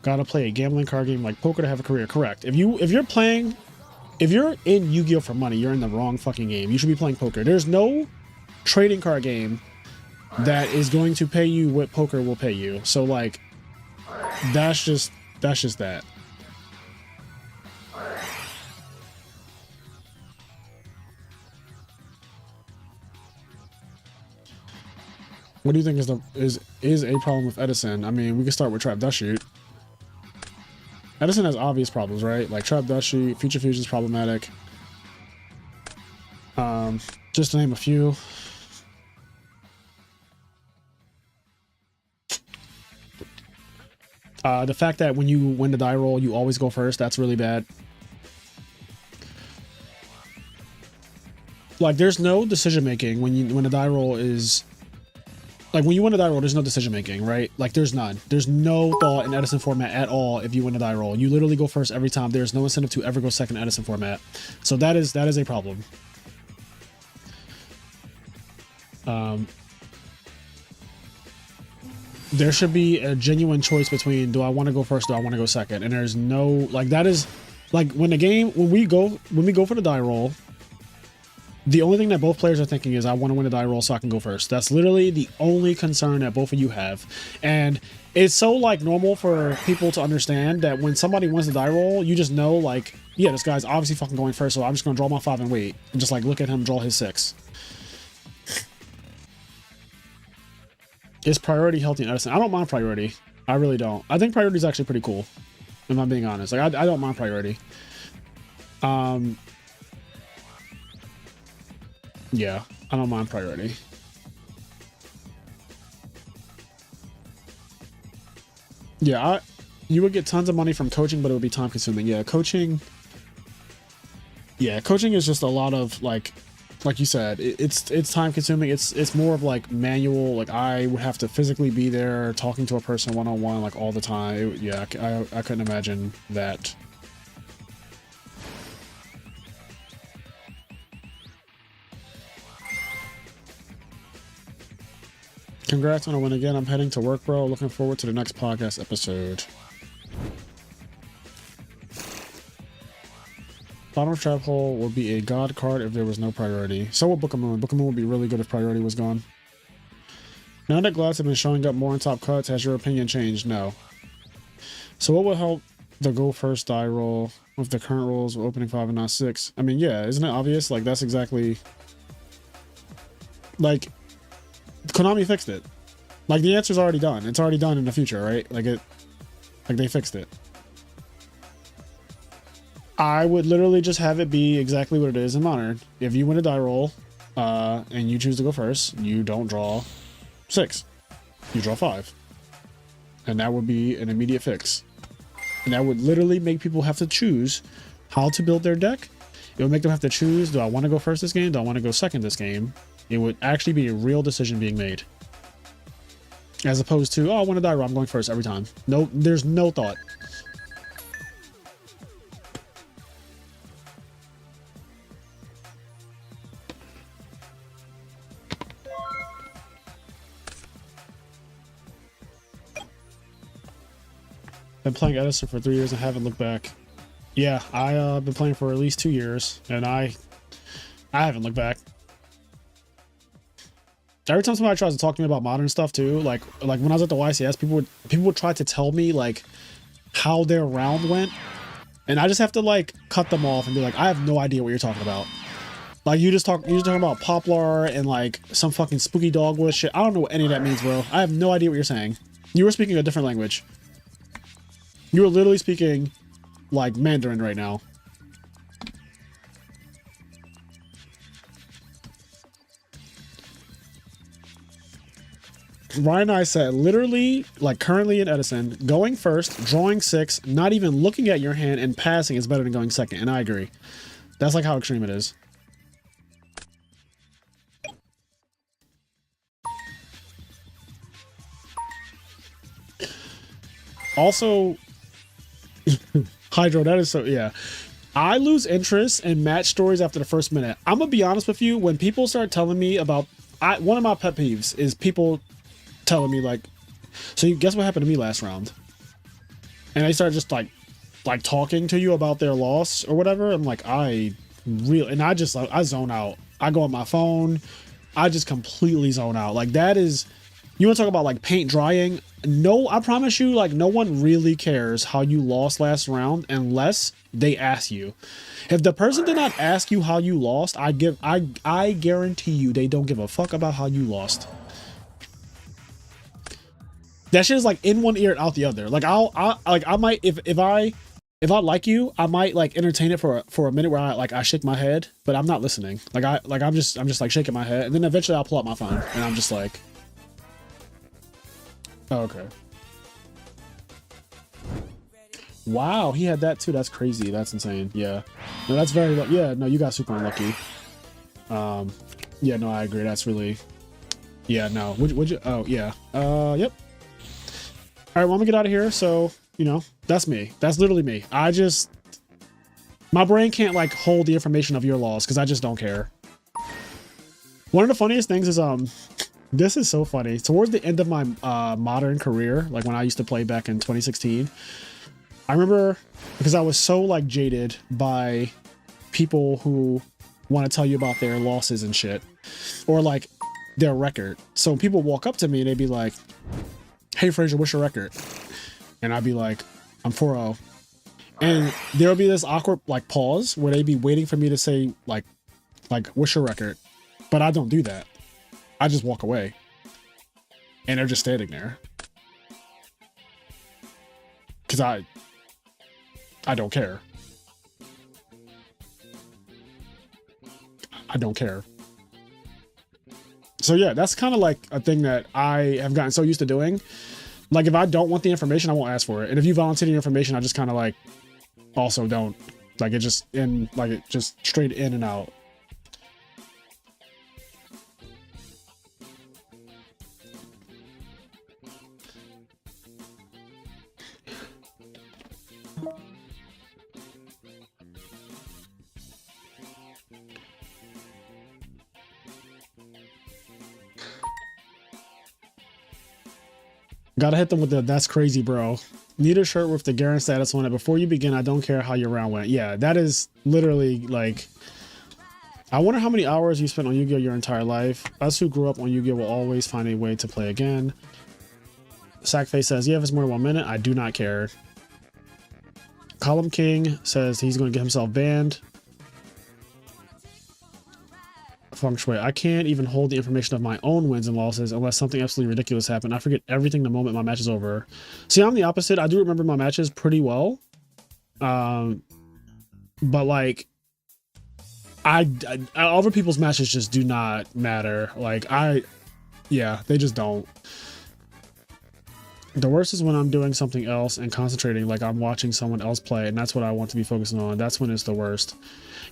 Gotta play a gambling card game like poker to have a career. Correct. If you're in Yu-Gi-Oh for money, you're in the wrong fucking game. You should be playing poker. There's no trading card game that is going to pay you what poker will pay you. So like, that's just that. What do you think is a problem with Edison? I mean, we can start with Trap Dust Shoot. Edison has obvious problems, right? Like Trap Dust Shoot, Future Fusion is problematic. Just to name a few. The fact that when you win the die roll, you always go first, that's really bad. Like, there's no decision making when the die roll is... Like, when you win a die roll, there's no decision making, right? Like, there's none. There's no thought in Edison format at all if you win a die roll. You literally go first every time. There's no incentive to ever go second in Edison format. So that is a problem. There should be a genuine choice between, do I want to go first, do I want to go second? And there's no, like, that is, like, when we go for the die roll, the only thing that both players are thinking is, I want to win a die roll so I can go first. That's literally the only concern that both of you have. And it's so, like, normal for people to understand that when somebody wins the die roll, you just know, like, yeah, this guy's obviously fucking going first, so I'm just going to draw my 5 and wait. And just, like, look at him draw his 6. Is priority healthy in Edison? I don't mind priority. I really don't. I think priority is actually pretty cool, if I'm being honest. Like, I don't mind priority. Yeah, I don't mind priority. Yeah, you would get tons of money from coaching, but it would be time consuming. Yeah, coaching is just a lot of, like you said, it's time consuming. It's more of like manual. Like, I would have to physically be there talking to a person one-on-one like all the time. Yeah, I couldn't imagine that. Congrats on a win again. I'm heading to work, bro. Looking forward to the next podcast episode. Bottom trap hole would be a god card if there was no priority. So would Book of Moon. Book of Moon would be really good if priority was gone. Now that glass have been showing up more in top cuts, has your opinion changed? No. So what would help the go first die roll with the current rolls with opening 5 and not 6? I mean, yeah, isn't it obvious? Like, that's exactly... Like, Konami fixed it. Like, the answer's already done. It's already done in the future, right? Like, they fixed it. I would literally just have it be exactly what it is in Modern. If you win a die roll, and you choose to go first, you don't draw 6. You draw 5. And that would be an immediate fix. And that would literally make people have to choose how to build their deck. It would make them have to choose, do I want to go first this game? Do I want to go second this game? It would actually be a real decision being made. As opposed to, oh, I want to die roll, I'm going first every time. No, there's no thought. Been playing Edison for 3 years and haven't looked back. Yeah, I've been playing for at least 2 years, and I haven't looked back. Every time somebody tries to talk to me about modern stuff too, like when I was at the YCS, people would try to tell me like how their round went, and I just have to like cut them off and be like, I have no idea what you're talking about. Like you're just talking about Poplar and like some fucking spooky dogwood shit. I don't know what any of that means, bro. I have no idea what you're saying. You were speaking a different language. You were literally speaking like Mandarin right now. Ryan and I said literally, like currently in Edison, going first, drawing 6, not even looking at your hand and passing is better than going second. And I agree. That's like how extreme it is. Also, Hydro, that is so, yeah. I lose interest in match stories after the first minute. I'm gonna be honest with you, when people start telling me about, one of my pet peeves is people telling me like, so you guess what happened to me last round? and they start just like talking to you about their loss or whatever, I'm like, I zone out. I go on my phone. I just completely zone out. Like, that is, you want to talk about like paint drying? No, I promise you, like, no one really cares how you lost last round unless they ask you. If the person did not ask you how you lost, I guarantee you they don't give a fuck about how you lost. That shit is like in one ear out the other. Like, I might, if I like you, I might like entertain it for a minute where I shake my head, but I'm not listening. I'm just like shaking my head, and then eventually I'll pull out my phone and I'm just like, oh, okay. Wow, he had that too. That's crazy. That's insane. Yeah, no, that's very, yeah, no, you got super unlucky. Yeah, no, I agree. That's really, yeah, no, would you, oh yeah, yep. All right, well, I'm gonna get out of here. So, you know, that's me. That's literally me. My brain can't like hold the information of your loss because I just don't care. One of the funniest things is, this is so funny. Towards the end of my modern career, like when I used to play back in 2016, I remember, because I was so like jaded by people who want to tell you about their losses and shit, or like their record. So when people walk up to me and they'd be like, "Hey Frazier, what's your record?" And I'd be like, "I'm 4-0." And there'll be this awkward like pause where they'd be waiting for me to say like, "What's your record?" But I don't do that. I just walk away. And they're just standing there. Because I don't care. I don't care. So yeah, that's kind of like a thing that I have gotten so used to doing. Like, if I don't want the information, I won't ask for it. And if you volunteer the information, I just kind of like also don't. Like, it just straight in and out. Gotta hit them with the "that's crazy, bro." Need a shirt with the Garen status on it. Before you begin, I don't care how your round went. Yeah, that is literally like, I wonder how many hours you spent on Yu-Gi-Oh your entire life. Us who grew up on Yu-Gi-Oh will always find a way to play again. Sackface says, yeah, if it's more than 1 minute, I do not care. Column King says he's going to get himself banned. Feng Shui, I can't even hold the information of my own wins and losses unless something absolutely ridiculous happened. I forget everything the moment my match is over. See, I'm the opposite. I do remember my matches pretty well. But like, other people's matches just do not matter. Like, yeah, they just don't. The worst is when I'm doing something else and concentrating, like I'm watching someone else play, and that's what I want to be focusing on. That's when it's the worst.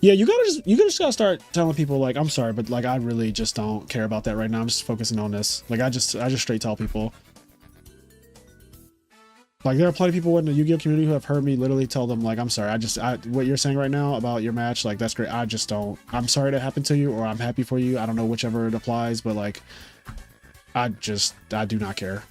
Yeah, you gotta start telling people like, I'm sorry, but like I really just don't care about that right now. I'm just focusing on this. Like I just straight tell people. Like there are plenty of people in the Yu-Gi-Oh community who have heard me literally tell them like, I'm sorry, what you're saying right now about your match, like that's great. I just don't. I'm sorry that happened to you, or I'm happy for you. I don't know whichever it applies, but like, I do not care.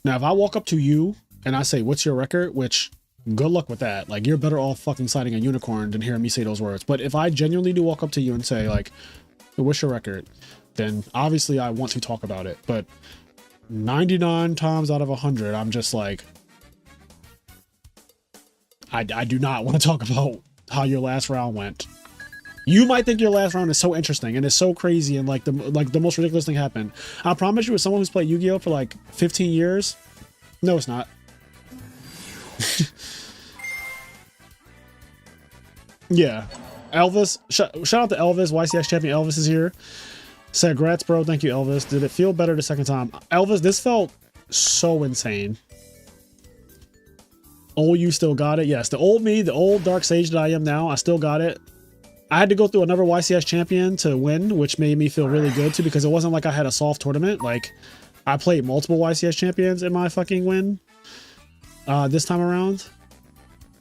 Now, if I walk up to you and I say, what's your record? Which, good luck with that. Like, you're better off fucking citing a unicorn than hearing me say those words. But if I genuinely do walk up to you and say, like, what's your record? Then obviously I want to talk about it. But 99 times out of 100, I'm just like, I do not want to talk about how your last round went. You might think your last round is so interesting and it's so crazy and like the most ridiculous thing happened. I promise you, as someone who's played Yu-Gi-Oh for like 15 years, no, it's not. Yeah, Elvis. Shout out to Elvis. YCS champion Elvis is here. Said, "Grats, bro. Thank you, Elvis. Did it feel better the second time?" Elvis, this felt so insane. Oh, you still got it? Yes, the old me, the old dark sage that I am now, I still got it. I had to go through another YCS champion to win, which made me feel really good too, because it wasn't like I had a soft tournament. Like, I played multiple YCS champions in my fucking win this time around.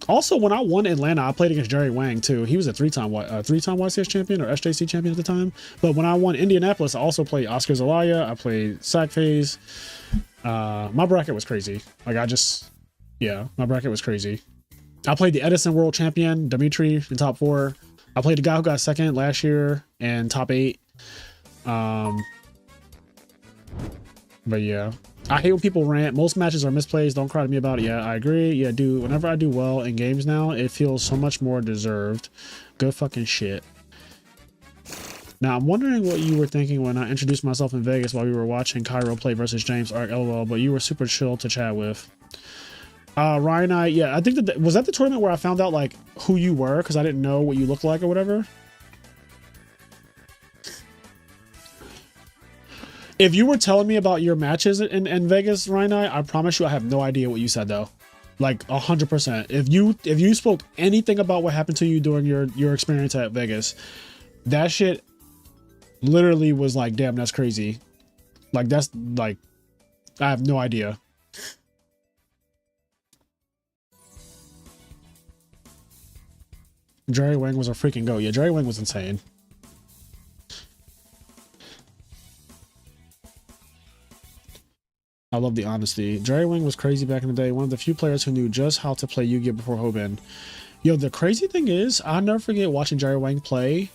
Also, when I won Atlanta, I played against Jerry Wang too. He was a three-time YCS champion or SJC champion at the time. But when I won Indianapolis, I also played Oscar Zelaya. I played Sack Phase. My bracket was crazy. Like my bracket was crazy. I played the Edison world champion, Dimitri, in top 4. I played the guy who got second last year and top 8. But yeah, I hate when people rant. Most matches are misplays. Don't cry to me about it. Yeah, I agree. Yeah, dude, whenever I do well in games now, it feels so much more deserved. Good fucking shit. Now, I'm wondering what you were thinking when I introduced myself in Vegas while we were watching Cairo play versus James Arc LOL, but you were super chill to chat with. Ryan, I think was that the tournament where I found out like who you were because I didn't know what you looked like or whatever. If you were telling me about your matches in Vegas, Ryan, I promise you I have no idea what you said though. Like 100%. If you spoke anything about what happened to you during your experience at Vegas, that shit literally was like, damn, that's crazy. Like that's like, I have no idea. Jerry Wang was a freaking goat. Yeah, Jerry Wang was insane. I love the honesty. Jerry Wang was crazy back in the day. One of the few players who knew just how to play Yu-Gi-Oh before Hoban. Yo, the crazy thing is, I'll never forget watching Jerry Wang play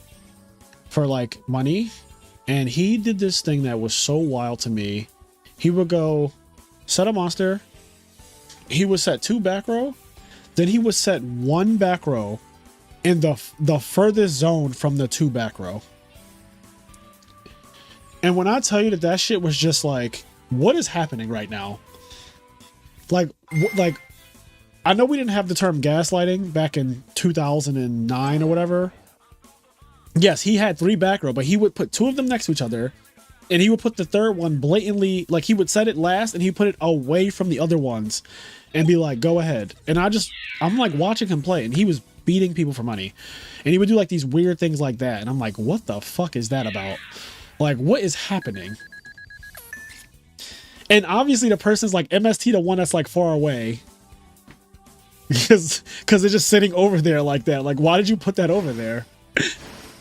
for like money. And he did this thing that was so wild to me. He would go set a monster. He would set 2 back row. Then he would set 1 back row in the furthest zone from the 2 back row. And when I tell you that shit was just like, what is happening right now? Like I know we didn't have the term gaslighting back in 2009 or whatever. Yes, he had 3 back row, but he would put 2 of them next to each other, and he would put the third one blatantly, like he would set it last and he put it away from the other ones and be like, go ahead. And I'm like watching him play, and he was beating people for money, and he would do like these weird things like that, and I'm like, what the fuck is that about? Like, what is happening? And obviously the person's like MST, the one that's like far away, because it's just sitting over there like that. Like, why did you put that over there?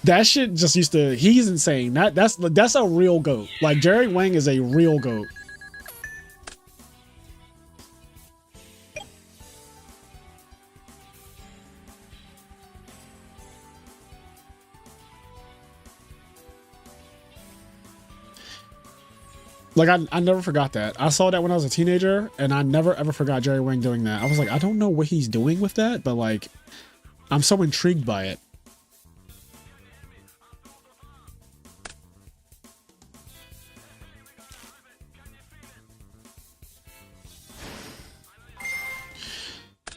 That shit just used to, he's insane. That's a real goat. Like, Jerry Wang is a real goat. Like, I never forgot that. I saw that when I was a teenager, and I never ever forgot Jerry Wang doing that. I was like, I don't know what he's doing with that, but like, I'm so intrigued by it.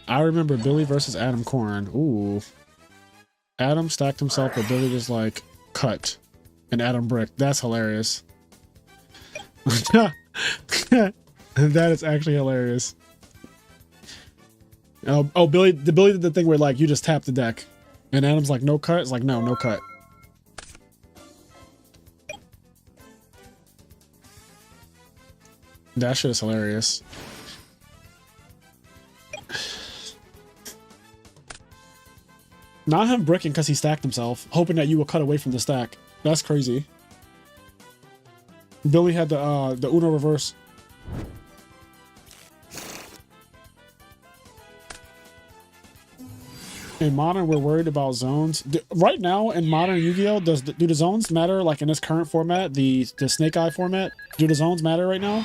I remember Billy versus Adam Corn. Ooh. Adam stacked himself, but Billy just like cut. And Adam bricked. That's hilarious. That is actually hilarious. Oh, Billy did the thing where like you just tap the deck. And Adam's like, no cut? It's like, no cut. That shit is hilarious. Not him bricking because he stacked himself, hoping that you will cut away from the stack. That's crazy. Billy had the Uno reverse. In Modern, we're worried about zones. Right now, in Modern Yu-Gi-Oh, do the zones matter? Like in this current format, the Snake Eye format, do the zones matter right now?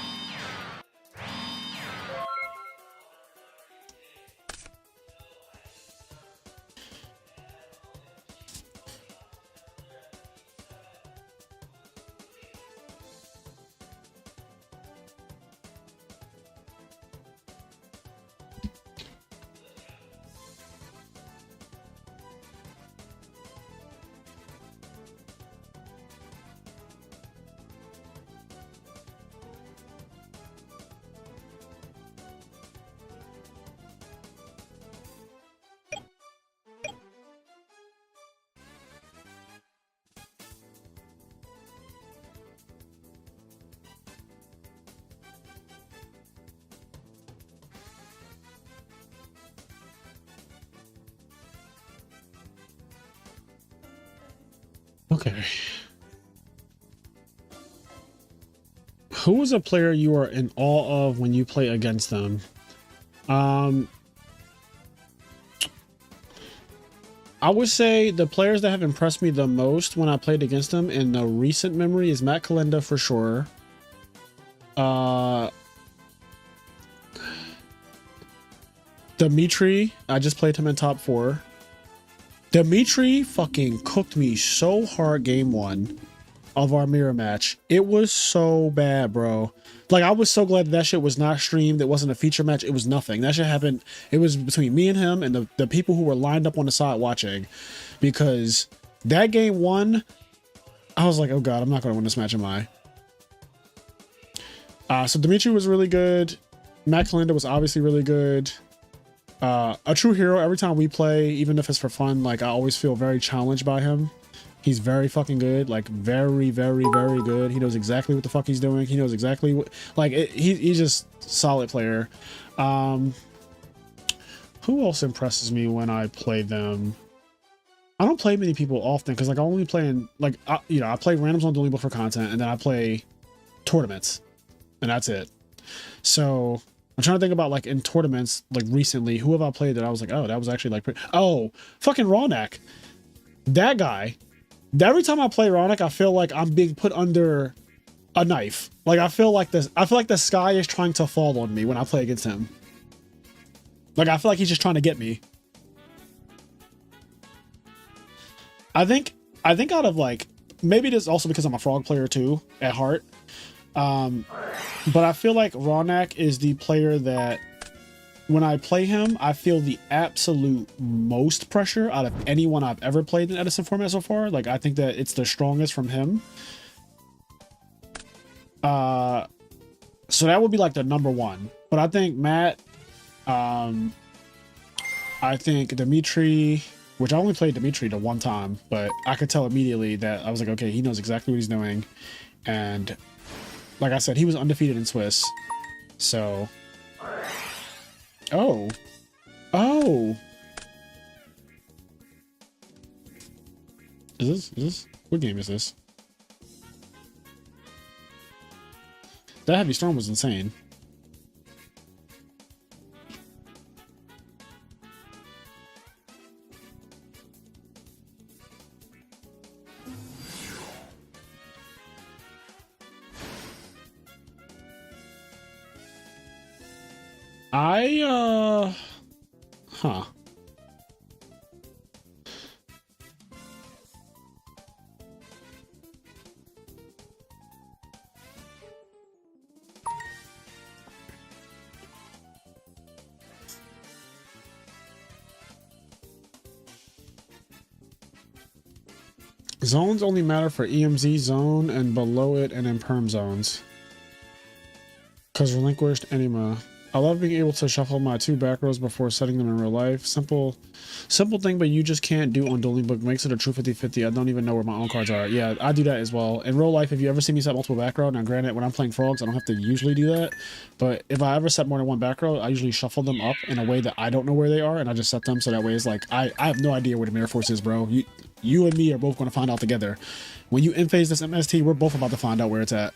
Okay. Who is a player you are in awe of when you play against them? I would say the players that have impressed me the most when I played against them in the recent memory is Matt Kalinda for sure. Dimitri, I just played him in top 4. Dimitri fucking cooked me so hard game 1 of our mirror match. It was so bad, bro. Like, I was so glad that shit was not streamed. It wasn't a feature match. It was nothing. That shit happened. It was between me and him and the people who were lined up on the side watching, because that game 1, I was like, oh god, I'm not gonna win this match, am I? So Dimitri was really good. Matt Kalinda was obviously really good. A true hero. Every time we play, even if it's for fun, like, I always feel very challenged by him. He's very fucking good, like very, very, very good. He knows exactly what the fuck he's doing. He knows exactly what, like, he's just solid player. Who else impresses me when I play them? I don't play many people often because, like, I only play in, like, you know, I play randoms on Dueling Book for content, and then I play tournaments, and that's it. So I'm trying to think about, like, in tournaments, like, recently, who have I played that I was like, oh, that was actually, like, oh, fucking Rawneck. That guy. Every time I play Ronick, I feel like I'm being put under a knife. Like, I feel like the sky is trying to fall on me when I play against him. Like, I feel like he's just trying to get me. I think out of, like, maybe it is also because I'm a frog player too at heart. But I feel like Rawneck is the player that when I play him, I feel the absolute most pressure out of anyone I've ever played in Edison format so far. Like, I think that it's the strongest from him. So that would be like the number 1. But I think Matt, I think Dimitri, which I only played Dimitri the 1 time, but I could tell immediately that I was like, okay, he knows exactly what he's doing. And like I said, he was undefeated in Swiss. So... Oh. Is this? What game is this? That heavy storm was insane. Huh. Zones only matter for EMZ zone and below it and in perm zones. Cause relinquished anima. I love being able to shuffle my 2 back rows before setting them in real life. Simple thing, but you just can't do on Dueling Book. Makes it a true 50-50. I don't even know where my own cards are. Yeah, I do that as well. In real life, if you ever see me set multiple back row, now granted, when I'm playing frogs, I don't have to usually do that. But if I ever set more than 1 back row, I usually shuffle them up in a way that I don't know where they are, and I just set them so that way it's like, I have no idea where the Mirror Force is, bro. You and me are both going to find out together. When you in-phase this MST, we're both about to find out where it's at.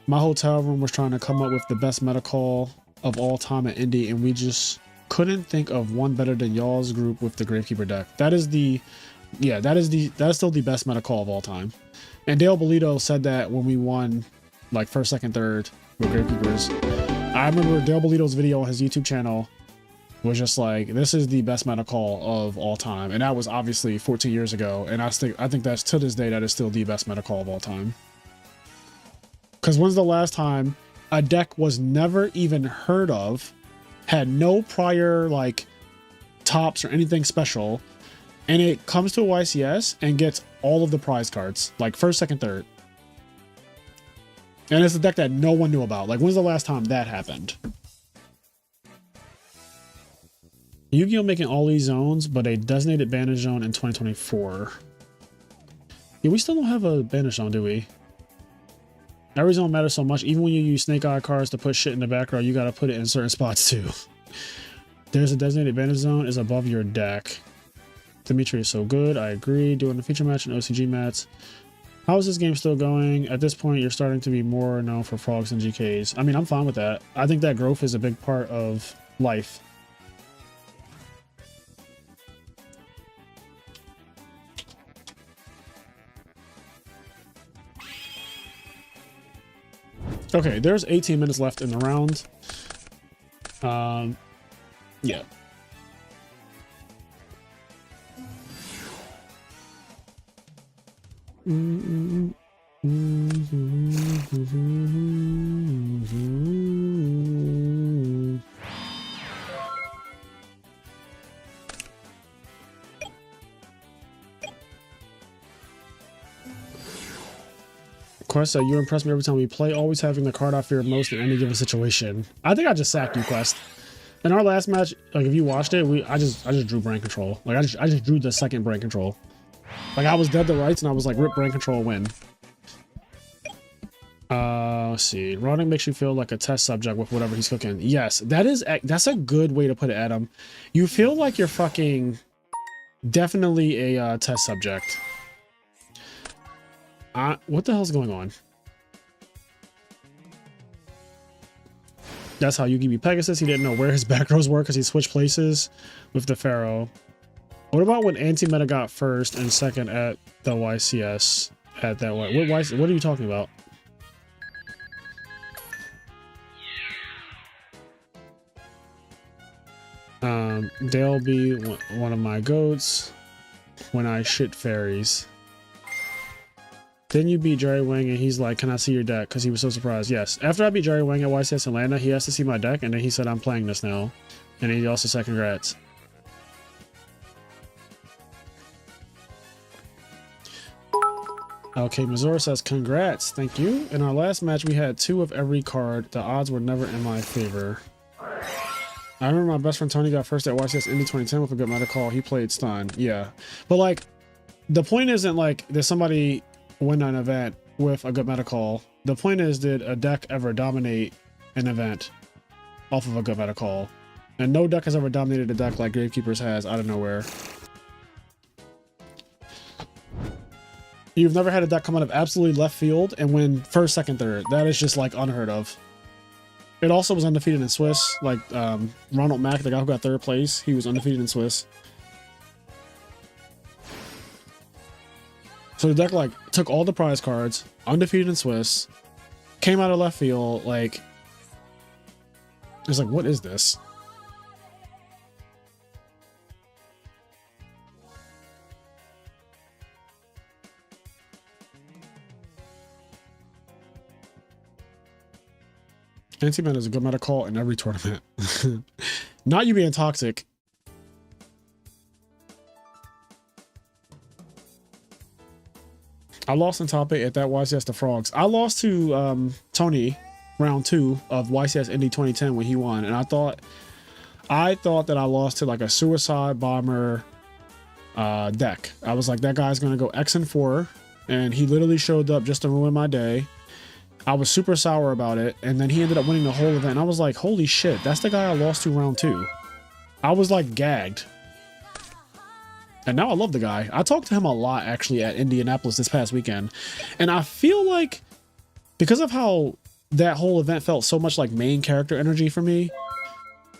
My hotel room was trying to come up with the best meta call of all time at Indy, and we just couldn't think of one better than y'all's group with the Gravekeeper deck. That's still the best meta call of all time. And Dale Bolito said that when we won, like, first, second, third with Gravekeepers. I remember Dale Bolito's video on his YouTube channel was just like, this is the best meta call of all time. And that was obviously 14 years ago. And I think that's, to this day, that is still the best meta call of all time. Because when's the last time a deck was never even heard of, had no prior, like, tops or anything special, and it comes to a YCS and gets all of the prize cards, like first, second, third. And it's a deck that no one knew about. Like, when's the last time that happened? Yu-Gi-Oh! Making all these zones, but a designated banish zone in 2024. Yeah, we still don't have a banish zone, do we? Every zone matters so much. Even when you use Snake Eye cards to put shit in the back row, you gotta put it in certain spots too. There's a designated banish zone is above your deck. Dimitri is so good. I agree. Doing a feature match and OCG mats. How is this game still going? At this point, you're starting to be more known for frogs and GKs. I mean, I'm fine with that. I think that growth is a big part of life. Okay, there's 18 minutes left in the round. Yeah. Quest, you impress me every time we play, always having the card I fear most in any given situation. I think I just sacked you, Quest. In our last match, like if you watched it, I just drew brain control. Like I just drew the second brain control. Like I was dead to rights and I was like rip brain control win. Let's see. Rotting makes you feel like a test subject with whatever he's cooking. Yes, that's a good way to put it, Adam. You feel like you're fucking definitely a test subject. What the hell's going on? That's how Yugi beat Pegasus. He didn't know where his back rows were because he switched places with the Pharaoh. What about when Anti-Meta got first and second at the YCS at that way? What are you talking about? They'll be one of my goats when I shit fairies. Then you beat Jerry Wang and he's like, can I see your deck? Because he was so surprised. Yes. After I beat Jerry Wang at YCS Atlanta, he has to see my deck and then he said, I'm playing this now. And he also said congrats. Okay, Missouri says congrats. Thank you. In our last match, we had 2 of every card. The odds were never in my favor. I remember my best friend Tony got first at YCS Indy 2010 with a good meta call. He played stun. Yeah. But like, the point isn't like, there's somebody win an event with a good meta call. The point is, did a deck ever dominate an event off of a good meta call? And no deck has ever dominated a deck like Gravekeepers has out of nowhere. You've never had a deck come out of absolutely left field and win first, second, third. That is just like unheard of. It also was undefeated in Swiss. Like Ronald Mack, the guy who got third place, he was undefeated in Swiss. So the deck like took all the prize cards, undefeated in Swiss, came out of left field, like it's like, what is this? Anti-Man is a good meta call in every tournament. Not you being toxic. I lost in top 8 at that YCS the Frogs. I lost to Tony round 2 of YCS Indy 2010 when he won, and I thought that I lost to like a suicide bomber deck. I was like, that guy's gonna go X and 4, and he literally showed up just to ruin my day. I was super sour about it, and then he ended up winning the whole event. And I was like, holy shit, that's the guy I lost to round 2. I was like gagged. And now I love the guy. I talked to him a lot actually at Indianapolis this past weekend. And I feel like because of how that whole event felt so much like main character energy for me,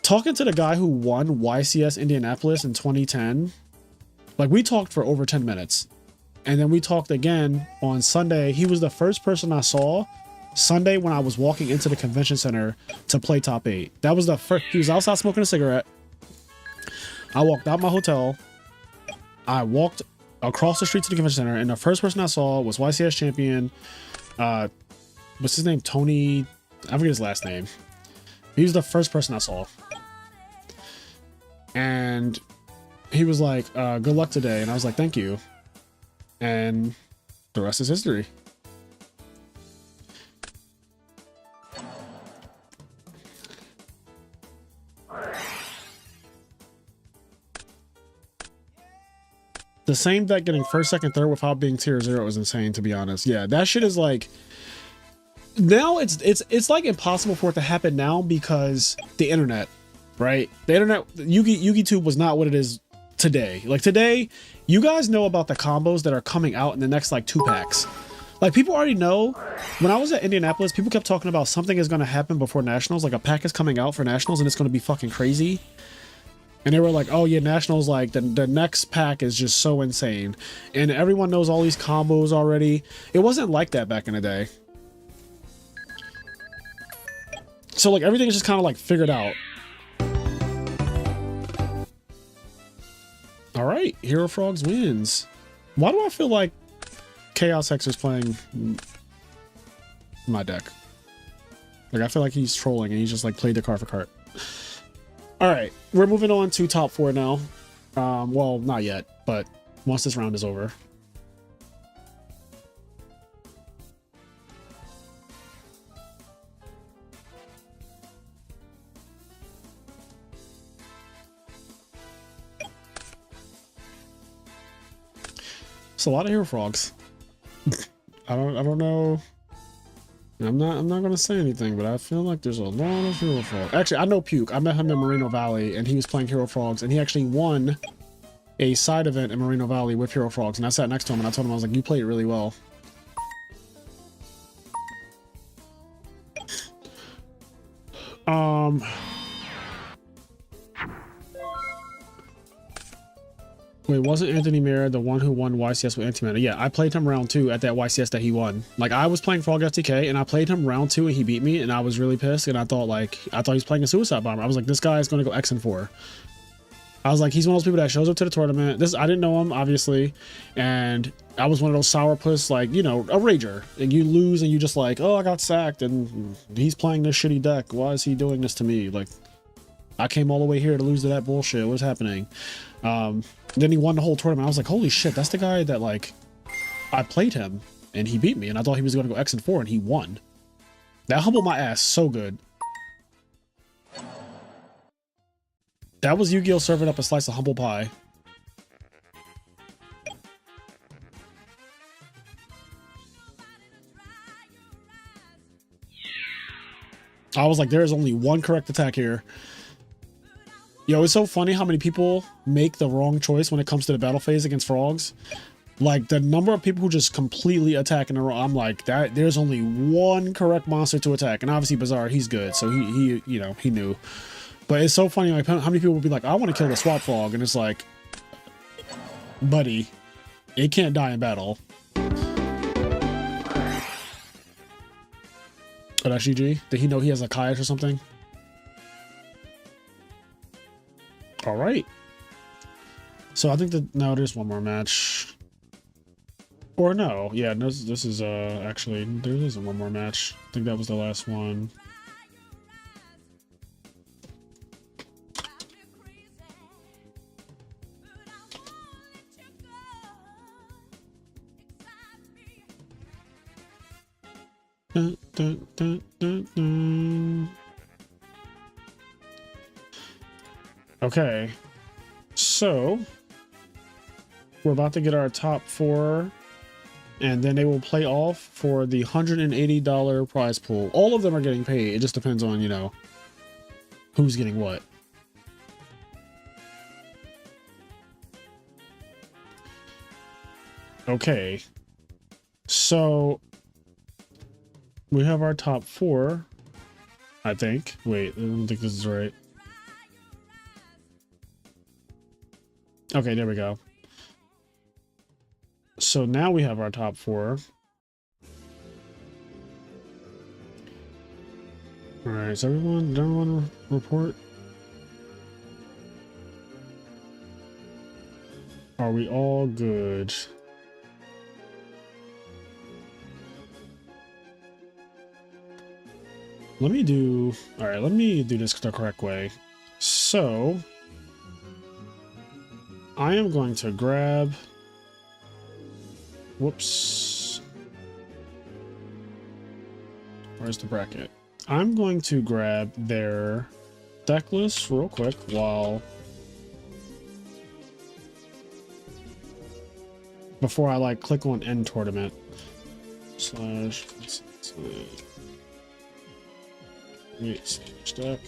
talking to the guy who won YCS Indianapolis in 2010, like we talked for over 10 minutes. And then we talked again on Sunday. He was the first person I saw Sunday when I was walking into the convention center to play top 8. That was the first. He was outside smoking a cigarette. I walked out my hotel. I walked across the street to the convention center, and the first person I saw was YCS champion. What's his name? Tony. I forget his last name. He was the first person I saw. And he was like, good luck today. And I was like, thank you. And the rest is history. The same deck getting first, second, third without being tier 0 is insane, to be honest. Yeah, that shit is like, now it's like impossible for it to happen now because the internet, right? The internet, Yugi Tube was not what it is today. Like today, you guys know about the combos that are coming out in the next like 2 packs. Like people already know. When I was at Indianapolis, people kept talking about something is going to happen before Nationals. Like a pack is coming out for Nationals and it's going to be fucking crazy. And they were like, oh yeah, Nationals, like the next pack is just so insane. And everyone knows all these combos already. It wasn't like that back in the day. So like everything is just kind of like figured out. All right, Hero Frogs wins. Why do I feel like Chaos Hexer's playing my deck? Like I feel like he's trolling and he's just like played the card for card. All right, we're moving on to top 4 now. Well, not yet, but once this round is over. It's a lot of Hero Frogs. I don't know. I'm not gonna say anything, but I feel like there's a lot of Hero Frogs. Actually, I know Puke. I met him in Moreno Valley, and he was playing Hero Frogs, and he actually won a side event in Moreno Valley with Hero Frogs. And I sat next to him, and I told him, I was like, "You played really well." Wait, wasn't Anthony Mayer the one who won YCS with Antimatter? Yeah, I played him round 2 at that YCS that he won. Like, I was playing Frog FTK, and I played him round 2, and he beat me, and I was really pissed, and I thought he was playing a Suicide Bomber. I was like, this guy is going to go X and 4. I was like, he's one of those people that shows up to the tournament. I didn't know him, obviously, and I was one of those sourpuss, like, you know, a rager. And you lose, and you just like, oh, I got sacked, and he's playing this shitty deck. Why is he doing this to me? Like, I came all the way here to lose to that bullshit. What's happening? Then he won the whole tournament. I was like, holy shit, that's the guy that, like, I played him, and he beat me, and I thought he was going to go X and 4, and he won. That humbled my ass so good. That was Yu-Gi-Oh! Serving up a slice of humble pie. I was like, there is only one correct attack here. Yo, it's so funny how many people make the wrong choice when it comes to the battle phase against frogs. Like, the number of people who just completely attack in a row, I'm like, there's only one correct monster to attack. And obviously, Bizarre, he's good, so he you know, he knew. But it's so funny, like, how many people will be like, I want to kill the swap frog, and it's like, buddy, it can't die in battle. Oh, that's GG? Did he know he has a Kayash or something? All right. So I think that now there's one more match. Or no, yeah, this is actually there isn't one more match. I think that was the last one. Dun, dun, dun, dun, dun. Okay, so we're about to get our top 4, and then they will play off for the $180 prize pool. All of them are getting paid. It just depends on, you know, who's getting what. Okay, so we have our top 4, I think. Wait, I don't think this is right. Okay, there we go. So now we have our top 4. All right, is everyone report? Are we all good? Let me do this the correct way. So I am going to grab, whoops, where's the bracket? I'm going to grab their deck list real quick before I like click on end tournament slash deck.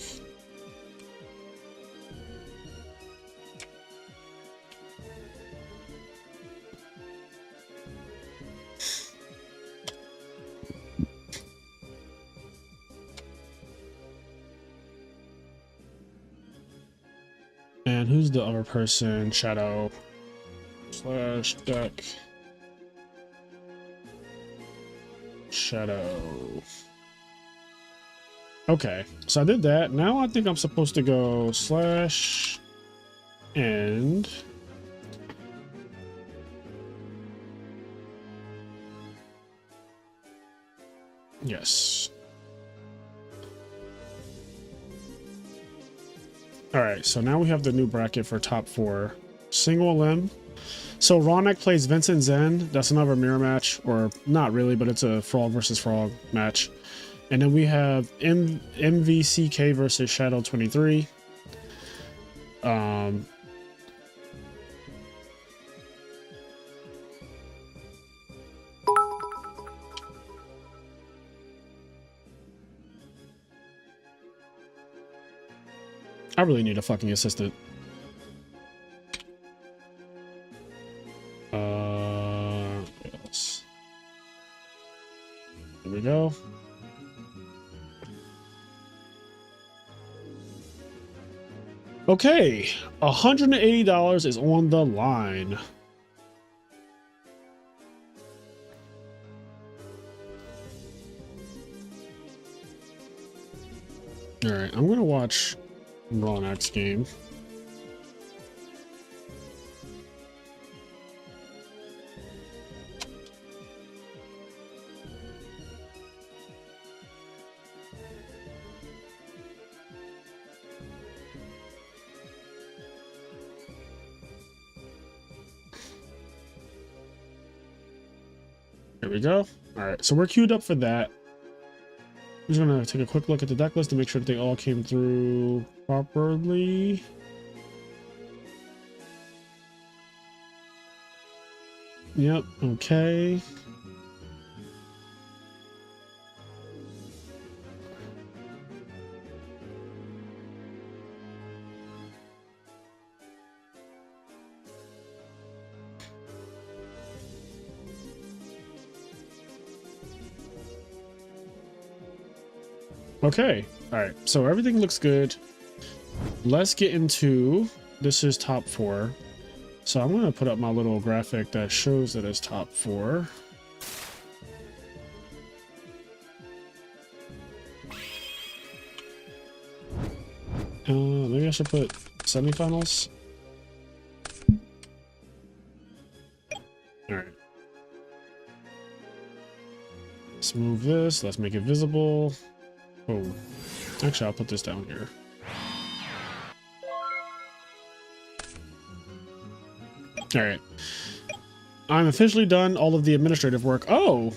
And who's the other person? Shadow slash deck. Shadow. Okay, so I did that. Now I think I'm supposed to go slash end. Yes. All right, so now we have the new bracket for top 4. Single limb. So Ronak plays Vincent Zen. That's another mirror match, or not really, but it's a frog versus frog match. And then we have MVCK versus Shadow 23. I really need a fucking assistant. Yes. Here we go. Okay, $180 is on the line. All right, I'm gonna watch Ronak's game. There we go. All right, so we're queued up for that. I'm just gonna take a quick look at the deck list to make sure that they all came through properly. Yep, okay. Okay, all right, so everything looks good. Let's get into, this is top 4. So I'm gonna put up my little graphic that shows that it's top 4. Maybe I should put semifinals. All right. Let's move this, let's make it visible. Oh, actually, I'll put this down here. All right. I'm officially done all of the administrative work. Oh!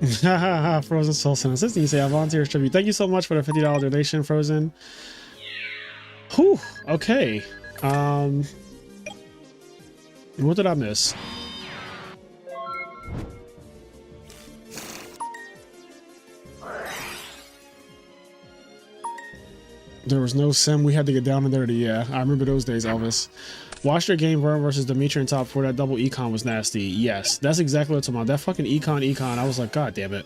Frozen Soul Sin Assistant. You say I volunteer as tribute. Thank you so much for the $50 donation, Frozen. Whew. Okay. What did I miss? There was no sim. We had to get down and dirty. Yeah, I remember those days, Elvis. Watch your game Vern versus Dimitri in top 4. That double econ was nasty. Yes, that's exactly what I'm talking about. That fucking econ. I was like, God damn it.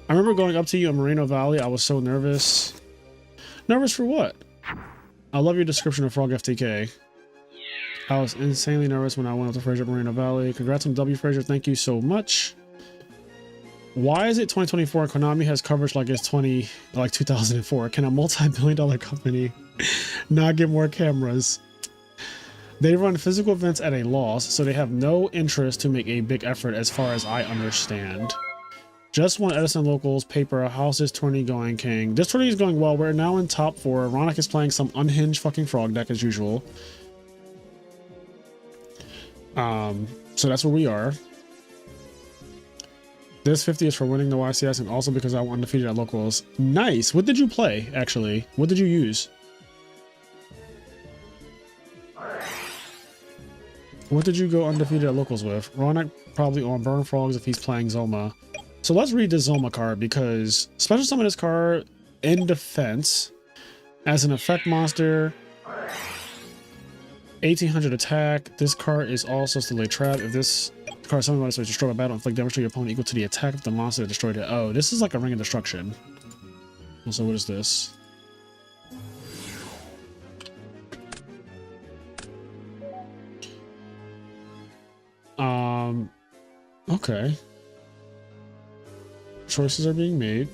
I remember going up to you in Moreno Valley. I was so nervous. Nervous for what? I love your description of Frog FTK. I was insanely nervous when I went up to Frazier at Moreno Valley. Congrats on W, Frazier. Thank you so much. Why is it 2024 and Konami has coverage like it's 2004? Can a multi-billion-dollar company not get more cameras? They run physical events at a loss, so they have no interest to make a big effort as far as I understand. Just won Edison Locals paper. How's this tourney going, King? This tourney is going well. We're now in top 4. Ronak is playing some unhinged fucking frog deck as usual. So that's where we are. This 50 is for winning the YCS and also because I won undefeated at locals. Nice. What did you play, actually? What did you use? What did you go undefeated at locals with? Ronak probably on Burn Frogs if he's playing Zoma. So let's read this Zoma card because special summon this card in defense as an effect monster. 1800 attack. This card is also still a trap. If this card summoned by this destroy a battle, inflict damage to your opponent equal to the attack of the monster that destroyed it. Oh, this is like a ring of destruction. So what is this? Okay. Choices are being made.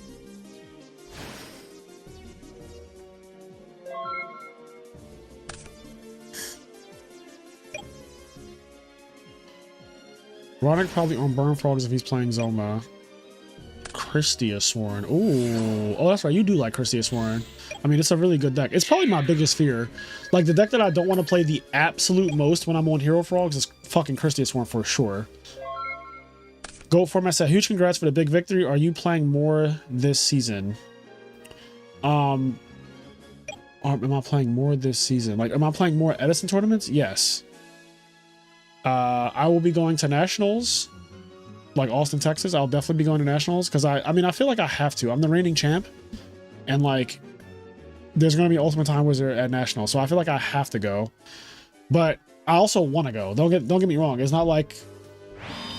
Roddick probably on Burn Frogs if he's playing Zoma. Christia Sworn. Ooh. Oh, that's right. You do like Christia Sworn. I mean, it's a really good deck. It's probably my biggest fear. Like, the deck that I don't want to play the absolute most when I'm on Hero Frogs is fucking Christia Sworn for sure. Goat Format said, huge congrats for the big victory. Are you playing more this season? Am I playing more this season? Like, am I playing more Edison tournaments? Yes. I will be going to nationals, like Austin, Texas. I'll definitely be going to nationals because I mean, I feel like I have to. I'm the reigning champ, and like, there's going to be Ultimate Time Wizard at nationals, so I feel like I have to go. But I also want to go. Don't get me wrong. It's not like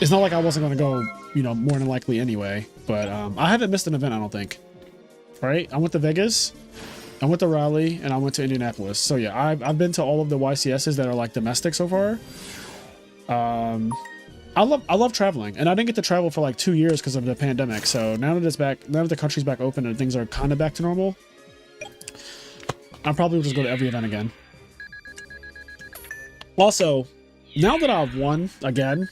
I wasn't going to go, you know, more than likely anyway. But I haven't missed an event, I don't think. Right? I went to Vegas, I went to Raleigh, and I went to Indianapolis. So yeah, I've been to all of the YCSs that are like domestic so far. I love traveling, and I didn't get to travel for like 2 years because of the pandemic. So now that it's back, now that the country's back open and things are kind of back to normal, I probably will just go to every event again. Also, now that I've won again,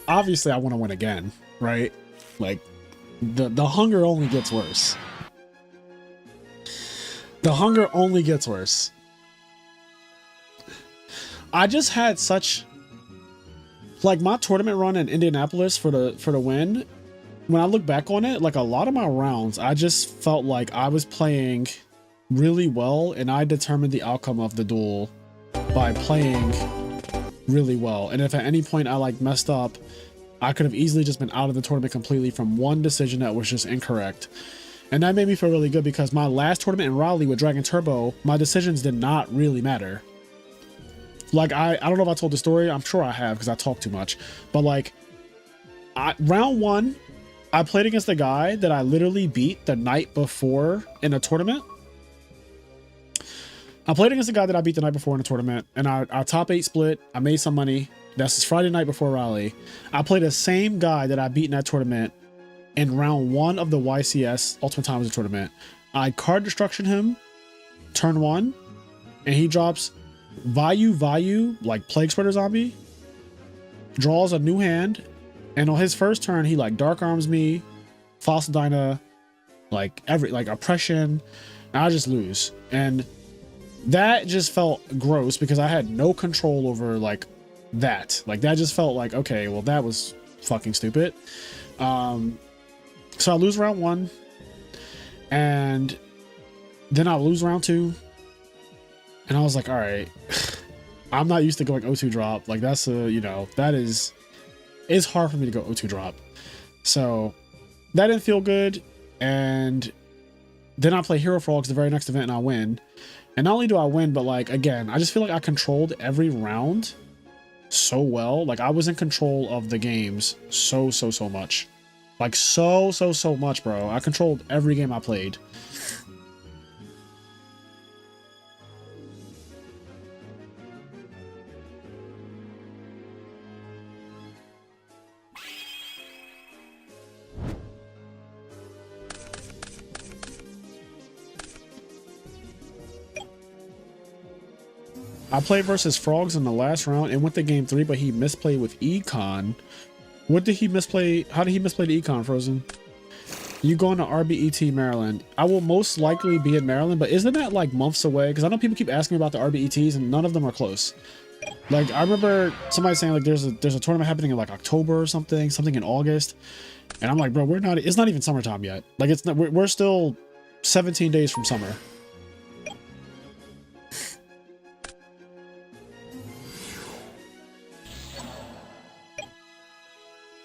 obviously I want to win again, right? Like, the hunger only gets worse. The hunger only gets worse. I just had such, like, my tournament run in Indianapolis for the win. When I look back on it, like, a lot of my rounds, I just felt like I was playing really well, and I determined the outcome of the duel by playing really well. And if at any point I like messed up, I could have easily just been out of the tournament completely from one decision that was just incorrect. And that made me feel really good because my last tournament in Raleigh with Dragon Turbo, my decisions did not really matter. Like, I don't know if I told the story. I'm sure I have because I talk too much. But like, round one, I played against a guy that I literally beat the night before in a tournament. I played against a guy that I beat the night before in a tournament, and our top 8 split. I made some money. That's Friday night before Raleigh. I played the same guy that I beat in that tournament in round 1 of the YCS Ultimate Time Wizard tournament. I card destruction him turn 1, and he drops Vayu, like Plague Spreader Zombie, draws a new hand, and on his first turn, he like Dark Arms me, Fossil Dyna, like Oppression, and I just lose. And that just felt gross because I had no control over like that. Like, that just felt like, okay, well, that was fucking stupid. So I lose round 1, and then I lose round 2, and I was like, all right, I'm not used to going O2 drop. Like, that's you know, it's hard for me to go O2 drop. So that didn't feel good. And then I play Hero Frogs the very next event, and I win. And not only do I win, but like, again, I just feel like I controlled every round so well. Like, I was in control of the games so much. Like, so much, bro. I controlled every game I played. I played versus Frogs in the last round and went to game 3, but he misplayed with Econ. What did he misplay? How did he misplay the Econ, Frozen? You going to RBET Maryland? I will most likely be in Maryland, but isn't that like months away? Because I know people keep asking me about the RBETs, and none of them are close. Like, I remember somebody saying like there's a tournament happening in like October or something in August, and I'm like, bro, it's not even summertime yet. Like, it's not, we're still 17 days from summer.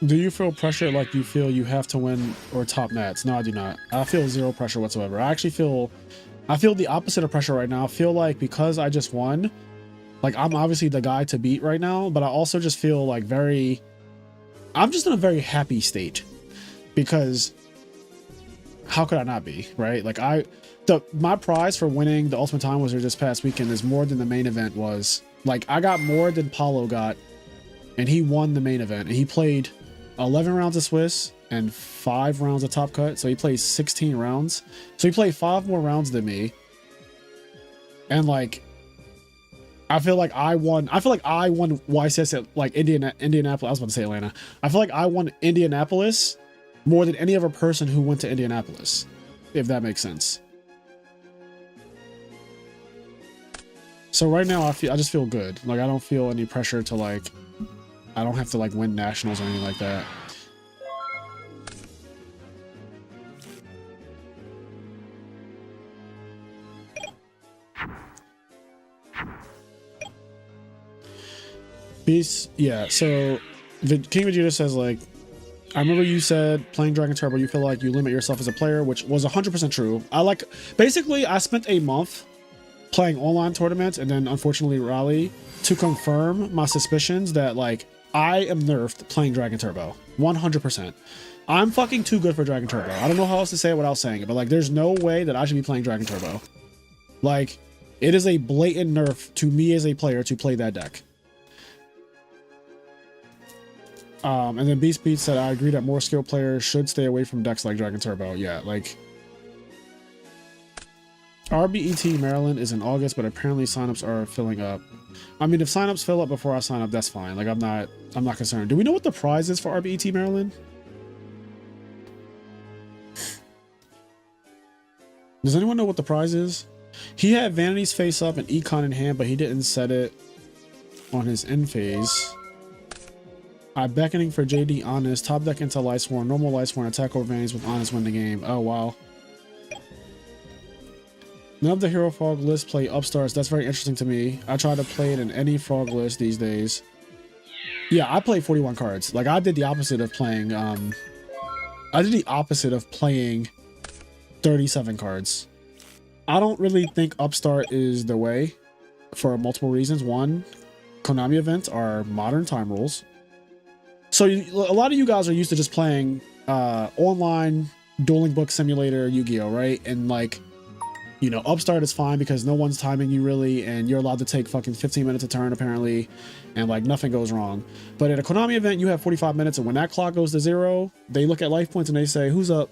Do you feel pressure like you feel you have to win or top nats? No, I do not. I feel zero pressure whatsoever. I feel the opposite of pressure right now. I feel like because I just won, like, I'm obviously the guy to beat right now, but I also just feel like I'm just in a very happy state because how could I not be, right? Like, my prize for winning the Ultimate Time Wizard this past weekend is more than the main event was. Like, I got more than Paulo got, and he won the main event, and he played 11 rounds of Swiss, and 5 rounds of Top Cut. So he plays 16 rounds. So he played 5 more rounds than me. And like, I feel like I won YCS at like Indianapolis. I was about to say Atlanta. I feel like I won Indianapolis more than any other person who went to Indianapolis, if that makes sense. So right now I just feel good. Like I don't feel any pressure to like, I don't have to like win nationals or anything like that. Beast, yeah, so the King Vegeta says like, I remember you said playing Dragon Turbo, you feel like you limit yourself as a player, which was 100% true. Basically I spent a month playing online tournaments and then unfortunately Raleigh to confirm my suspicions that like, I am nerfed playing Dragon Turbo, 100%. I'm fucking too good for Dragon Turbo. I don't know how else to say it without saying it, but like, there's no way that I should be playing Dragon Turbo. Like, it is a blatant nerf to me as a player to play that deck. And then Beast Beat said, I agree that more skilled players should stay away from decks like Dragon Turbo. Yeah, like RBET Maryland is in August, but apparently signups are filling up. I mean, if signups fill up before I sign up, that's fine. Like I'm not concerned. Do we know what the prize is for RBET Maryland? Does anyone know what the prize is? He had Vanity's face up and Econ in hand, but he didn't set it on his end phase. I'm beckoning for JD Honest, top deck into Lightsworn, normal Lightsworn, attack over Vanities with Honest, win the game. Oh, wow. None of the Hero Frog list play Upstarts. That's very interesting to me. I try to play it in any Frog list these days. Yeah, I play 41 cards. Like, I did the opposite of playing, 37 cards. I don't really think Upstart is the way for multiple reasons. One, Konami events are modern time rules. So a lot of you guys are used to just playing online dueling book simulator Yu-Gi-Oh, right? And like, you know, Upstart is fine because no one's timing you really, and you're allowed to take fucking 15 minutes a turn apparently, and like nothing goes wrong. But at a Konami event, you have 45 minutes, and when that clock goes to 0, they look at life points and they say, who's up?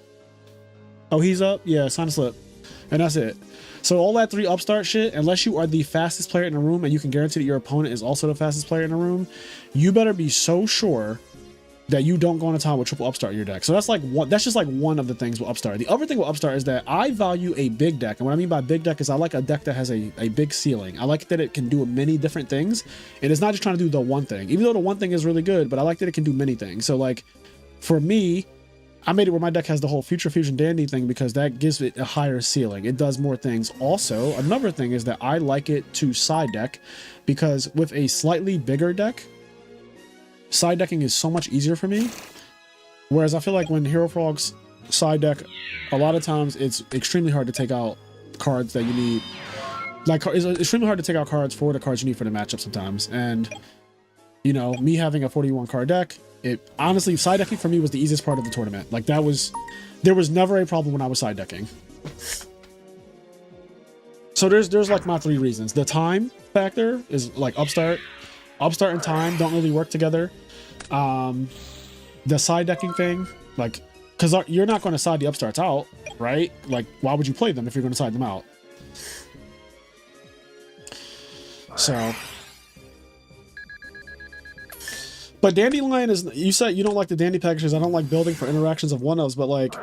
Oh, he's up? Yeah, sign a slip. And that's it. So all that 3 Upstart shit, unless you are the fastest player in the room and you can guarantee that your opponent is also the fastest player in the room, you better be so sure that you don't go on a time with triple Upstart in your deck. So that's like one, that's just like one of the things with Upstart. The other thing with Upstart is that I value a big deck. And what I mean by big deck is I like a deck that has a big ceiling. I like that it can do many different things. And it's not just trying to do the one thing, even though the one thing is really good, but I like that it can do many things. So like for me, I made it where my deck has the whole Future Fusion Dandy thing because that gives it a higher ceiling. It does more things. Also, another thing is that I like it to side deck because with a slightly bigger deck, side decking is so much easier for me. Whereas I feel like when Hero Frogs side deck, a lot of times it's extremely hard to take out cards that you need. Like, it's extremely hard to take out cards for the cards you need for the matchup sometimes. And, you know, me having a 41 card deck, it honestly, side decking for me was the easiest part of the tournament. Like there was never a problem when I was side decking. So there's like my 3 reasons. The time factor is like Upstart and time don't really work together. The side decking thing, like, because you're not going to side the Upstarts out, right? Like, why would you play them if you're going to side them out? So, but Dandelion is, you said you don't like the Dandy packages. I don't like building for interactions of one-ofs, but like,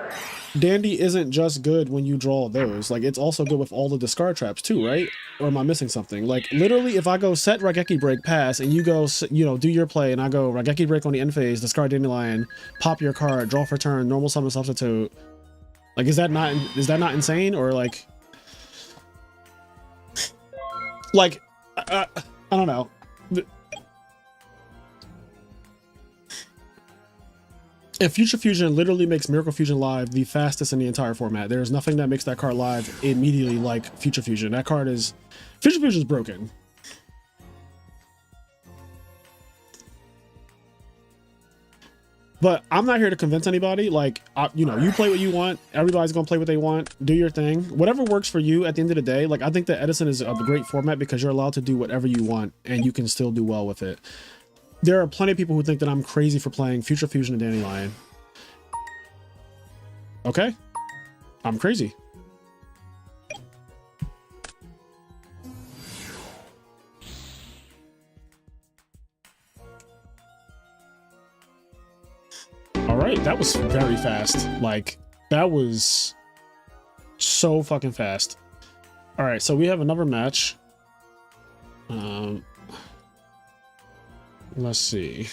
Dandy isn't just good when you draw those. Like, it's also good with all the discard traps too, right? Or am I missing something? Like, literally, if I go set Raigeki Break, pass, and you go, you know, do your play, and I go Raigeki Break on the end phase, discard Dandelion, pop your card, draw for turn, normal summon substitute. Like, is that not insane? Or like I don't know. If Future Fusion literally makes Miracle Fusion live the fastest in the entire format, there's nothing that makes that card live immediately like Future Fusion. That card is... Future Fusion is broken. But I'm not here to convince anybody. Like, you know, you play what you want. Everybody's going to play what they want. Do your thing. Whatever works for you at the end of the day. Like, I think that Edison is a great format because you're allowed to do whatever you want and you can still do well with it. there are plenty of people who think that I'm crazy for playing Future Fusion and Dandelion. Okay, I'm crazy. All right, that was very fast. Like, that was so fucking fast. All right, so we have another match. Let's see.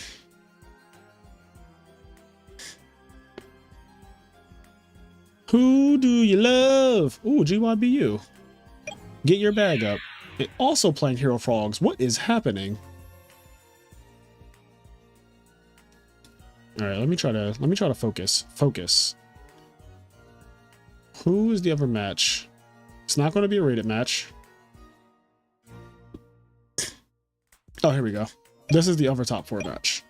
Who do you love? Ooh, GYBU. Get your bag up. And also playing Hero Frogs. What is happening? All right, let me try to focus. Focus. Who is the other match? It's not going to be a rated match. Oh, here we go. This is the other top 4 match.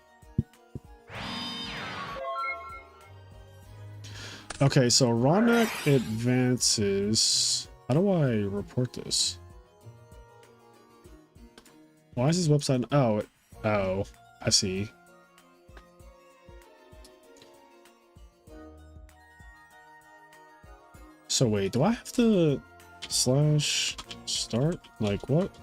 Okay, so Ronak advances. How do I report this? Why is this website? Oh, I see. So wait, do I have to /start? Like what?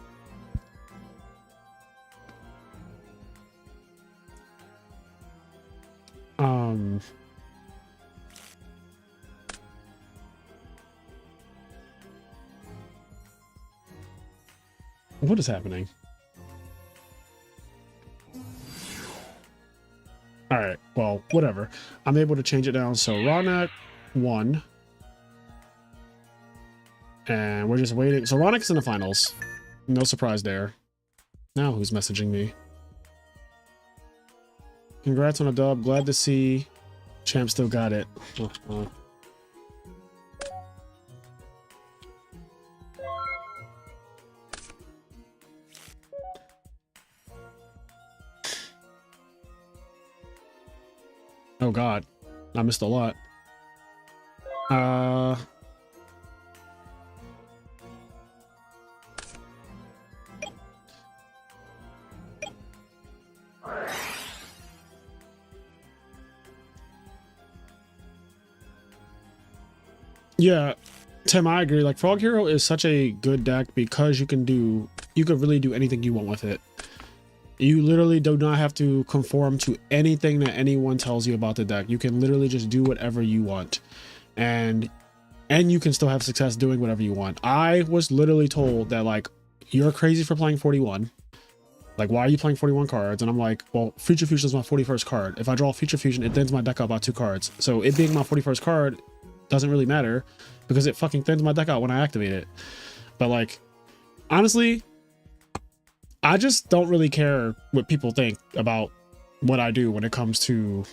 What is happening? All right, well, whatever. I'm able to change it down. So Ronak 1. And we're just waiting. So Ronak's in the finals. No surprise there. Now who's messaging me? Congrats on a dub. Glad to see Champ still got it. Oh God, I missed a lot. Yeah, Tim, I agree. Like, Frog Hero is such a good deck because you could really do anything you want with it. You literally do not have to conform to anything that anyone tells you about the deck. You can literally just do whatever you want. And you can still have success doing whatever you want. I was literally told that, like, you're crazy for playing 41. Like, why are you playing 41 cards? And I'm like, well, Future Fusion is my 41st card. If I draw Future Fusion, it thins my deck out by 2 cards. So it being my 41st card doesn't really matter because it fucking thins my deck out when I activate it. But, like, honestly, I just don't really care what people think about what I do when it comes to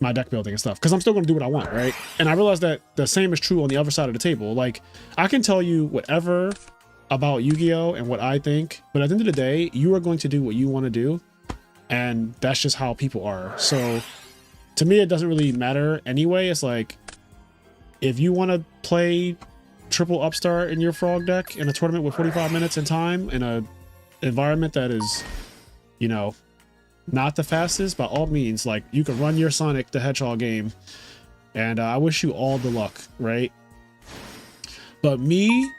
my deck building and stuff, because I'm still going to do what I want, right? And I realize that the same is true on the other side of the table. Like, I can tell you whatever about Yu-Gi-Oh and what I think, but at the end of the day, you are going to do what you want to do, and that's just how people are. So to me, it doesn't really matter anyway. It's like, if you want to play triple upstart in your Frog deck in a tournament with 45 minutes in time in a environment that is, you know, not the fastest, by all means, like, you can run your Sonic the Hedgehog game, and I wish you all the luck, right? But me,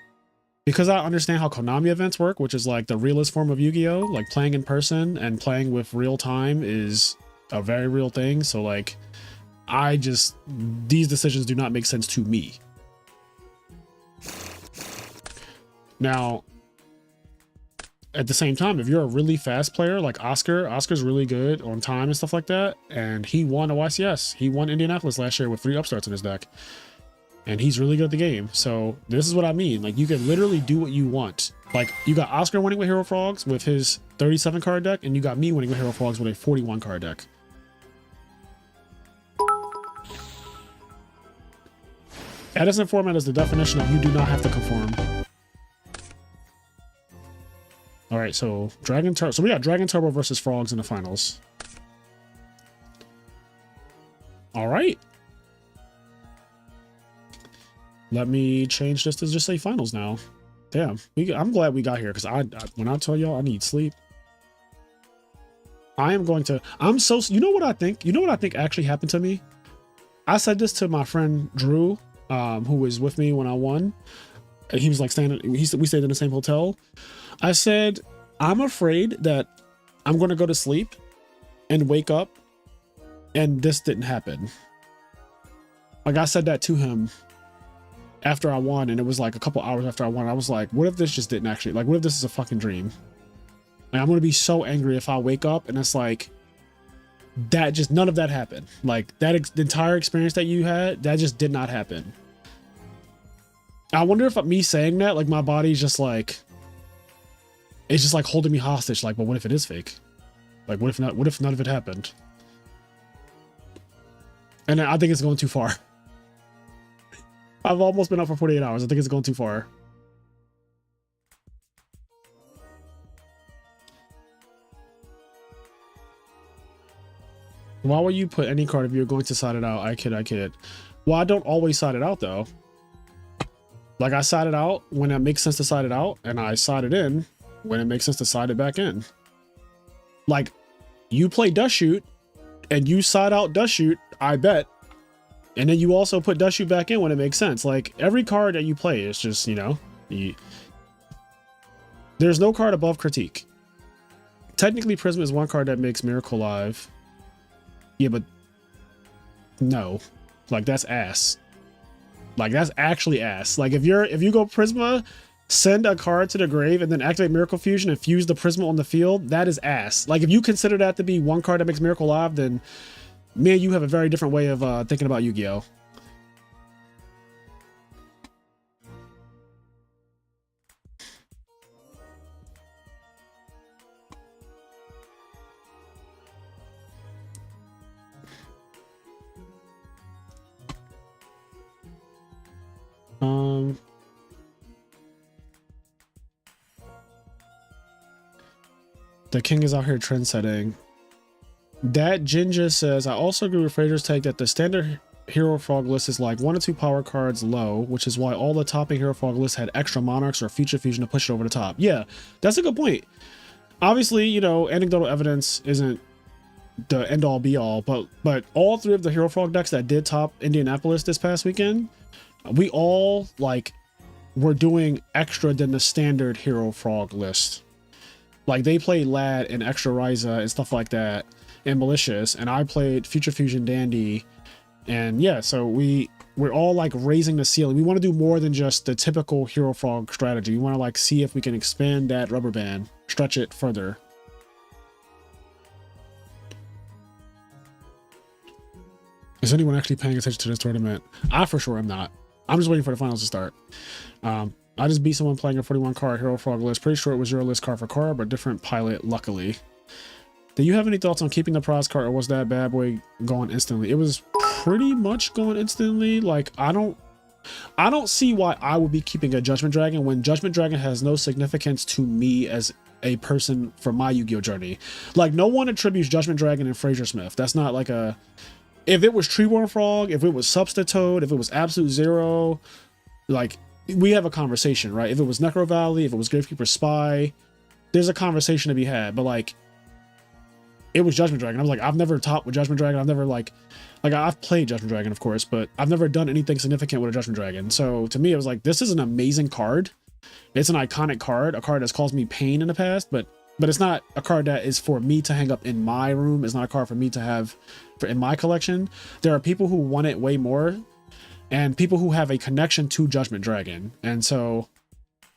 because I understand how Konami events work, which is like the realest form of Yu-Gi-Oh, like playing in person and playing with real time is a very real thing. So, like, these decisions do not make sense to me. Now, at the same time, if you're a really fast player like Oscar's really good on time and stuff like that, and he won a YCS. He won Indianapolis last year with 3 upstarts in his deck, and he's really good at the game. So this is what I mean. Like, you can literally do what you want. Like, you got Oscar winning with Hero Frogs with his 37 card deck, and you got me winning with Hero Frogs with a 41 card deck. Edison format is the definition of you do not have to conform. All right, so Dragon Turbo. So we got Dragon Turbo versus Frogs in the finals. All right. Let me change this to just say finals now. Damn, I'm glad we got here, because when I tell y'all I need sleep. I am going to, you know what I think? You know what I think actually happened to me? I said this to my friend Drew, who was with me when I won. He was like we stayed in the same hotel. I said, I'm afraid that I'm going to go to sleep and wake up and this didn't happen. Like I said that to him after I won, and it was like a couple hours after I won. I was like, what if this just didn't actually, like, what if this is a fucking dream? Like, I'm going to be so angry if I wake up and it's like, that just, none of that happened. Like that the entire experience that you had, that just did not happen. I wonder if me saying that, like my body's just like, it's just like holding me hostage. Like, but what if it is fake? Like, what if not? What if none of it happened? And I think it's going too far. I've almost been up for 48 hours. I think it's going too far. Why would you put any card if you're going to side it out? I kid. Well, I don't always side it out though. Like I side it out when it makes sense to side it out, and I side it in when it makes sense to side it back in. Like you play Dust Shoot and you side out Dust Shoot, I bet. And then you also put Dust Shoot back in when it makes sense. Like every card that you play is just, you know, there's no card above Critique. Technically Prism is one card that makes Miracle live. Yeah, but no, like that's ass. Like that's actually ass. Like if you go Prisma, send a card to the grave and then activate Miracle Fusion and fuse the Prisma on the field, that is ass. Like if you consider that to be one card that makes Miracle live, then me and you have a very different way of thinking about Yu-Gi-Oh. The king is out here trend setting. That Jinja says, I also agree with Frazier's take that the standard Hero Frog list is like 1 or 2 power cards low, which is why all the topping Hero Frog lists had extra Monarchs or Future Fusion to push it over the top. Yeah, that's a good point. Obviously, you know, anecdotal evidence isn't the end all be all, but all 3 of the Hero Frog decks that did top Indianapolis this past weekend, we all like were doing extra than the standard Hero Frog list. Like they played Lad and Extra Ryza and stuff like that and Malicious, and I played Future Fusion Dandy. And yeah, so we're all like raising the ceiling. We want to do more than just the typical Hero Frog strategy. We want to like see if we can expand that rubber band, stretch it further. Is anyone actually paying attention to this tournament? I for sure am not. I'm just waiting for the finals to start. I just beat someone playing a 41 card Hero Frog list. Pretty sure it was your list card for card, but different pilot, luckily. Do you have any thoughts on keeping the prize card, or was that bad boy going instantly? It was pretty much going instantly. Like, I don't see why I would be keeping a Judgment Dragon when Judgment Dragon has no significance to me as a person for my Yu-Gi-Oh journey. Like, no one attributes Judgment Dragon and Frazier Smith. That's not like a... If it was Treeborn Frog, if it was Substitute, if it was Absolute Zero, like... we have a conversation, right? If it was Necro Valley, if it was Gravekeeper Spy, there's a conversation to be had. But like, it was Judgment Dragon. I was like, I've never topped with Judgment Dragon. I've never like I've played Judgment Dragon, of course, but I've never done anything significant with a Judgment Dragon. So to me, it was like, this is an amazing card. It's an iconic card, a card that's caused me pain in the past, but it's not a card that is for me to hang up in my room. It's not a card for me to have in my collection. There are people who want it way more, and people who have a connection to Judgment Dragon. And so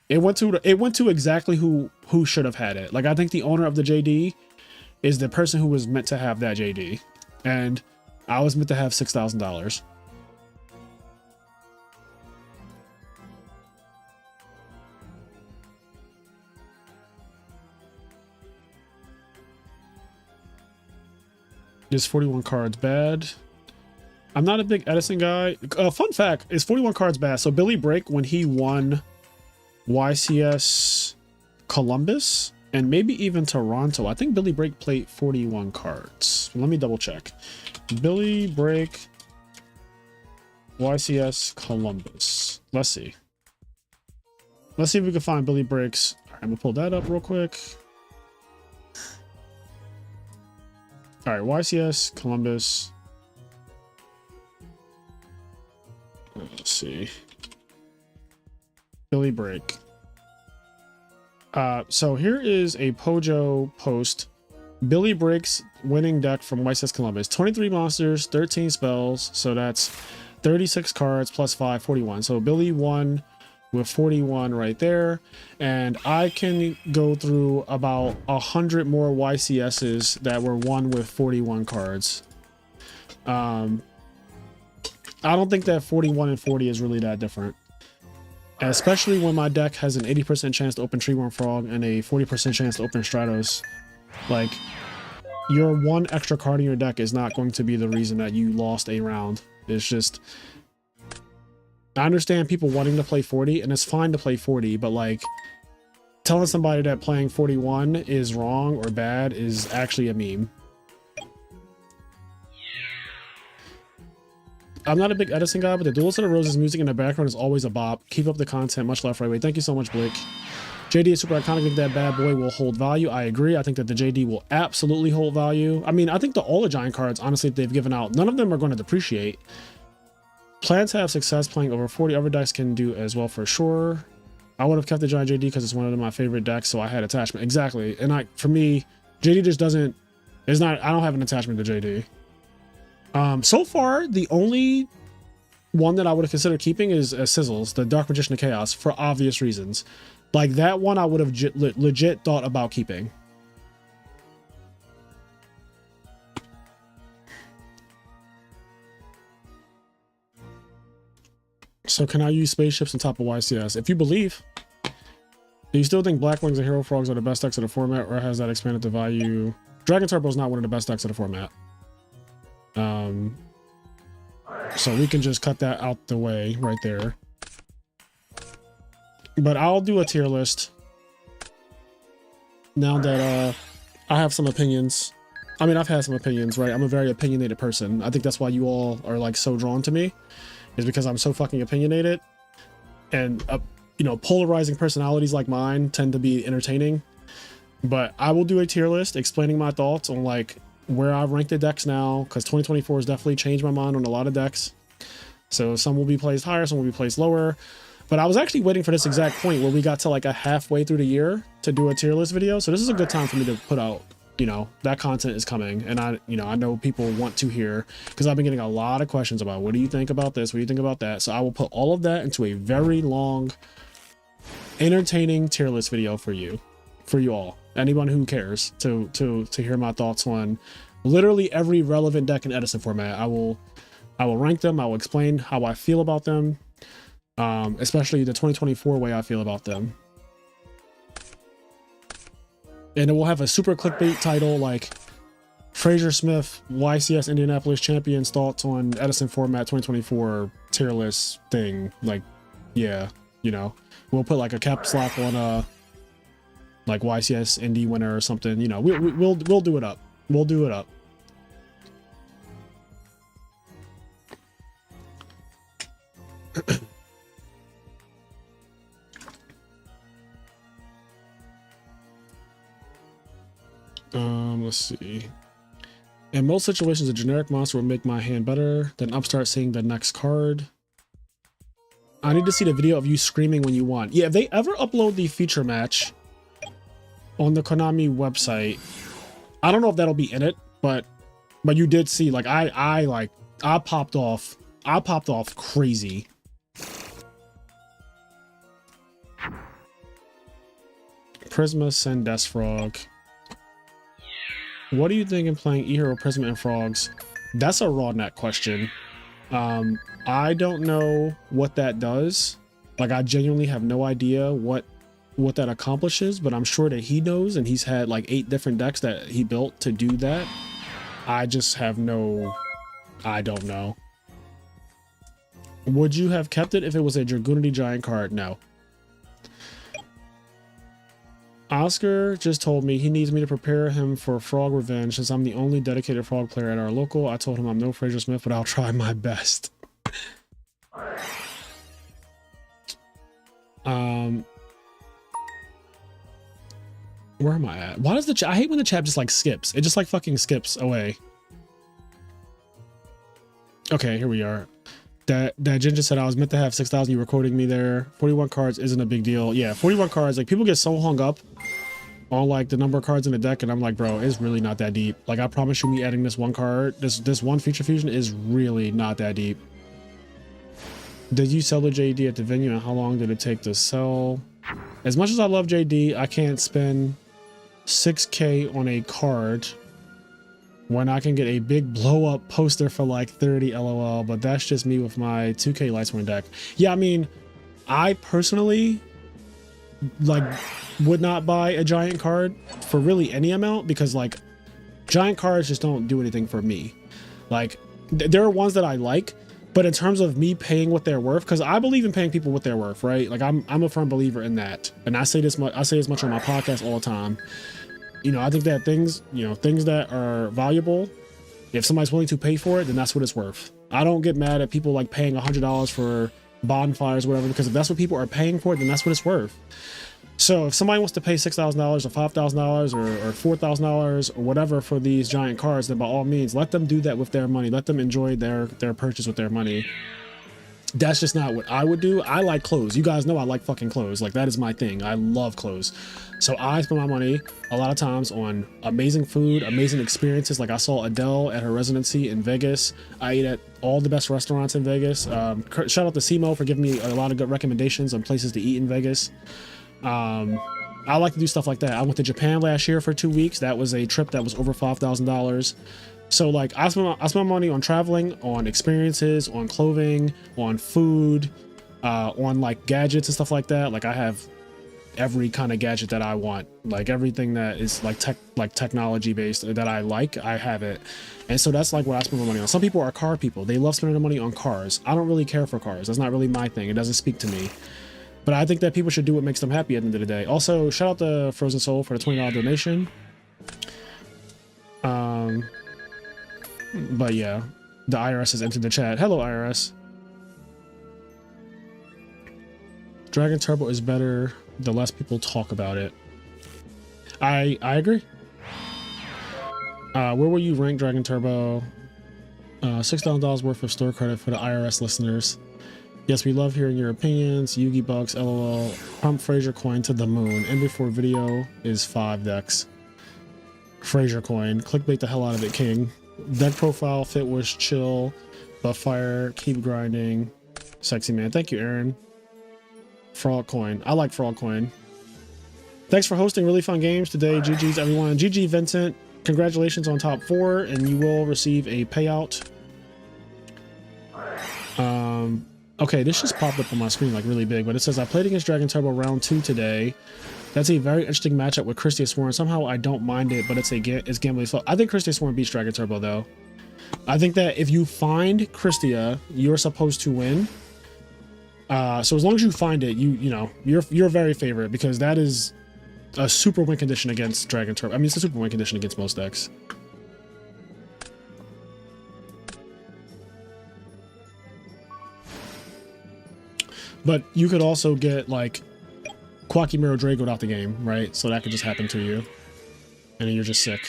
it went to exactly who should have had it. Like, I think the owner of the JD is the person who was meant to have that JD. And I was meant to have $6,000. Is 41 cards bad? I'm not a big Edison guy. Fun fact, is 41 cards bad? So Billy Brake, when he won YCS Columbus and maybe even Toronto, I think Billy Brake played 41 cards. Let me double check. Billy Brake YCS Columbus. Let's see. Let's see if we can find Billy Brake's. All right, I'm gonna pull that up real quick. All right, YCS Columbus. Let's see. Billy Break. So here is a Pojo post. Billy Break's winning deck from YCS Columbus. 23 monsters, 13 spells. So that's 36 cards plus 5, 41. So Billy won with 41 right there. And I can go through about 100 more YCSs that were won with 41 cards. I don't think that 41 and 40 is really that different. Especially when my deck has an 80% chance to open Treeworm Frog and a 40% chance to open Stratos. Like, your one extra card in your deck is not going to be the reason that you lost a round. It's just... I understand people wanting to play 40, and it's fine to play 40, but like, telling somebody that playing 41 is wrong or bad is actually a meme. I'm not a big Edison guy, but the Duel Set of Roses music in the background is always a bop. Keep up the content. Much love, right way. Thank you so much, Blake. JD is super iconic. I think that bad boy will hold value. I agree. I think that the JD will absolutely hold value. I mean, I think all the giant cards, honestly, they've given out, none of them are going to depreciate. Plans have success playing over 40. Other decks can do as well for sure. I would have kept the giant JD because it's one of my favorite decks, so I had attachment. Exactly. And for me, JD just doesn't, I don't have an attachment to JD. So far, the only one that I would have considered keeping is Sizzles, the Dark Magician of Chaos, for obvious reasons. Like, that one I would have legit thought about keeping. So can I use spaceships on top of YCS? If you believe. Do you still think Blackwings and Hero Frogs are the best decks of the format, or has that expanded the value? Dragon Turbo is not one of the best decks of the format. So we can just cut that out the way right there. But I'll do a tier list now that I have some opinions. I mean, I've had some opinions, right? I'm a very opinionated person. I think that's why you all are like so drawn to me, is because I'm so fucking opinionated. And you know, polarizing personalities like mine tend to be entertaining. But I will do a tier list explaining my thoughts on like where I've ranked the decks now, because 2024 has definitely changed my mind on a lot of decks. So some will be placed higher, some will be placed lower. But I was actually waiting for this exact point where we got to like a halfway through the year to do a tier list video. So this is a good time for me to put out, you know, that content is coming. And I know people want to hear, because I've been getting a lot of questions about what do you think about this? What do you think about that? So I will put all of that into a very long, entertaining tier list video for you all. Anyone who cares to hear my thoughts on literally every relevant deck in Edison format. I will rank them. I will explain how I feel about them, especially the 2024 way I feel about them. And it will have a super clickbait title like Frazier Smith YCS Indianapolis Champions thoughts on Edison format 2024 tier list thing. Like, yeah, you know, we'll put like a caps lock on like YCS Indy winner or something. You know, we'll do it up. We'll do it up. Let's see. In most situations, a generic monster will make my hand better. Then upstart seeing the next card. I need to see the video of you screaming when you won. Yeah, if they ever upload the feature match on the Konami website, I don't know if that'll be in it, but you did see, like, I popped off crazy. Prisma send Death Frog. What do you think in playing E-Hero, Prisma, and Frogs? That's a raw net question. I don't know what that does. Like, I genuinely have no idea what that accomplishes, but I'm sure that he knows, and he's had like 8 different decks that he built to do that. I just have I don't know. Would you have kept it if it was a Dragoonity Giant card? No. Oscar just told me he needs me to prepare him for Frog Revenge since I'm the only dedicated Frog player at our local. I told him I'm no Frazier Smith, but I'll try my best. Where am I at? Why does the chat? I hate when the chat just like skips. It just like fucking skips away. Okay, here we are. That Ginger said I was meant to have 6,000. You were quoting me there. 41 cards isn't a big deal. Yeah, 41 cards. Like people get so hung up on like the number of cards in the deck, and I'm like, bro, it's really not that deep. Like I promise you, me adding this one card, this one feature fusion is really not that deep. Did you sell the JD at the venue, and how long did it take to sell? As much as I love JD, I can't spend 6K on a card when I can get a big blow up poster for like 30 LOL, but that's just me with my 2K Lightsworn deck. Yeah, I mean, I personally like would not buy a giant card for really any amount because like giant cards just don't do anything for me. Like there are ones that I like, but in terms of me paying what they're worth, because I believe in paying people what they're worth, right? Like I'm a firm believer in that, and I say this much. I say as much on my podcast all the time. You know, I think that things that are valuable, if somebody's willing to pay for it, then that's what it's worth. I don't get mad at people like paying $100 for bonfires, or whatever, because if that's what people are paying for, then that's what it's worth. So if somebody wants to pay $6,000 or $5,000 or $4,000 or whatever for these giant cards, then by all means, let them do that with their money. Let them enjoy their purchase with their money. That's just not what I would do. I like clothes. You guys know I like fucking clothes. Like that is my thing. I love clothes. So I spend my money a lot of times on amazing food, amazing experiences. Like I saw Adele at her residency in Vegas. I ate at all the best restaurants in Vegas. Shout out to Simo for giving me a lot of good recommendations on places to eat in Vegas. I like to do stuff like that. I went to Japan last year for 2 weeks. That was a trip that was over $5,000. So like I spend money on traveling, on experiences, on clothing, on food, on like gadgets and stuff like that. Like I have every kind of gadget that I want, like everything that is like technology based that I like, I have it. And so that's like what I spend my money on. Some people are car people. They love spending their money on cars. I don't really care for cars. That's not really my thing. It doesn't speak to me. But I think that people should do what makes them happy at the end of the day. Also, shout out to Frozen Soul for the $20 donation. But yeah, the IRS has entered the chat. Hello, IRS. Dragon Turbo is better the less people talk about it. I agree. Where will you rank Dragon Turbo? $6,000 worth of store credit for the IRS listeners. Yes, we love hearing your opinions. Yugi Bucks, LOL. Pump Frazier coin to the moon. And before video is 5 decks. Frazier coin. Clickbait the hell out of it, King. Deck profile, fit was chill. Buff fire, keep grinding. Sexy man. Thank you, Aaron. Frog coin. I like frog coin. Thanks for hosting really fun games today. GG's everyone. GG Vincent. Congratulations on top 4, and you will receive a payout. Okay, this just popped up on my screen like really big, but it says I played against Dragon Turbo round 2 today. That's a very interesting matchup with Christia Sworn. Somehow I don't mind it, but it's gambling fault. I think Christia Sworn beats Dragon Turbo though. I think that if you find Christia, you're supposed to win. So as long as you find it, you're very favorite, because that is a super win condition against Dragon Turbo. I mean, it's a super win condition against most decks. But you could also get like Quackimiro Dragoed out the game, right? So that could just happen to you, and then you're just sick.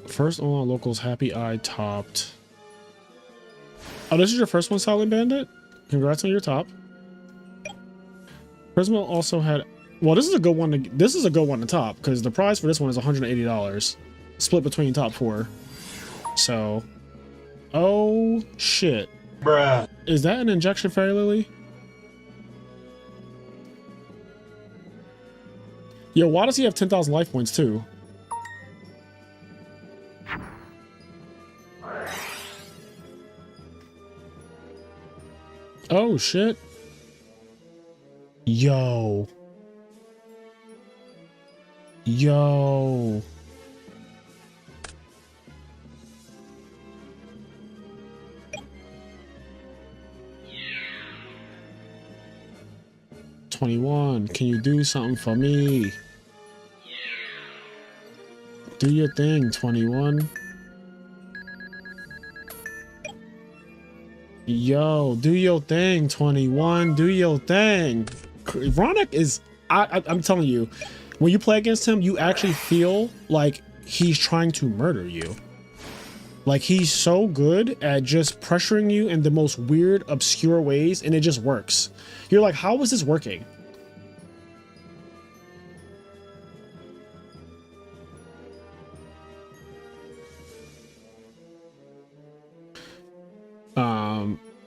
First on locals, Happy Eye topped. Oh, this is your first one, Silent Bandit? Congrats on your top. Prisma also had, well, this is a good one to top, because the prize for this one is $180, split between top 4. So, oh shit. Bruh. Is that an injection fairy lily? Yo, why does he have 10,000 life points too? Oh shit. Yo. Yo. $21. Can you do something for me? Do your thing, 21. Yo, do your thing, 21. Do your thing. Ronak is, I'm telling you, when you play against him, you actually feel like he's trying to murder you. Like, he's so good at just pressuring you in the most weird, obscure ways, and it just works. You're like, how is this working?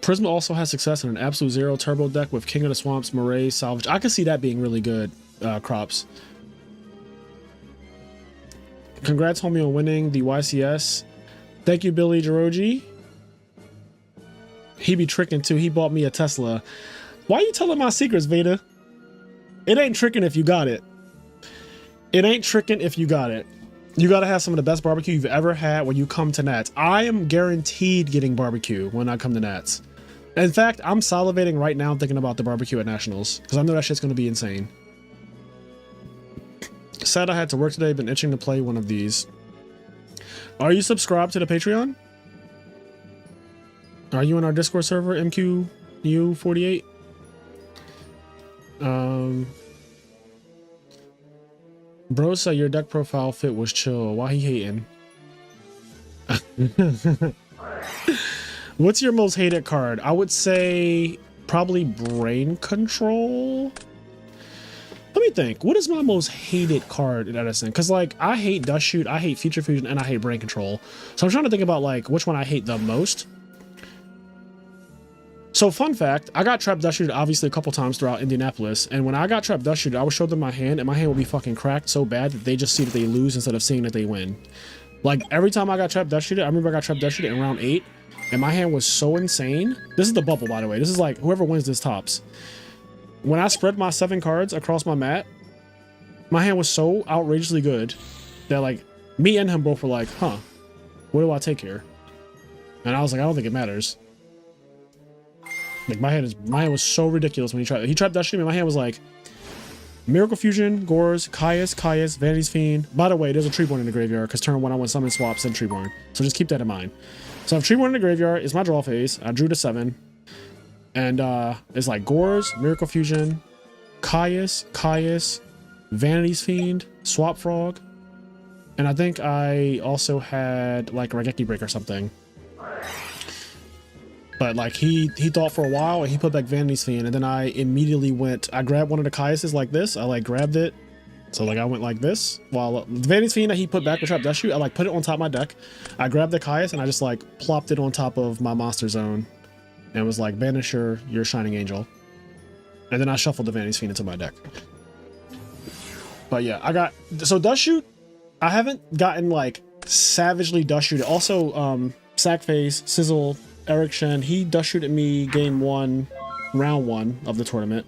Prisma also has success in an Absolute Zero turbo deck with King of the Swamps, Moray, Salvage. I could see that being really good, Crops. Congrats, homie, on winning the YCS. Thank you, Billy Jiroji. He be tricking too. He bought me a Tesla. Why are you telling my secrets, Veda? It ain't tricking if you got it. It ain't tricking if you got it. You gotta have some of the best barbecue you've ever had when you come to Nats. I am guaranteed getting barbecue when I come to Nats. In fact, I'm salivating right now thinking about the barbecue at Nationals because I know that shit's gonna be insane. Sad I had to work today, been itching to play one of these. Are you subscribed to the Patreon? Are you in our Discord server, MQU48? Bro said your deck profile fit was chill. Why he hating? What's your most hated card? I would say probably Brain Control. Let me think. What is my most hated card in Edison? Because, like, I hate Dust Shoot, I hate Future Fusion, and I hate Brain Control. So I'm trying to think about, like, which one I hate the most. So, fun fact, I got Trap Dust Shoot obviously a couple times throughout Indianapolis. And when I got Trap Dust Shoot, I would show them my hand, and my hand would be fucking cracked so bad that they just see that they lose instead of seeing that they win. Like, every time I got Trap Dust Shoot, I remember I got Trap Dust Shoot in round 8, and my hand was so insane. This is the bubble, by the way. This is like, whoever wins this tops. When I spread my 7 cards across my mat, my hand was so outrageously good that, like, me and him both were like, huh, what do I take here? And I was like, I don't think it matters. Like, my hand was so ridiculous when he tried Dust Shoot me. My hand was like Miracle Fusion, Gores, Caius, Vanity's Fiend. By the way, there's a Treeborn in the graveyard because turn 1 I went Summon Swaps and Treeborn. So just keep that in mind. So I have Treeborn in the graveyard. It's my draw phase. I drew to 7. And it's like Gores, Miracle Fusion, Caius, Vanity's Fiend, Swap Frog. And I think I also had like Raigeki Break or something. But like he thought for a while and he put back Vanity's Fiend, and then I immediately I grabbed one of the Caiuses like this. I like grabbed it. So like I went like this. While the Vanity's Fiend that he put back with Trap Dust Shoot, I like put it on top of my deck. I grabbed the Caius and I just like plopped it on top of my monster zone. And was like, banish your Shining Angel. And then I shuffled the Vanity's Fiend into my deck. But yeah, so Dust Shoot, I haven't gotten like savagely Dust Shoot. Also, Sackface, Sizzle, Eric Shen, he Dust Shooted me game 1, round 1 of the tournament.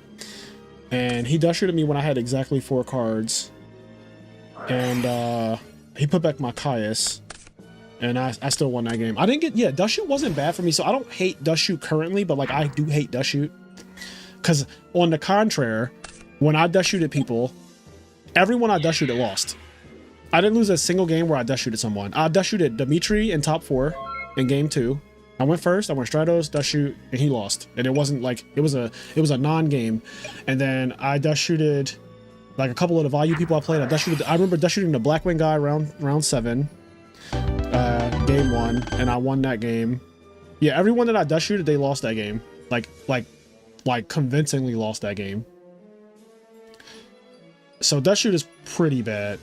And he Dust Shooted me when I had exactly 4 cards. And he put back my Caius. And I still won that game. I didn't get, yeah, Dust Shoot wasn't bad for me. So I don't hate Dust Shoot currently, but like I do hate Dust Shoot. Because on the contrary, when I Dust Shooted people, everyone I Dust Shooted lost. I didn't lose a single game where I Dust Shooted someone. I Dust Shooted Dimitri in top 4 in game 2. I went first, I went Stratos, Dust Shoot, and he lost. And it wasn't like, it was a non-game. And then I Dust Shooted like a couple of the value people I played. I remember Dust Shooting the Blackwing guy round 7. Game 1, and I won that game. Yeah, everyone that I Dust Shooted, they lost that game. Like convincingly lost that game. So Dust Shoot is pretty bad.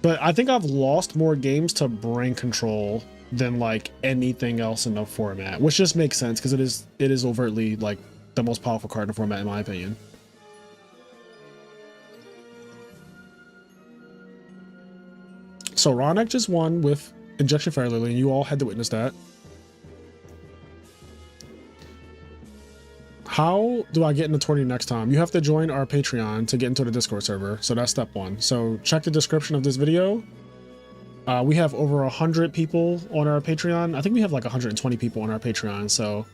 But I think I've lost more games to Brain Control than like anything else in the format, which just makes sense because it is overtly like the most powerful card in the format, in my opinion. So Ronak just won with Injection Fire Lily, and you all had to witness that. How do I get in the tourney next time? You have to join our Patreon to get into the Discord server. So that's step 1. So check the description of this video. We have over 100 people on our Patreon. I think we have like 120 people on our Patreon. So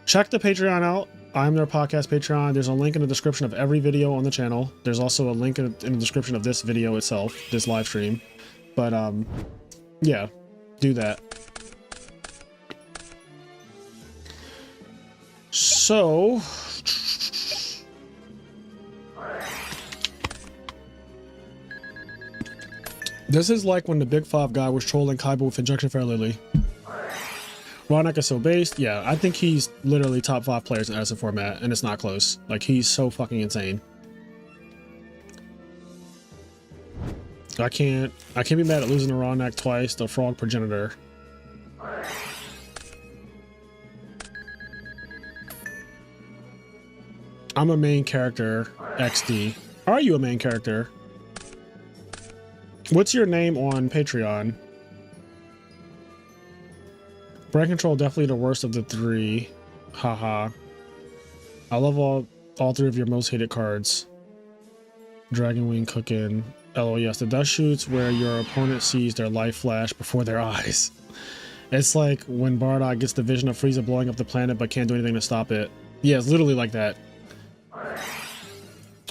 check the Patreon out. IMNerd podcast Patreon. There's a link in the description of every video on the channel. There's also a link in the description of this video itself, this live stream. But yeah, do that. So this is like when the Big Five guy was trolling Kaiba with Injection Fair Lily. Ronak is so based. Yeah, I think he's literally top 5 players in Edison format, and it's not close. Like, he's so fucking insane. I can't be mad at losing to Ronak twice, the frog progenitor. I'm a main character, XD. Are you a main character? What's your name on Patreon? Brain Control definitely the worst of the 3. Haha. I love all 3 of your most hated cards. Dragon Wing Cookin'. LOL, yes, the dust shoots where your opponent sees their life flash before their eyes. It's like when Bardock gets the vision of Frazier blowing up the planet but can't do anything to stop it. Yeah, it's literally like that.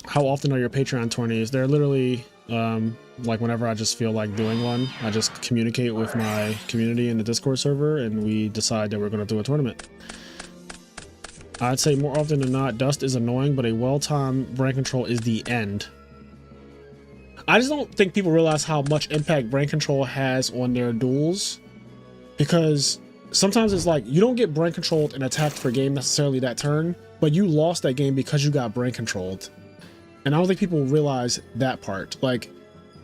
How often are your Patreon tourneys? They're literally like whenever I just feel like doing one. I just communicate with my community in the Discord server and we decide that we're going to do a tournament. I'd say more often than not, dust is annoying, but a well-timed brain control is the end. I just don't think people realize how much impact brain control has on their duels, because sometimes it's like you don't get brain controlled and attacked for game necessarily that turn, but you lost that game because you got brain controlled. And I don't think people realize that part. Like,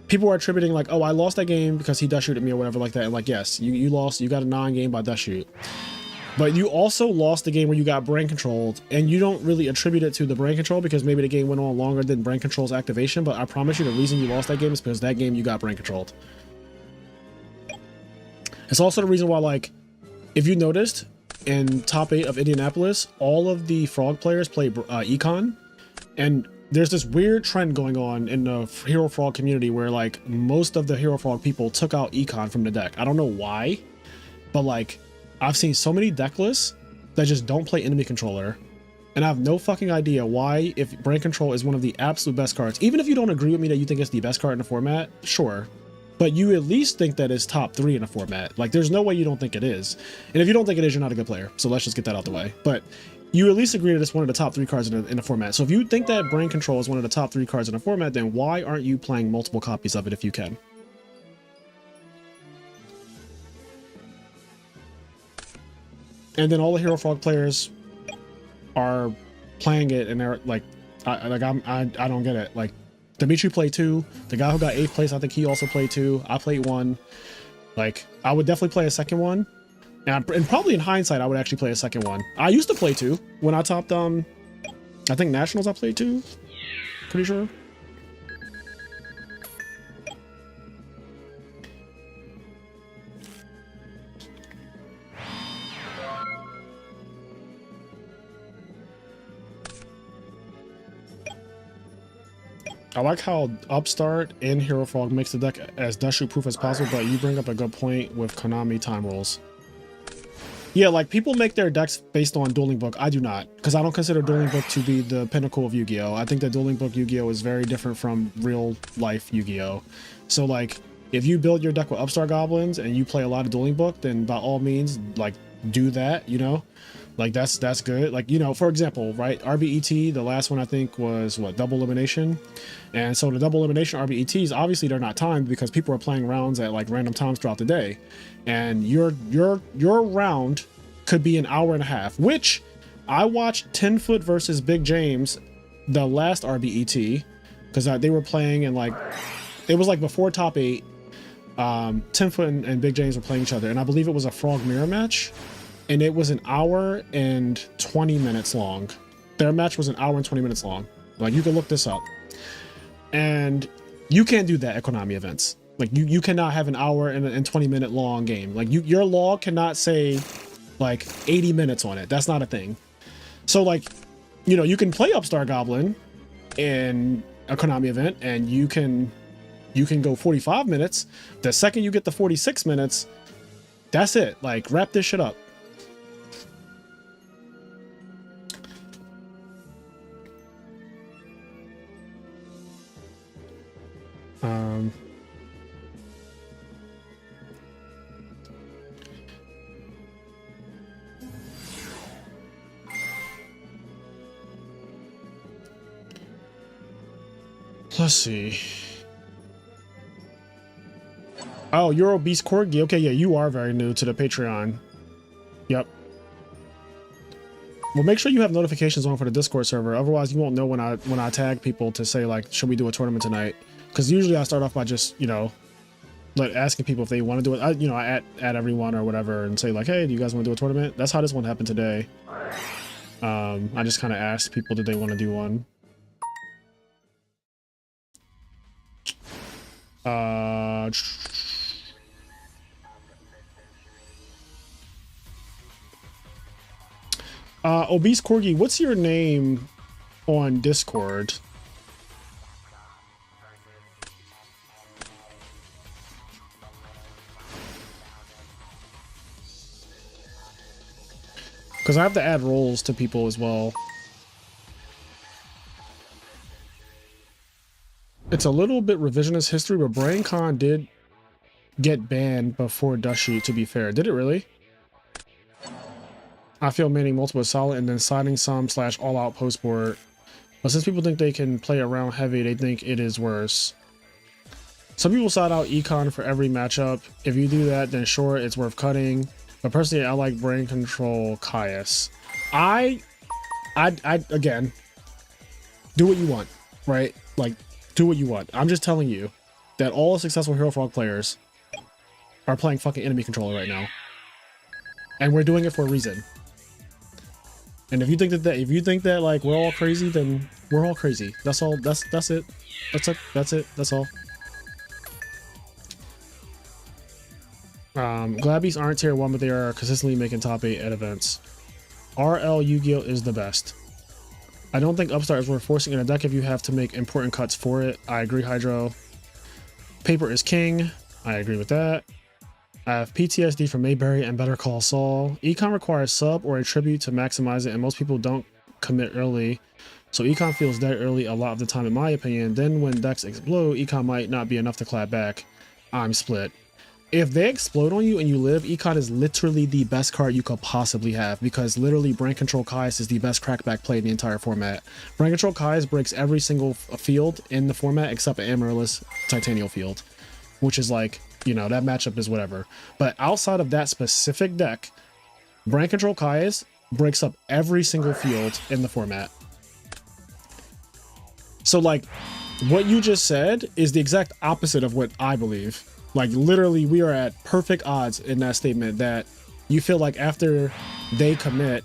people are attributing like, oh, I lost that game because he dust shoot at me or whatever like that. And like, yes, you lost, you got a non-game by dust shoot. But you also lost the game where you got brain controlled, and you don't really attribute it to the brain control because maybe the game went on longer than brain control's activation. But I promise you the reason you lost that game is because that game you got brain controlled. It's also the reason why, like, if you noticed in top 8 of Indianapolis, all of the frog players play econ, and there's this weird trend going on in the Hero Frog community where like most of the Hero Frog people took out econ from the deck. I don't know why, but like I've seen so many deck lists that just don't play enemy controller, and I have no fucking idea why. If brain control is one of the absolute best cards, even if you don't agree with me that you think it's the best card in the format, sure, but you at least think that it's top 3 in the format. Like, there's no way you don't think it is, and if you don't think it is, you're not a good player. So let's just get that out the way. But you at least agree that it's one of the top 3 cards in the format. So if you think that brain control is one of the top 3 cards in the format, then why aren't you playing multiple copies of it if you can? And then all the Hero Frog players are playing it, and they're like, I don't get it. Like, Dimitri played 2. The guy who got 8th place, I think he also played 2. I played 1. Like, I would definitely play a second one. And probably in hindsight, I would actually play a second one. I used to play 2 when I topped, I think Nationals I played 2. Pretty sure. I like how Upstart and Hero Frog makes the deck as dust shoot proof as possible, but you bring up a good point with Konami time rules. Yeah, like people make their decks based on Dueling Book. I do not, because I don't consider Dueling Book to be the pinnacle of Yu-Gi-Oh! I think that Dueling Book Yu-Gi-Oh! Is very different from real life Yu-Gi-Oh! So like, if you build your deck with Upstart Goblins and you play a lot of Dueling Book, then by all means, like, do that, you know? Like, that's good. Like, you know, for example, right, RBET, the last one I think was what, double elimination. And so the double elimination RBETs, obviously they're not timed because people are playing rounds at like random times throughout the day. And your round could be an hour and a half, which I watched 10-foot versus Big James, the last RBET, because they were playing, and like, it was like before top 8, 10-foot and Big James were playing each other. And I believe it was a frog mirror match. And it was an hour and 20 minutes long. Their match was an hour and 20 minutes long. Like, you can look this up. And you can't do that at Konami events. Like, you cannot have an hour and 20 minute long game. Like, your log cannot say like 80 minutes on it. That's not a thing. So like, you know, you can play Upstart Goblin in a Konami event and you can go 45 minutes. The second you get the 46 minutes, that's it. Like, wrap this shit up. Um, let's see. Oh, you're obese corgi. Okay, yeah, you are very new to the Patreon. Yep. Well, make sure you have notifications on for the Discord server. Otherwise, you won't know when I tag people to say like, should we do a tournament tonight? Because usually I start off by just, you know, like asking people if they want to do it. I add everyone or whatever and say like, hey, do you guys want to do a tournament? That's how this one happened today. I just kind of asked people, did they want to do one? Obese Corgi, what's your name on Discord? Because I have to add roles to people as well. It's a little bit revisionist history, but BrainCon did get banned before Dust Shoot, to be fair. Did it really? I feel manning multiple is solid and then siding some / all out post board. But since people think they can play around heavy, they think it is worse. Some people side out econ for every matchup. If you do that, then sure, it's worth cutting. But personally, I like brain control Caius. I again, do what you want, right? Like, do what you want. I'm just telling you that all successful Hero Frog players are playing fucking enemy controller right now. And we're doing it for a reason. And if you think that like we're all crazy, then we're all crazy. That's all. That's it. That's it. That's all. Glabbies aren't tier 1, but they are consistently making top 8 at events. RL Yu-Gi-Oh is the best. I don't think Upstart is worth forcing in a deck if you have to make important cuts for it. I agree, Hydro. Paper is king. I agree with that. I have PTSD from Mayberry and Better Call Saul. Econ requires sub or a tribute to maximize it, and most people don't commit early. So Econ feels dead early a lot of the time, in my opinion. Then when decks explode, Econ might not be enough to clap back. I'm split. If they explode on you and you live, Econ is literally the best card you could possibly have, because literally Brain Control Caius is the best crackback play in the entire format. Brain Control Caius breaks every single field in the format except an Amaryllis Titanial field, which is like, you know, that matchup is whatever. But outside of that specific deck, Brain Control Caius breaks up every single field in the format. So like, what you just said is the exact opposite of what I believe. Like literally we are at perfect odds in that statement, that you feel like after they commit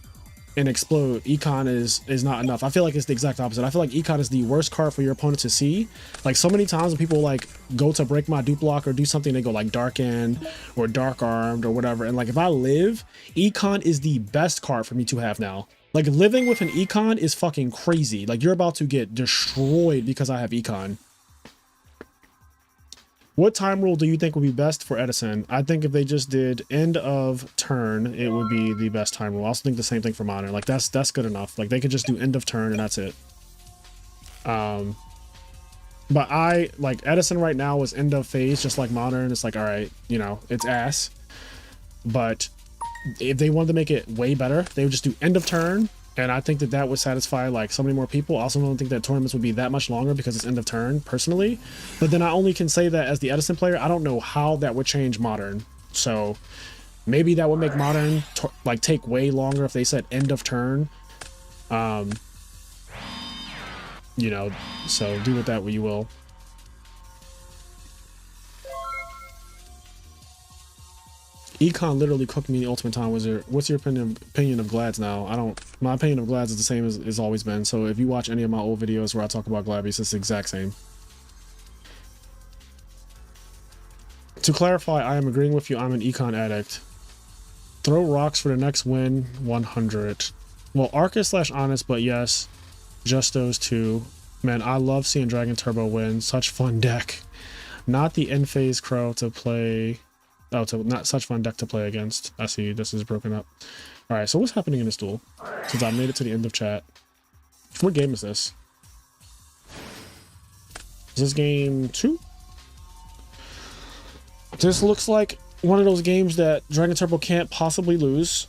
and explode, Econ is not enough. I feel like it's the exact opposite. I feel like Econ is the worst card for your opponent to see. Like so many times when people like go to break my dupe block or do something, they go like Dark End or Dark Armed or whatever. And like if I live, Econ is the best card for me to have now. Like living with an Econ is fucking crazy. Like you're about to get destroyed because I have Econ. What time rule do you think would be best for Edison? I think if they just did end of turn, it would be the best time rule. I also think the same thing for Modern. Like that's good enough. Like they could just do end of turn and that's it. But I like Edison right now is end of phase, just like Modern. It's like, all right, you know, it's ass. But if they wanted to make it way better, they would just do end of turn. And I think that that would satisfy like so many more people. I also don't think that tournaments would be that much longer because it's end of turn personally. But then I only can say that as the Edison player, I don't know how that would change Modern. So maybe that would make Modern like take way longer if they said end of turn. You know, so do with that what you will. Econ literally cooked me the Ultimate Time Wizard. What's your opinion of Glads now? My opinion of Glads is the same as it's always been. So if you watch any of my old videos where I talk about Glabbies, it's the exact same. To clarify, I am agreeing with you. I'm an Econ addict. Throw rocks for the next win, 100. Well, Arcus / Honest, but yes, just those two. Man, I love seeing Dragon Turbo win. Such fun deck. Not the end phase Crow to play. Oh, so not such fun deck to play against. I see this is broken up. All right, so what's happening in this duel? Since I made it to the end of chat. What game is this? Is this game 2? This looks like one of those games that Dragon Turbo can't possibly lose.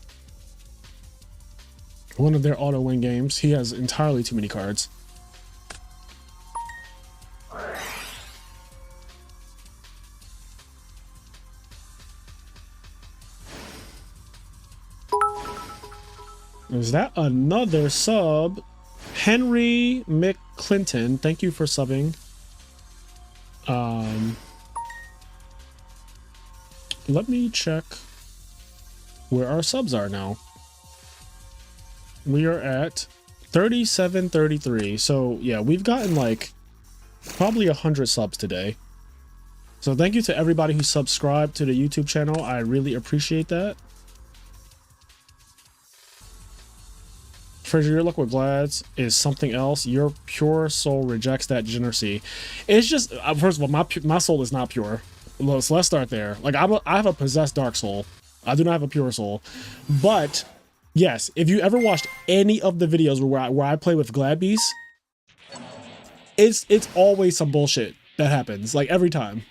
One of their auto win games. He has entirely too many cards. Is that another sub? Henry McClinton, thank you for subbing. Let me check where our subs are now. We are at 3733. So yeah, we've gotten like probably 100 subs today. So thank you to everybody who subscribed to the YouTube channel. I really appreciate that. Frazier, your luck with Glads is something else. Your pure soul rejects that degeneracy. It's just, first of all, my soul is not pure. So let's start there. Like I have a possessed dark soul. I do not have a pure soul. But yes, if you ever watched any of the videos where I play with Glad Beasts, it's always some bullshit that happens. Like every time.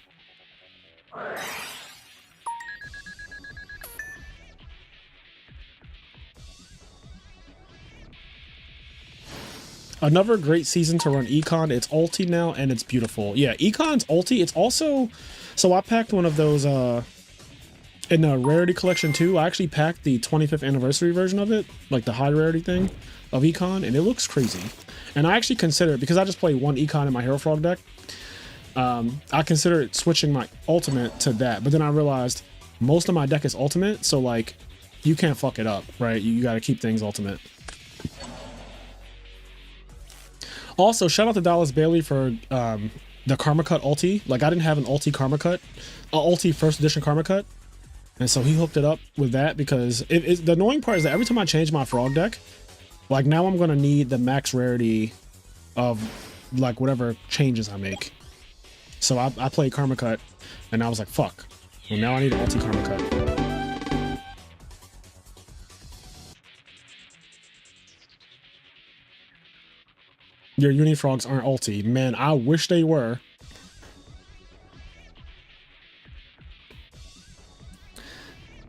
Another great season to run Econ. It's ulti now and it's beautiful. Yeah, Econ's ulti. It's also, so I packed one of those in the rarity collection too. I actually packed the 25th anniversary version of it, like the high rarity thing of Econ, and it looks crazy. And I actually consider, because I just play one Econ in my Hero Frog deck, I considered switching my ultimate to that, but then I realized most of my deck is ultimate, so like you can't fuck it up, right? You got to keep things ultimate. Also, shout out to Dallas Bailey for the Karma Cut ulti. Like, I didn't have an ulti Karma Cut, ulti first edition Karma Cut, and so he hooked it up with that, because the annoying part is that every time I change my Frog deck, like now I'm gonna need the max rarity of like whatever changes I make. So I played Karma Cut, and I was like, fuck. Well, now I need an ulti Karma Cut. Your Unifrogs aren't ulti. Man, I wish they were.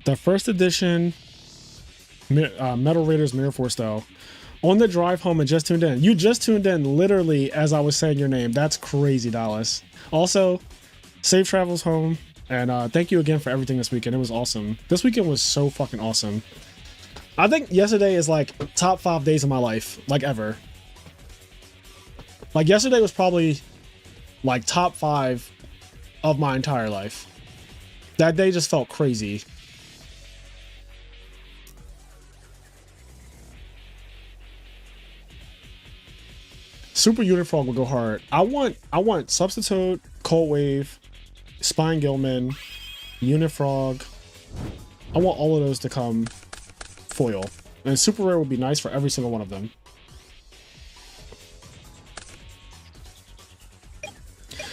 The first edition Metal Raiders Mirror Force though. On the drive home and just tuned in. You just tuned in literally as I was saying your name. That's crazy, Dallas. Also, safe travels home. And thank you again for everything this weekend. It was awesome. This weekend was so fucking awesome. I think yesterday is like top 5 days of my life, like ever. Like yesterday was probably like top 5 of my entire life. That day just felt crazy. Super Unifrog will go hard. I want Substitute, Cold Wave, Spine Gilman, Unifrog. I want all of those to come foil. And Super Rare would be nice for every single one of them.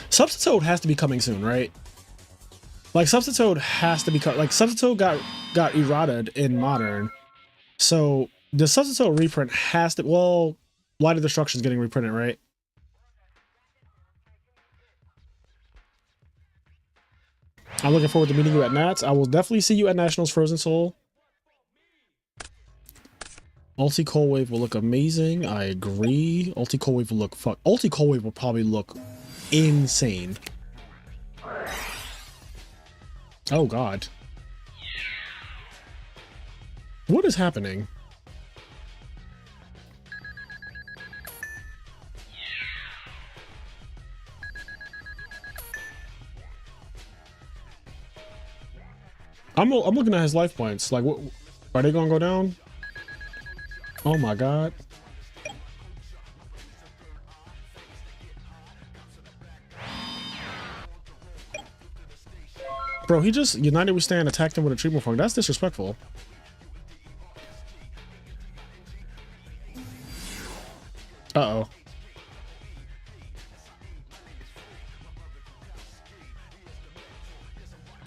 Substitute has to be coming soon, right? Like Substitute has to be like Substitute got errated in Modern, so the Substitute reprint has to. Well, Light of Destruction is getting reprinted, right? I'm looking forward to meeting you at Nats. I will definitely see you at Nationals Frozen Soul. Ulti Cold Wave will look amazing. I agree. Ulti Cold Wave will look Ulti Cold Wave will probably look insane. Oh god. What is happening? I'm looking at his life points. Like, what are they gonna go down? Oh my god. Bro, he just United We Stand, attacked him with a treatment frog. That's disrespectful. Uh-oh.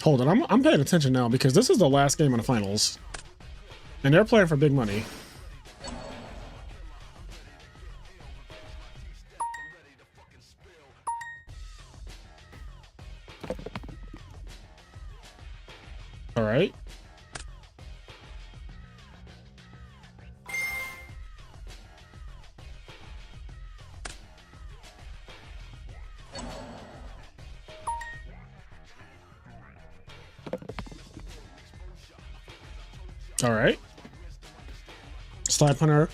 Hold on, I'm paying attention now because this is the last game in the finals. And they're playing for big money. All right. All right. Snipe hunter.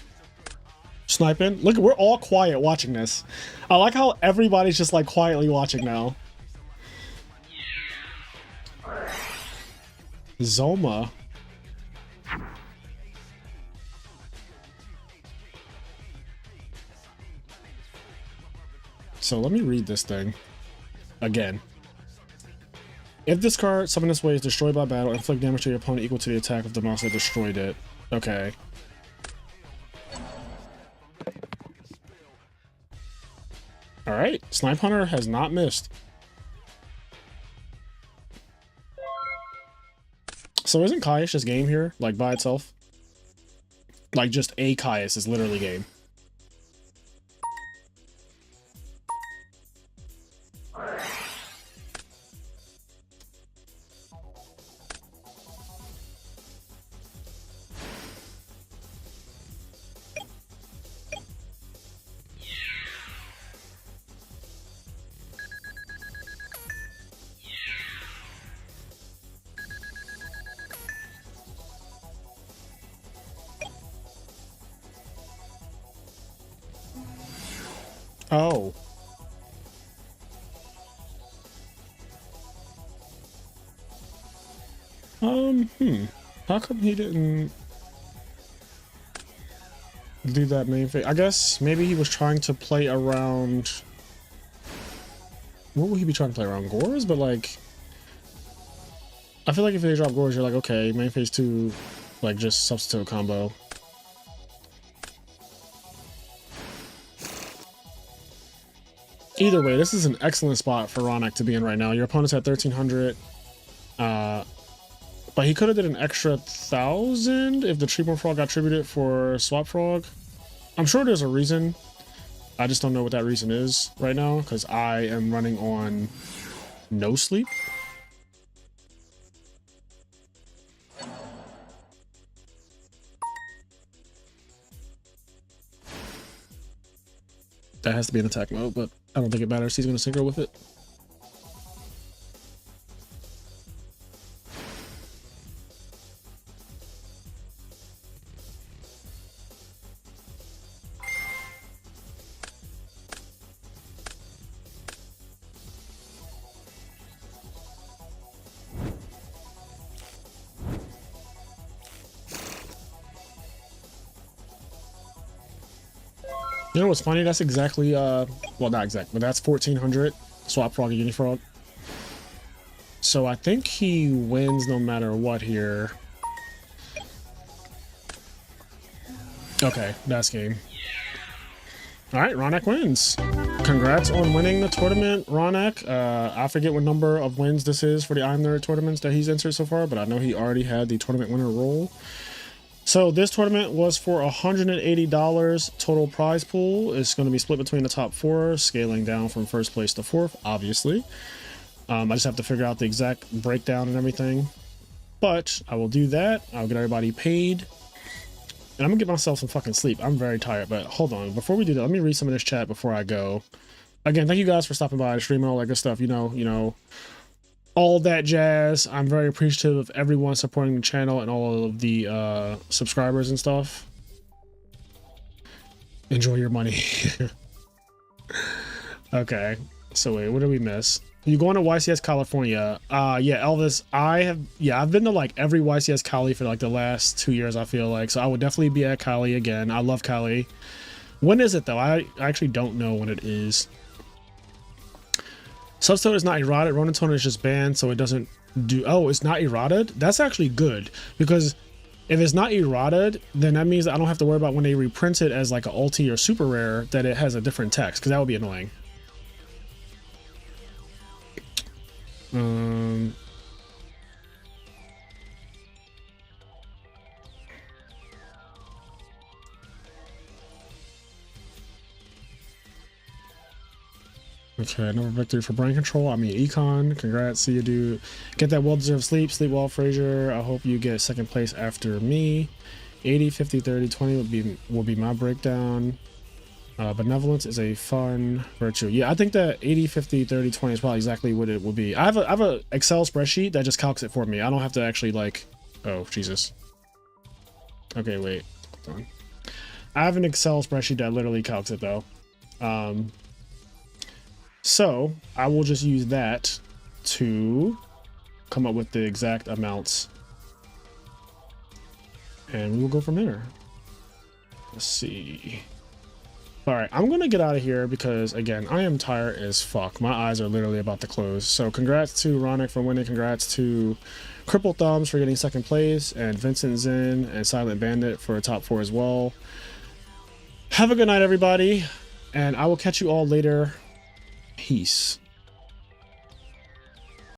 Sniping. Look, we're all quiet watching this. I like how everybody's just like quietly watching now. Zoma. So let me read this thing again. If this card summoned this way is destroyed by battle, inflict damage to your opponent equal to the attack of the monster that destroyed it. Okay. Alright, Snipe Hunter has not missed. So isn't Caius just game here, like by itself? Like just a Caius is literally game. Oh. How come he didn't do that main phase? I guess maybe he was trying to play around... What would he be trying to play around? Gores? But like... I feel like if they drop Gores, you're like, okay, main phase 2, like just substitute combo. Either way, this is an excellent spot for Ronak to be in right now. Your opponent's at 1300. But he could have did an extra 1,000 if the Treatment Frog got tributed for Swap Frog. I'm sure there's a reason. I just don't know what that reason is right now because I am running on no sleep. That has to be in attack mode, but I don't think it matters. He's going to synchro with it. You know what's funny? That's exactly, well, not exact, but that's 1,400 Swap Frog and Unifrog. So I think he wins no matter what here. Okay, that's game. All right, Ronak wins. Congrats on winning the tournament, Ronak. I forget what number of wins this is for the IMNerd tournaments that he's entered so far, but I know he already had the tournament winner role. So this tournament was for $180 total prize pool. It's going to be split between the top 4, scaling down from first place to 4th, obviously. I just have to figure out the exact breakdown and everything. But I will do that. I'll get everybody paid. And I'm going to get myself some fucking sleep. I'm very tired, but hold on. Before we do that, let me read some of this chat before I go. Again, thank you guys for stopping by the stream and all that good stuff. You know, all that jazz. I'm very appreciative of everyone supporting the channel and all of the subscribers and stuff. Enjoy your money. Okay, so wait, what did we miss? You going to YCS California? Yeah, Elvis, I've been to like every YCS Cali for like the last 2 years, I feel like, so I would definitely be at Cali again. I love Cali. When is it though? I actually don't know when it is. Substone is not eroded. Ronatone is just banned, so it doesn't do... Oh, it's not eroded? That's actually good, because if it's not eroded, then that means that I don't have to worry about when they reprint it as like an ulti or super rare that it has a different text, because that would be annoying. Okay, another victory for brain control. I mean, econ. Congrats, see you, dude. Get that well-deserved sleep. Sleep well, Frazier. I hope you get second place after me. 80, 50, 30, 20 will be my breakdown. Benevolence is a fun virtue. Yeah, I think that 80, 50, 30, 20 is probably exactly what it will be. I have a Excel spreadsheet that just calcs it for me. I don't have to actually like, oh, Jesus. Okay, wait. Hold on. I have an Excel spreadsheet that literally calcs it though. So I will just use that to come up with the exact amounts. And we will go from there. Let's see. All right, I'm gonna get out of here because again, I am tired as fuck. My eyes are literally about to close. So congrats to Ronick for winning. Congrats to Crippled Thumbs for getting second place, and Vincent Zin and Silent Bandit for a top 4 as well. Have a good night, everybody, and I will catch you all later. Peace.